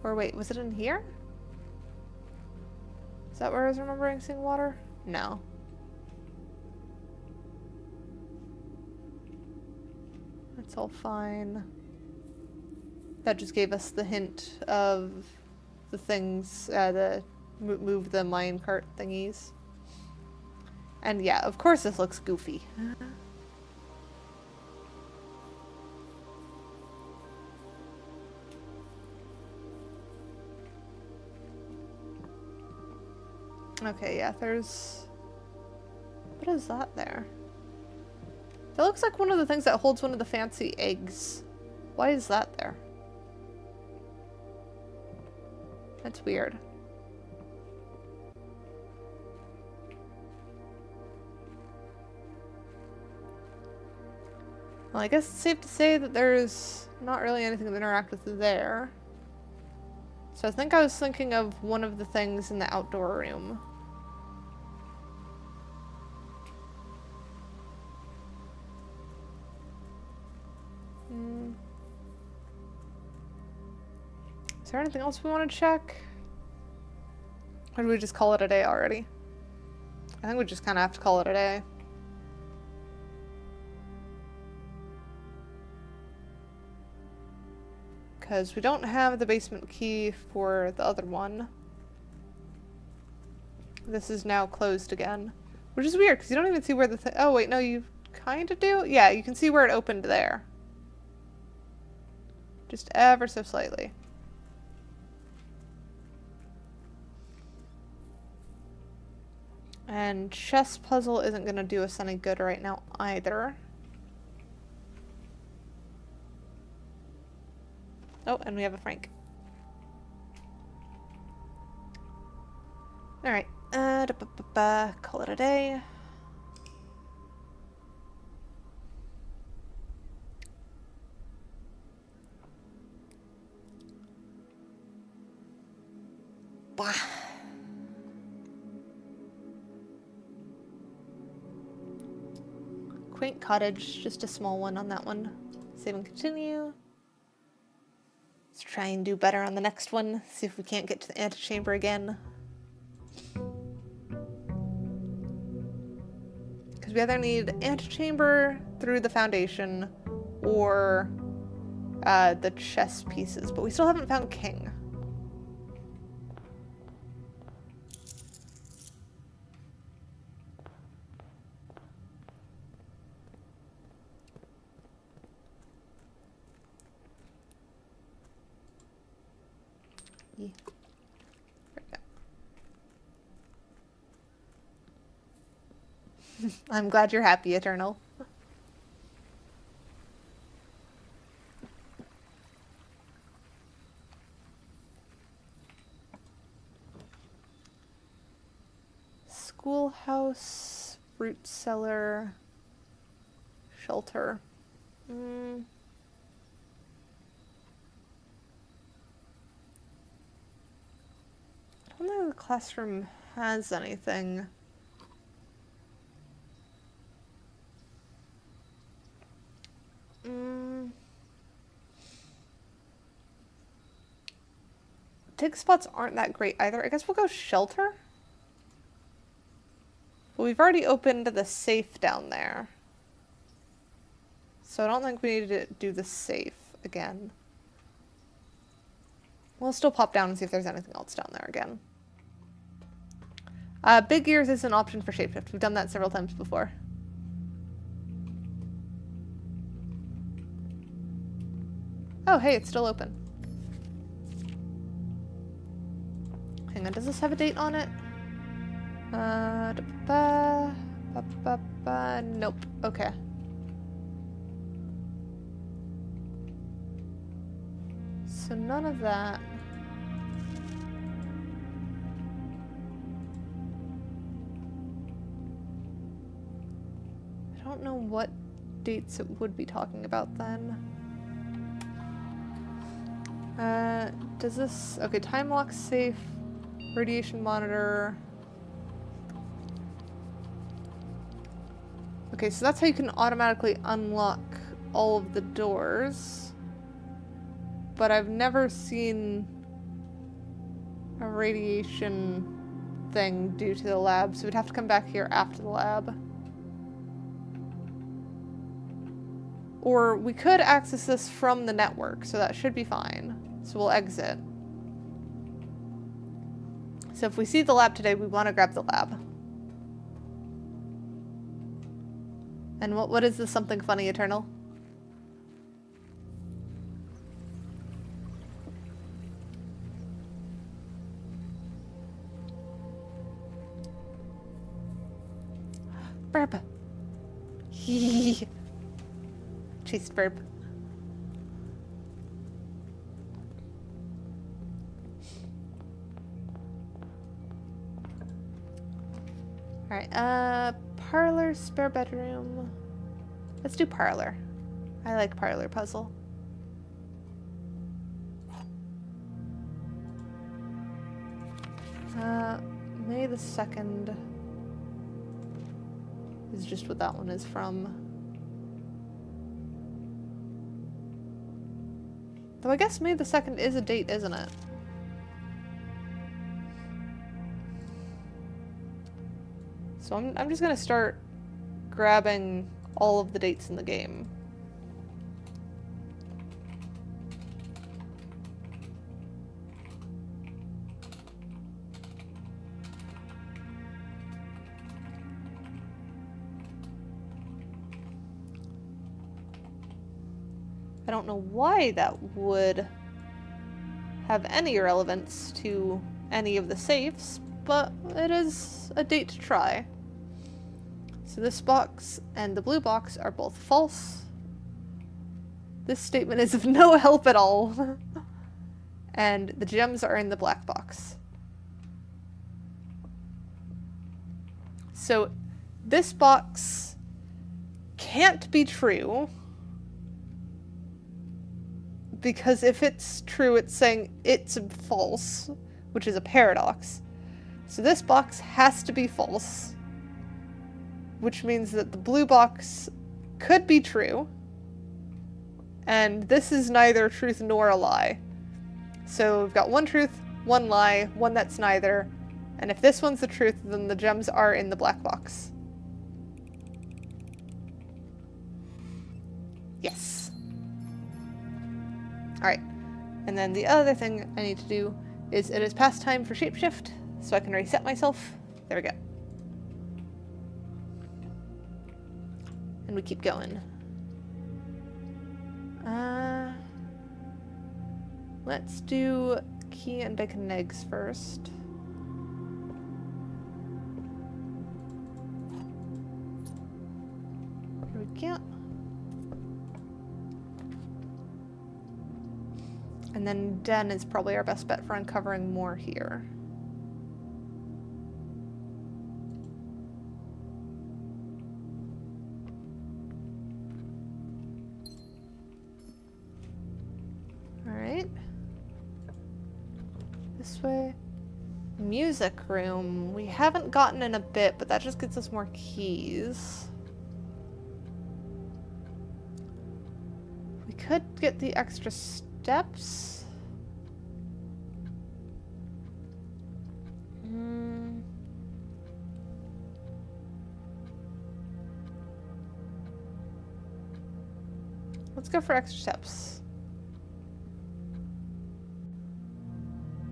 Or wait, was it in here? Is that where I was remembering seeing water? No. That's all fine. That just gave us the hint of the things, move the minecart thingies. And yeah, of course this looks goofy. Okay, yeah, there's... What is that there? That looks like one of the things that holds one of the fancy eggs. Why is that there? That's weird. Well, I guess it's safe to say that there's not really anything to interact with there. So I think I was thinking of one of the things in the outdoor room. Is there anything else we want to check? Or do we just call it a day already? I think we just kind of have to call it a day. Because we don't have the basement key for the other one. This is now closed again. Which is weird, because you don't even see where the oh, wait, no, you kind of do? Yeah, you can see where it opened there. Just ever so slightly. And chess puzzle isn't going to do us any good right now either. Oh, and we have a Frank. Alright. Call it a day. Bah. Quaint cottage, just a small one on that one. Save and continue. Let's try and do better on the next one. See if we can't get to the antechamber again. Because we either need antechamber through the foundation or the chess pieces, but we still haven't found king. Yeah. I'm glad you're happy, Eternal. Schoolhouse, fruit cellar, shelter. I don't think the classroom has anything. Dig spots aren't that great either. I guess we'll go shelter. But we've already opened the safe down there. So I don't think we need to do the safe again. We'll still pop down and see if there's anything else down there again. Big ears is an option for shapeshift. We've done that several times before. Oh, hey, it's still open. Hang on, does this have a date on it? Nope. Okay. So none of that. I don't know what dates it would be talking about then. Does this... Okay, time lock safe, radiation monitor. Okay, so that's how you can automatically unlock all of the doors. But I've never seen a radiation thing due to the lab, so we'd have to come back here after the lab. Or we could access this from the network, so that should be fine. So we'll exit. So if we see the lab today, we want to grab the lab. And what is this something funny, Eternal? Burp. Chased burp. Alright, parlor, spare bedroom. Let's do parlor. I like parlor puzzle. May the 2nd is just what that one is from. Though I guess May the 2nd is a date, isn't it? So I'm just gonna start grabbing all of the dates in the game. I don't know why that would have any relevance to any of the safes, but it is a date to try. So this box and the blue box are both false. This statement is of no help at all. And the gems are in the black box. So this box can't be true, because if it's true, it's saying it's false, which is a paradox. So this box has to be false, which means that the blue box could be true, and this is neither truth nor a lie. So we've got one truth, one lie, one that's neither, and if this one's the truth, then the gems are in the black box. Yes. Alright, and then the other thing I need to do is it is past time for shapeshift, so I can reset myself. There we go. And we keep going. Let's do key and bacon and eggs first. Here we go. And then Den is probably our best bet for uncovering more here. Alright. This way. Music room. We haven't gotten in a bit, but that just gets us more keys. We could get the extra steps. Let's go for extra steps.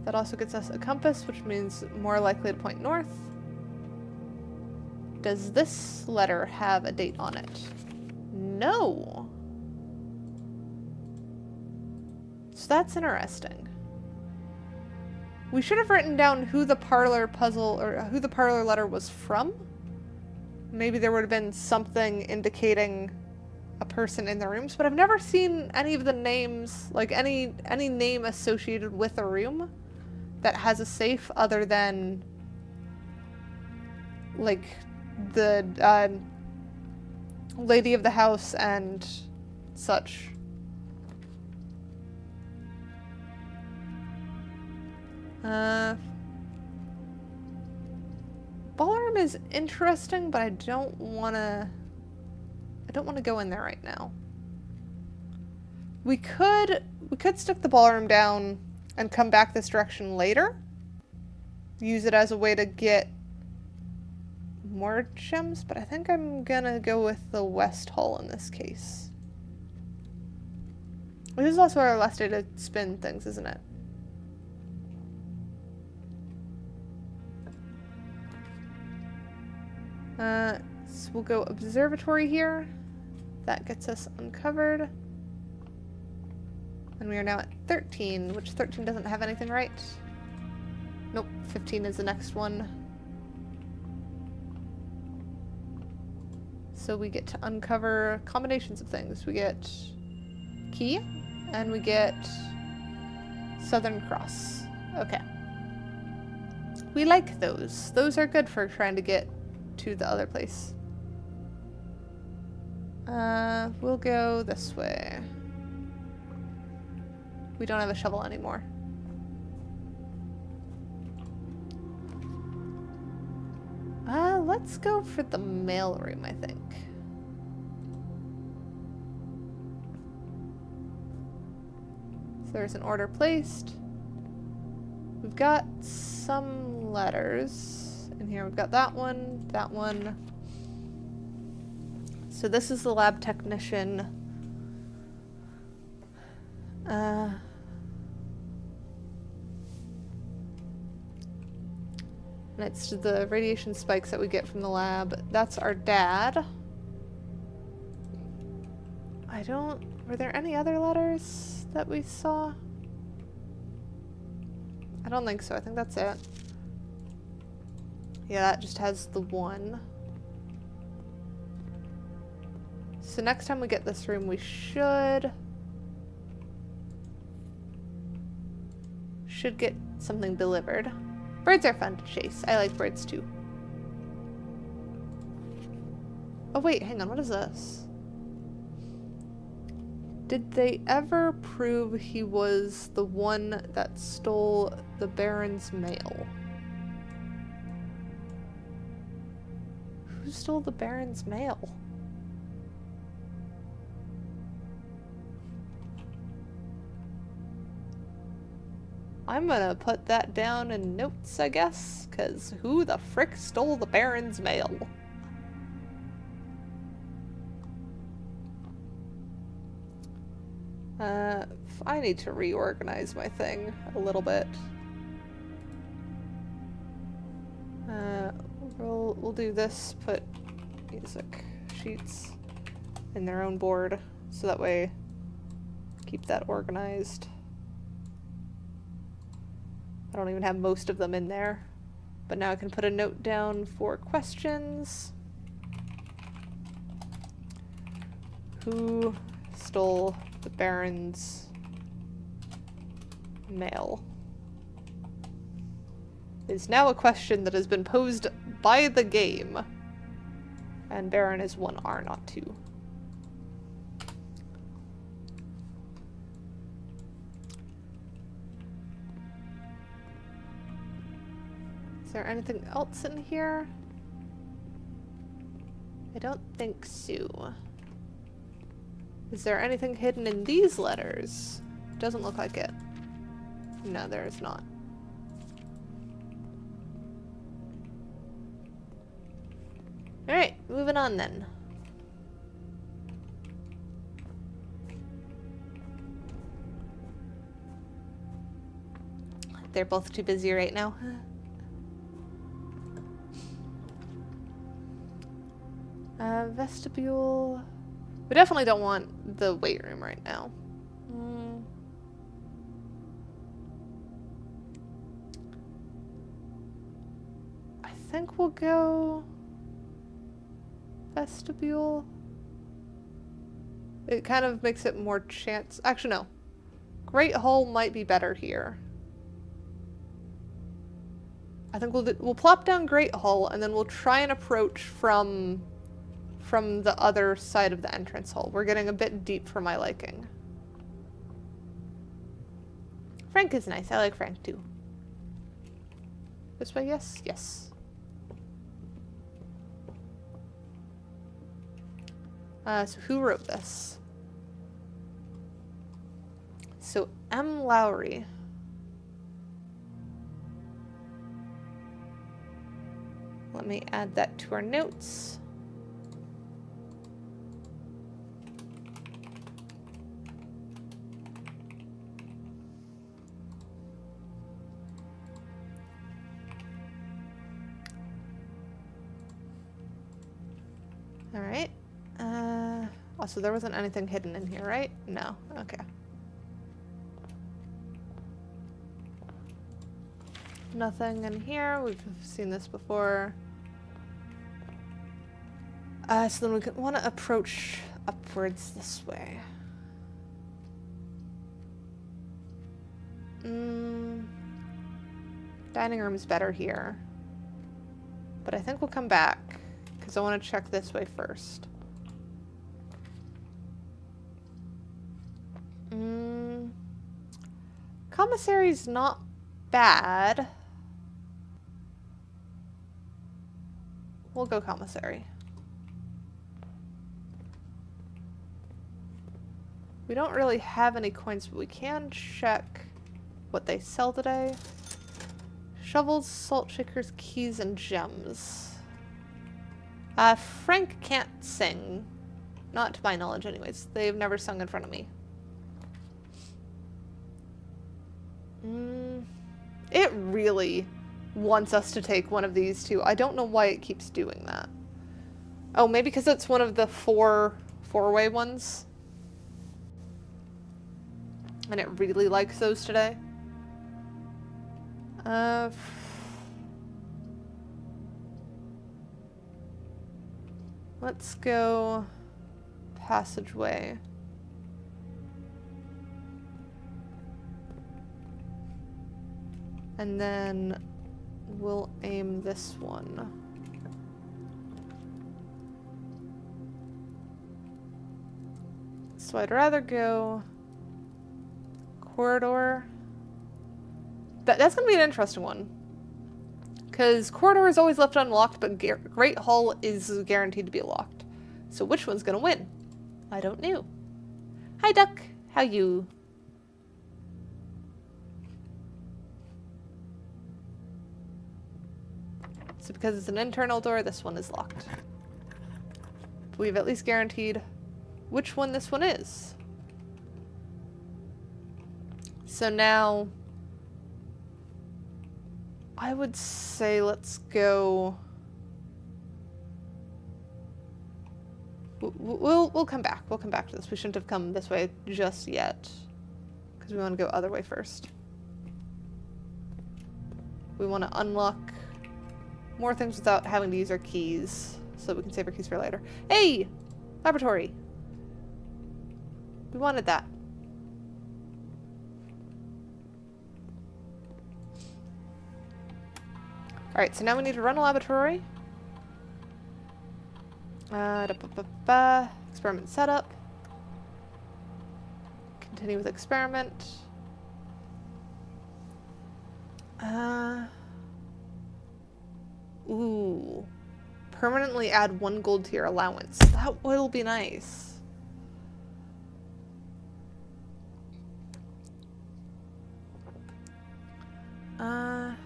That also gets us a compass, which means more likely to point north. Does this letter have a date on it? No. So that's interesting. We should have written down who the parlor puzzle or who the parlor letter was from. Maybe there would have been something indicating a person in the rooms, but I've never seen any of the names, like any name associated with a room that has a safe other than like the lady of the house and such. Ballroom is interesting, but I don't want to go in there right now. We could stick the ballroom down and come back this direction later. Use it as a way to get more gems, but I think I'm gonna go with the West Hall in this case. This is also our last day to spin things, isn't it? So we'll go observatory here. That gets us uncovered. And we are now at 13, which 13 doesn't have anything, right? Nope, 15 is the next one. So we get to uncover combinations of things. We get key, and we get Southern Cross. Okay. We like those. Those are good for trying to get to the other place. We'll go this way. We don't have a shovel anymore. Let's go for the mailroom, I think. So there's an order placed. We've got some letters In here we've got that one, that one. So this is the lab technician. And it's the radiation spikes that we get from the lab. That's our dad. Were there any other letters that we saw? I don't think so. I think that's it. Yeah, that just has the one. So next time we get this room, we should get something delivered. Birds are fun to chase. I like birds too. Oh wait, hang on, what is this? Did they ever prove he was the one that stole the Baron's mail? Who stole the Baron's mail? I'm gonna put that down in notes, I guess, because who the frick stole the Baron's mail? I need to reorganize my thing a little bit. We'll do this, put music sheets in their own board, so that way keep that organized. I don't even have most of them in there, but now I can put a note down for questions. Who stole the Baron's mail? Is now a question that has been posed by the game. And Baron is 1R, not 2. Is there anything else in here? I don't think so. Is there anything hidden in these letters? Doesn't look like it. No, there is not. Alright, moving on then. They're both too busy right now. Vestibule. We definitely don't want the weight room right now. I think we'll go vestibule. It kind of makes it more chance. Actually, no. Great Hall might be better here. I think we'll plop down Great Hall and then we'll try and approach from the other side of the entrance hall. We're getting a bit deep for my liking. Frank is nice. I like Frank too. This way, yes? Yes. So who wrote this? So M. Lowry. Let me add that to our notes. Alright. Also, there wasn't anything hidden in here, right? No. Okay. Nothing in here. We've seen this before. So then we want to approach upwards this way. Dining room is better here. But I think we'll come back, because I want to check this way first. Commissary's not bad. We'll go commissary. We don't really have any coins, but we can check what they sell today. Shovels, salt shakers, keys, and gems. Frank can't sing. Not to my knowledge, anyways. They've never sung in front of me. It really wants us to take one of these two. I don't know why it keeps doing that. Oh, maybe because it's one of the four-way ones. And it really likes those today. Let's go passageway. And then we'll aim this one. So I'd rather go corridor. That's going to be an interesting one. Because corridor is always left unlocked, but Great Hall is guaranteed to be locked. So which one's going to win? I don't know. Hi, Duck. How you? So because it's an internal door, this one is locked. We've at least guaranteed which one this one is. So now, I would say let's go. We'll come back. We'll come back to this. We shouldn't have come this way just yet, because we want to go other way first. We want to unlock more things without having to use our keys, so that we can save our keys for later. Hey! Laboratory! We wanted that. Alright, so now we need to run a laboratory. Experiment setup. Continue with experiment. Ooh. Permanently add 1 gold to your allowance. That will be nice.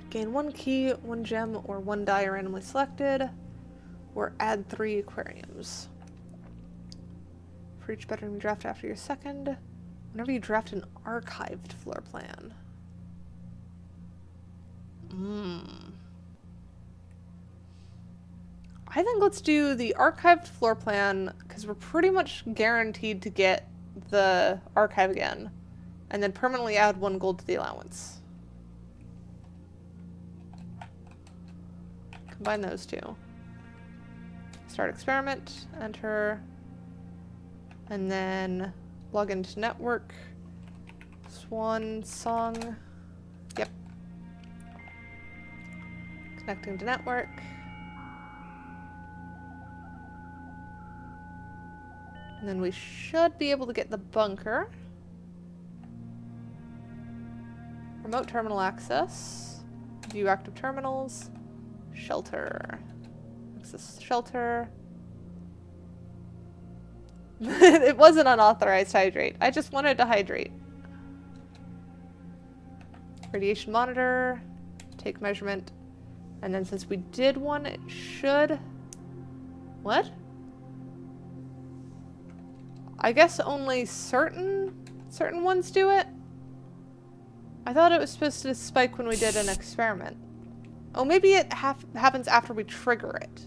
Gain 1 key, 1 gem, or 1 die randomly selected. Or add 3 aquariums. For each bedroom you draft after your second. Whenever you draft an archived floor plan. I think let's do the archived floor plan, because we're pretty much guaranteed to get the archive again. And then permanently add 1 gold to the allowance. Combine those two. Start experiment, enter, and then log into network. Swan song. Yep. Connecting to network. And then we should be able to get the bunker. Remote terminal access. View active terminals. Shelter. Access shelter. It was an unauthorized hydrate. I just wanted to hydrate. Radiation monitor. Take measurement. And then since we did one, it should... What? I guess only certain ones do it? I thought it was supposed to spike when we did an experiment. Oh, maybe it happens after we trigger it.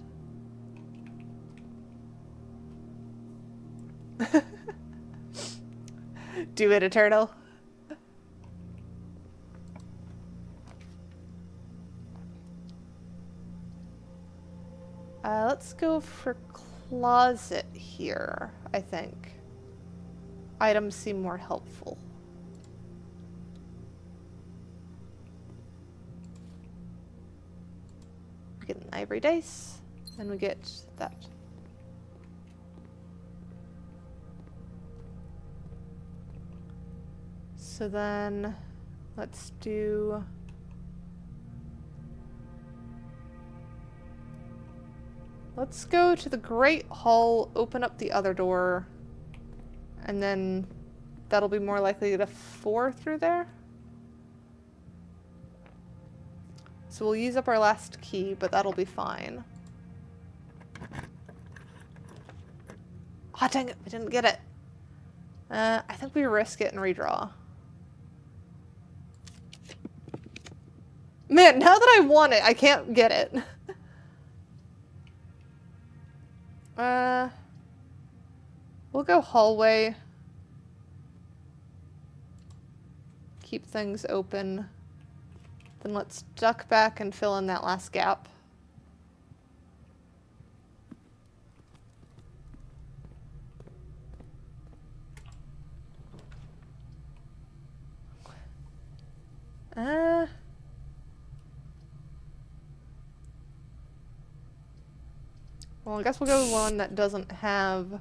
Do it, Eternal. Let's go for closet here, I think. Items seem more helpful. We get an ivory dice, and we get that. So then, let's do... Let's go to the Great Hall, open up the other door, and then that'll be more likely to 4 through there. So we'll use up our last key, but that'll be fine. Oh, dang it. We didn't get it. I think we risk it and redraw. Man, now that I want it, I can't get it. We'll go hallway. Keep things open. Then let's duck back and fill in that last gap. Well, I guess we'll go with one that doesn't have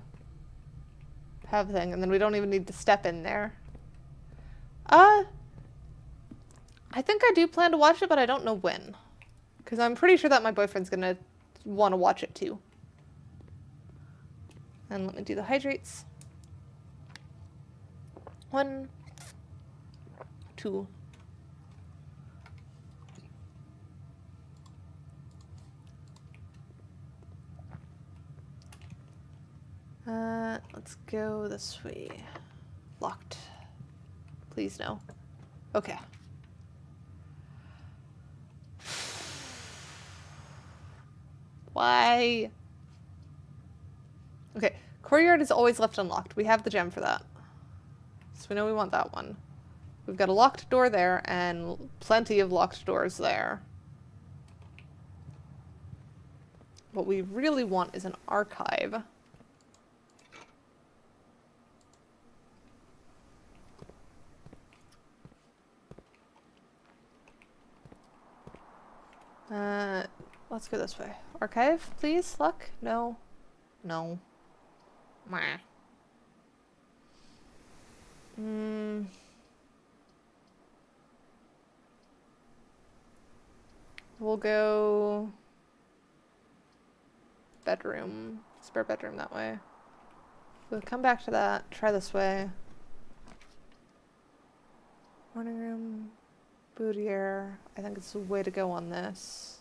thing, and then we don't even need to step in there. I think I do plan to watch it, but I don't know when. Because I'm pretty sure that my boyfriend's gonna want to watch it too. And let me do the hydrates. 1, 2. Let's go this way. Locked. Please no. Okay. Why? Okay, courtyard is always left unlocked. We have the gem for that. So we know we want that one. We've got a locked door there and plenty of locked doors there. What we really want is an archive. Let's go this way. Archive, please? Luck? No. No. Meh. We'll go bedroom. Spare bedroom that way. We'll come back to that. Try this way. Morning room. Boudier. I think it's the way to go on this.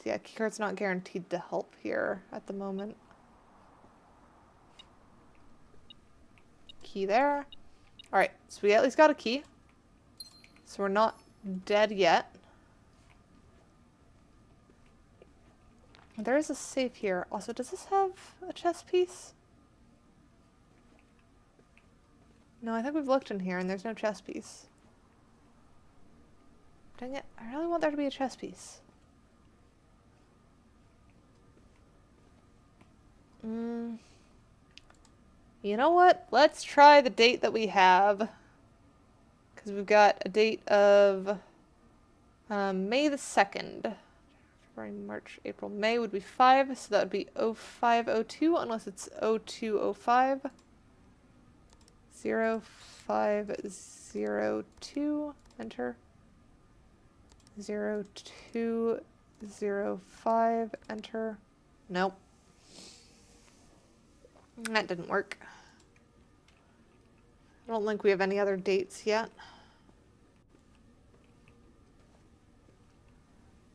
Yeah, keycard's not guaranteed to help here at the moment. Key there. Alright, so we at least got a key. So we're not dead yet. There is a safe here. Also, does this have a chess piece? No, I think we've looked in here and there's no chess piece. Dang it, I really want there to be a chess piece. You know what? Let's try the date that we have. Because we've got a date of May the 2nd. February, March, April, May would be 5, so that would be 0502 unless it's 0205. 0502, enter. 0205, enter. Nope. That didn't work. I don't think we have any other dates yet.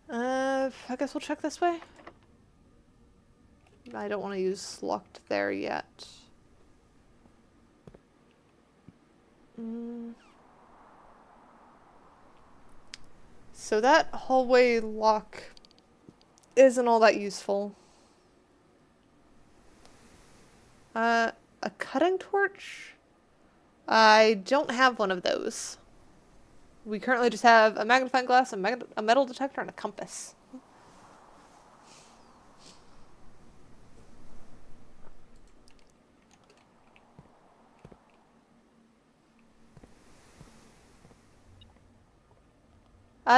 I guess we'll check this way. I don't want to use locked there yet. So that hallway lock isn't all that useful. A cutting torch? I don't have one of those. We currently just have a magnifying glass, a metal detector, and a compass.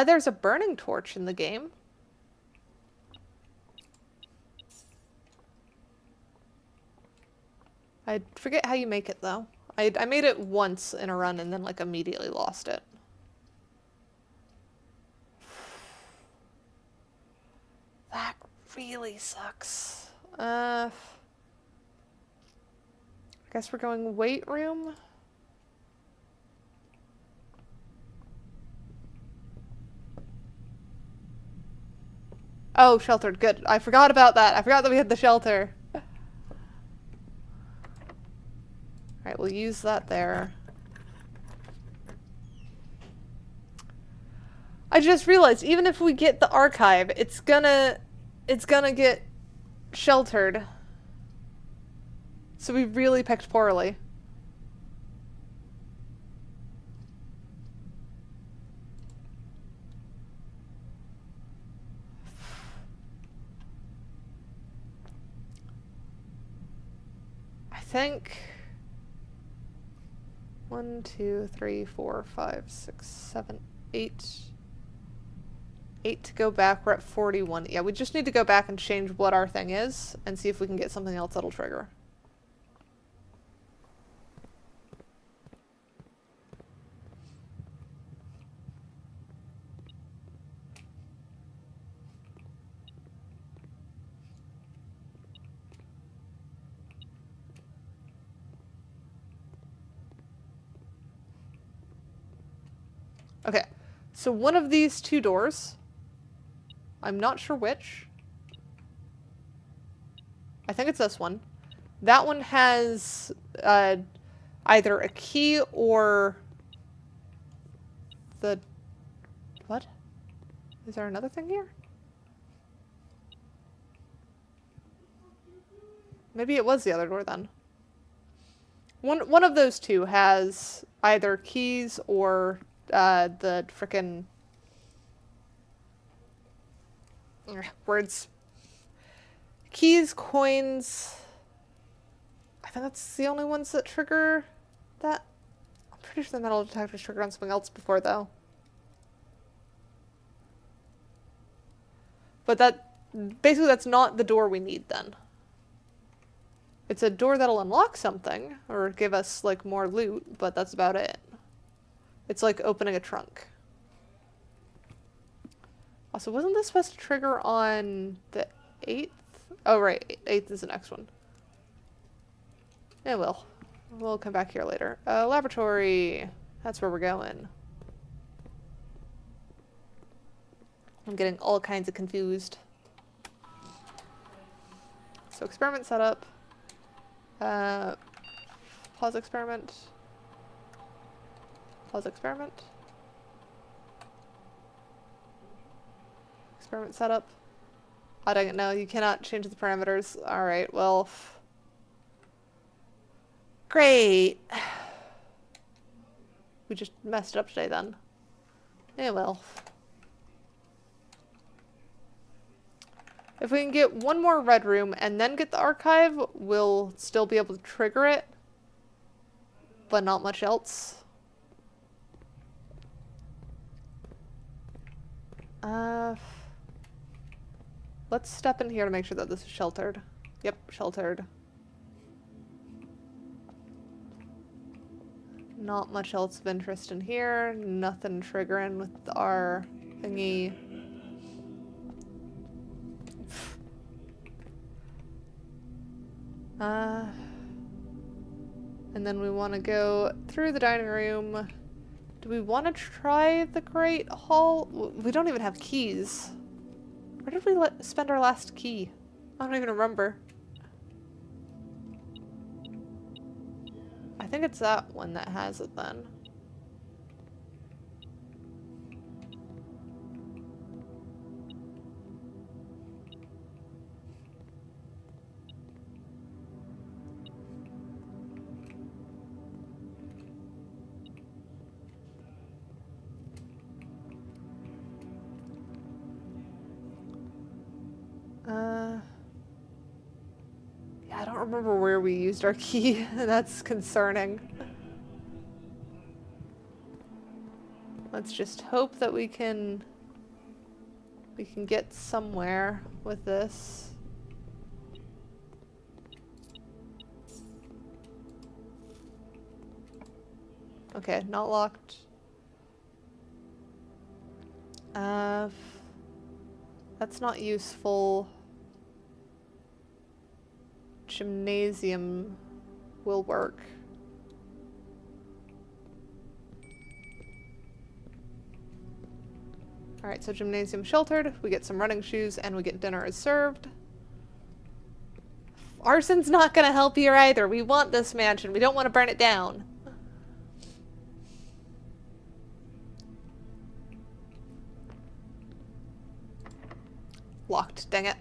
There's a burning torch in the game. I forget how you make it, though. I made it once in a run and then, like, immediately lost it. That really sucks. I guess we're going weight room. Oh, sheltered. Good. I forgot about that. I forgot that we had the shelter. Alright, we'll use that there. I just realized, even if we get the archive, it's gonna get sheltered. So we really picked poorly. I think 1, 2, 3, 4, 5, 6, 7, 8. 8 to go back. We're at 41. Yeah, we just need to go back and change what our thing is and see if we can get something else that'll trigger. Okay, so one of these two doors, I'm not sure which. I think it's this one. That one has either a key or the... What? Is there another thing here? Maybe it was the other door then. One of those two has either keys or the frickin' words. Keys, coins. I think that's the only ones that trigger that. I'm pretty sure the metal detectors triggered on something else before, though. But basically that's not the door we need then. It's a door that'll unlock something, or give us, like, more loot, but that's about it. It's like opening a trunk. Also, wasn't this supposed to trigger on the 8th? Oh, right. 8th is the next one. Yeah, we'll come back here later. Laboratory. That's where we're going. I'm getting all kinds of confused. So experiment setup. Pause experiment. Pause experiment. Experiment setup. Oh, dang it, no, you cannot change the parameters. Alright, well... Great! We just messed it up today then. Yeah, well. If we can get one more red room and then get the archive, we'll still be able to trigger it. But not much else. Let's step in here to make sure that this is sheltered. Yep, sheltered. Not much else of interest in here. Nothing triggering with our thingy. And then we want to go through the dining room. Do we want to try the Great Hall? We don't even have keys. Where did we spend our last key? I don't even remember. I think it's that one that has it then. Yeah, I don't remember where we used our key. That's concerning. Let's just hope that we can get somewhere with this. Okay, not locked. That's not useful. Gymnasium will work. Alright, so gymnasium sheltered. We get some running shoes and we get dinner as served. Arson's not gonna help here either. We want this mansion. We don't want to burn it down. Locked, dang it.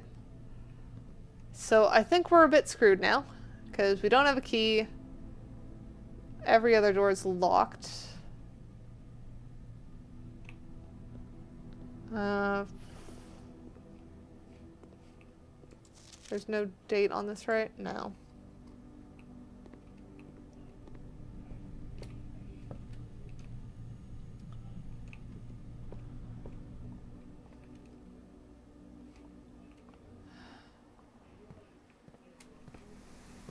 So I think we're a bit screwed now, because we don't have a key. Every other door is locked. There's no date on this, right? No.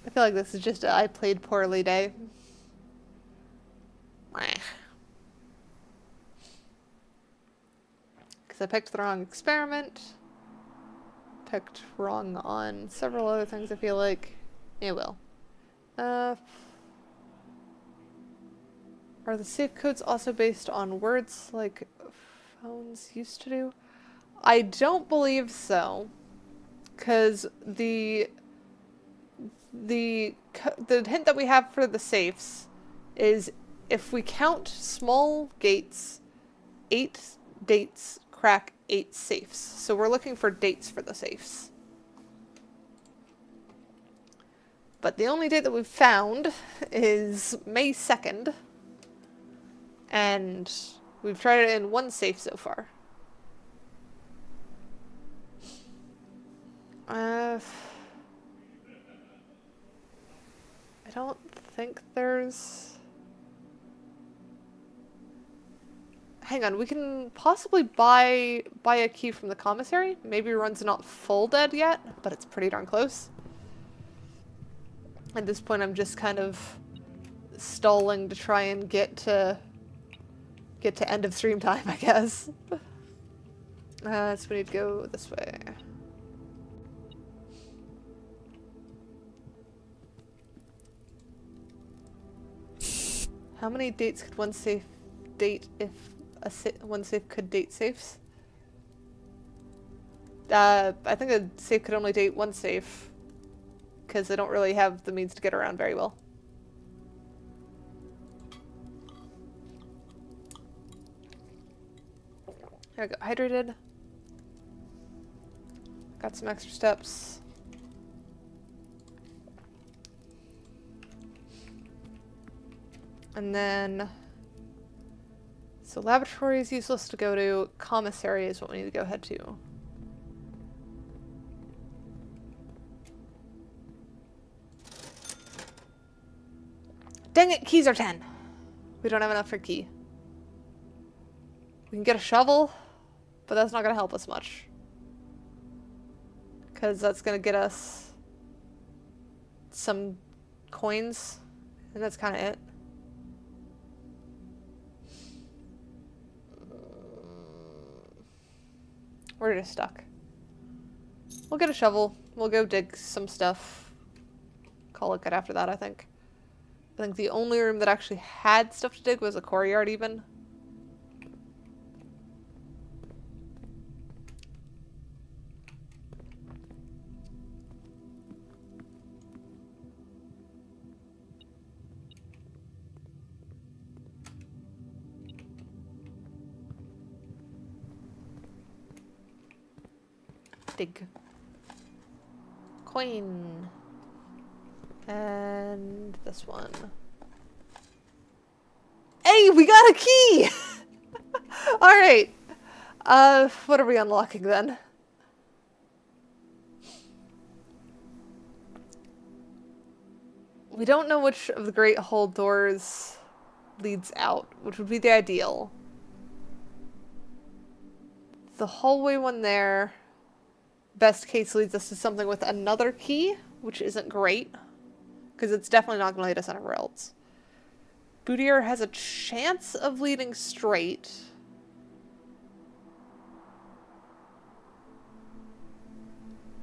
I feel like this is just a I played poorly day. Because I picked the wrong experiment. Picked wrong on several other things, I feel like. It will. Are the safe codes also based on words like phones used to do? I don't believe so. Because the hint that we have for the safes is if we count small gates, 8 dates crack 8 safes. So we're looking for dates for the safes. But the only date that we've found is May 2nd. And we've tried it in 1 safe so far. I don't think there's... Hang on, we can possibly buy a key from the commissary. Maybe Run's not full dead yet, but it's pretty darn close. At this point, I'm just kind of stalling to try and get to end of stream time, I guess. So we need to go this way. How many dates could one safe date if one safe could date safes? I think a safe could only date 1 safe because they don't really have the means to get around very well. There we go. Hydrated. Got some extra steps. And then, so laboratory is useless to go to. Commissary is what we need to go head to. Dang it, keys are 10. We don't have enough for key. We can get a shovel, but that's not going to help us much. Because that's going to get us some coins, and that's kind of it. We're just stuck. We'll get a shovel. We'll go dig some stuff. Call it good after that, I think. I think the only room that actually had stuff to dig was a courtyard even. Dig. Coin. And this one. Hey, we got a key! Alright. What are we unlocking then? We don't know which of the Great Hall doors leads out, which would be the ideal. The hallway one there, best case, leads us to something with another key, which isn't great, because it's definitely not going to lead us anywhere else. Boudier has a chance of leading straight.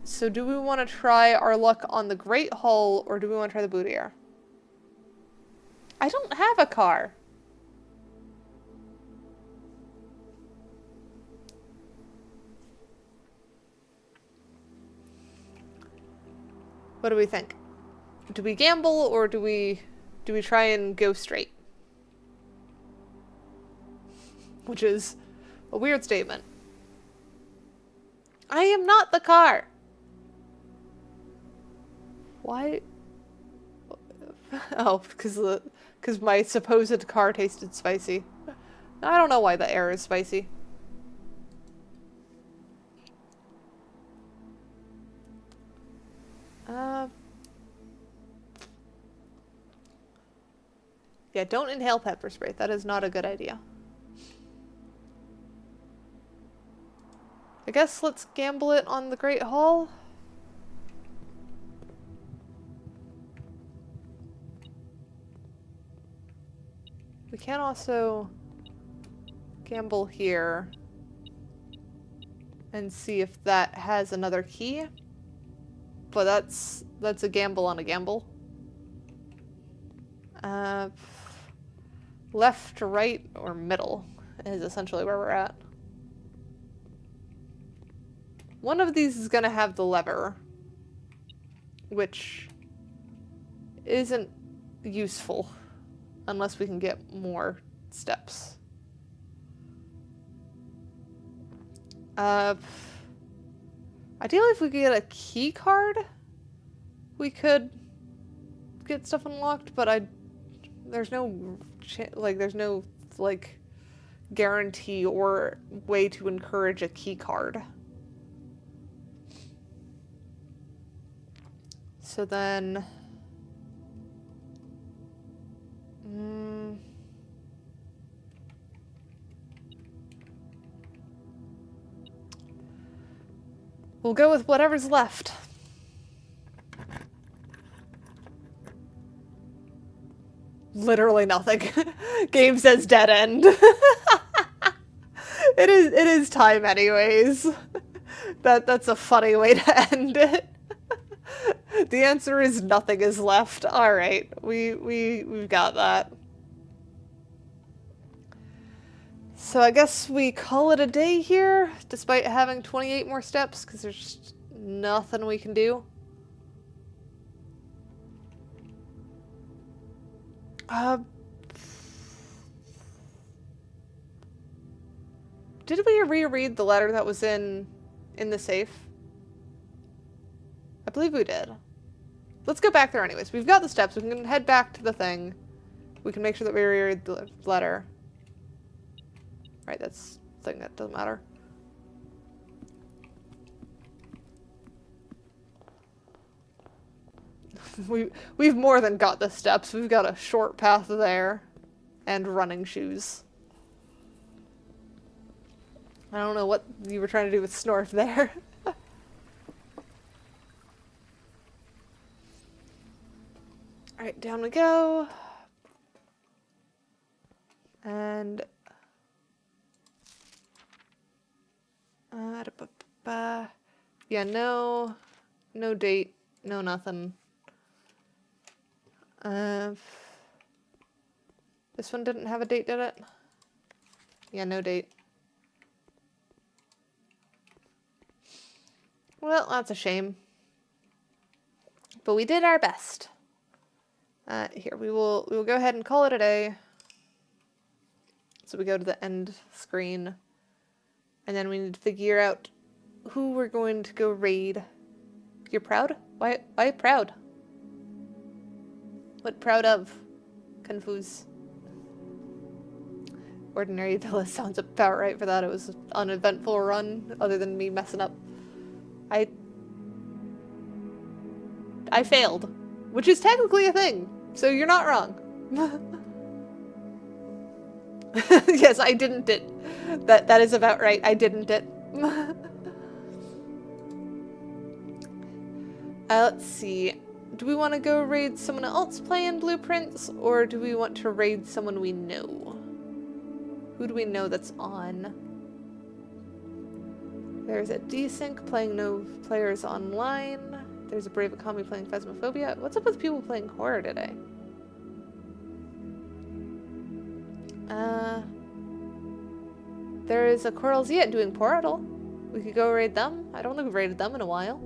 So do we want to try our luck on the Great Hall, or do we want to try the Boudier? I don't have a car. What do we think? Do we gamble or do we try and go straight? Which is a weird statement. I am not the car. Why? Oh, because my supposed car tasted spicy. I don't know why the air is spicy. Yeah, don't inhale pepper spray. That is not a good idea. I guess let's gamble it on the Great Hall. We can also gamble here and see if that has another key. But that's a gamble on a gamble. Left, right, or middle is essentially where we're at. One of these is gonna have the lever, which isn't useful unless we can get more steps. Ideally, if we could get a key card, we could get stuff unlocked, but there's no guarantee or way to encourage a key card. So then we'll go with whatever's left. Literally nothing. Game says dead end. It is time anyways. That's a funny way to end it. The answer is nothing is left. Alright, we've got that. So I guess we call it a day here, despite having 28 more steps, because there's just nothing we can do. Did we reread the letter that was in the safe? I believe we did. Let's go back there anyways. We've got the steps. We can head back to the thing. We can make sure that we reread the letter. Right, that's the thing that doesn't matter. We've more than got the steps. We've got a short path there. And running shoes. I don't know what you were trying to do with Snorf there. Alright, down we go. And yeah, no date, no nothing. This one didn't have a date, did it? Yeah, no date. Well, that's a shame. But we did our best. Here, we will go ahead and call it a day. So we go to the end screen. And then we need to figure out who we're going to go raid. You're proud? Why proud? What proud of? Confuse. Ordinary villa sounds about right for that. It was an uneventful run, other than me messing up. I failed. Which is technically a thing. So you're not wrong. Yes, I didn't it. That is about right. I didn't it. Let's see. Do we want to go raid someone else playing Blueprints, or do we want to raid someone we know? Who do we know that's on? There's a desync playing no players online. There's a Brave Economy playing Phasmophobia. What's up with people playing horror today? There is a Coral's Yet doing Portal. We could go raid them. I don't think we've raided them in a while.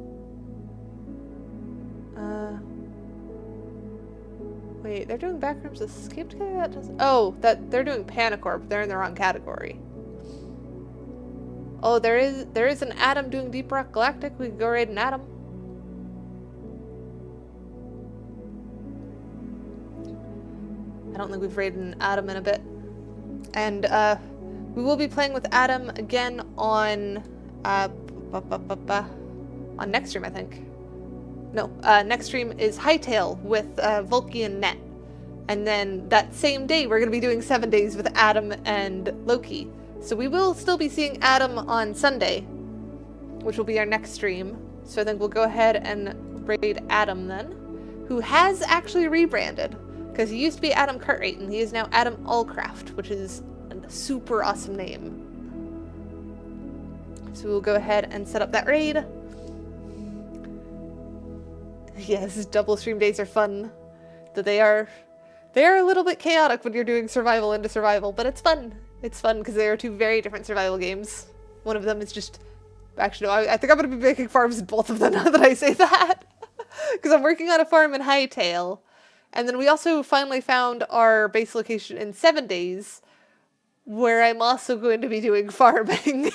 Wait, they're doing Backrooms Escape together? That doesn't... Oh, they're doing Panicorp. They're in the wrong category. Oh, there is an Adam doing Deep Rock Galactic. We can go raid an Adam. I don't think we've raided an Adam in a bit. And we will be playing with Adam again on next stream, I think. No, next stream is Hightail with Vulcan Net. And then that same day, we're going to be doing 7 days with Adam and Loki. So we will still be seeing Adam on Sunday, which will be our next stream. So I think we'll go ahead and raid Adam then, who has actually rebranded. Because he used to be Adam Cartwright, and he is now Adam Allcraft, which is a super awesome name. So we'll go ahead and set up that raid. Yes, double stream days are fun. Though they are a little bit chaotic when you're doing survival into survival, but it's fun. It's fun because they are two very different survival games. One of them is just... Actually, no, I think I'm going to be making farms in both of them now that I say that. Because I'm working on a farm in Hightail. And then we also finally found our base location in 7 days, where I'm also going to be doing farming.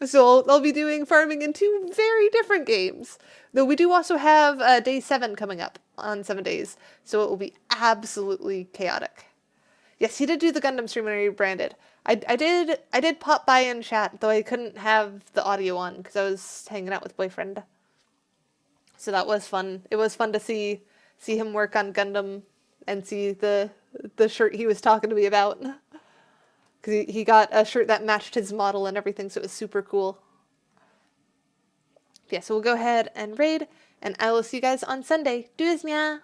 So I'll be doing farming in 2 very different games. Though we do also have day 7 coming up on 7 days, so it will be absolutely chaotic. Yes, he did do the Gundam stream when he rebranded. I did pop by in chat, though I couldn't have the audio on because I was hanging out with boyfriend. So that was fun. It was fun to see him work on Gundam and see the shirt he was talking to me about. Because he got a shirt that matched his model and everything, so it was super cool. Yeah, so we'll go ahead and raid, and I will see you guys on Sunday. Do this, meow!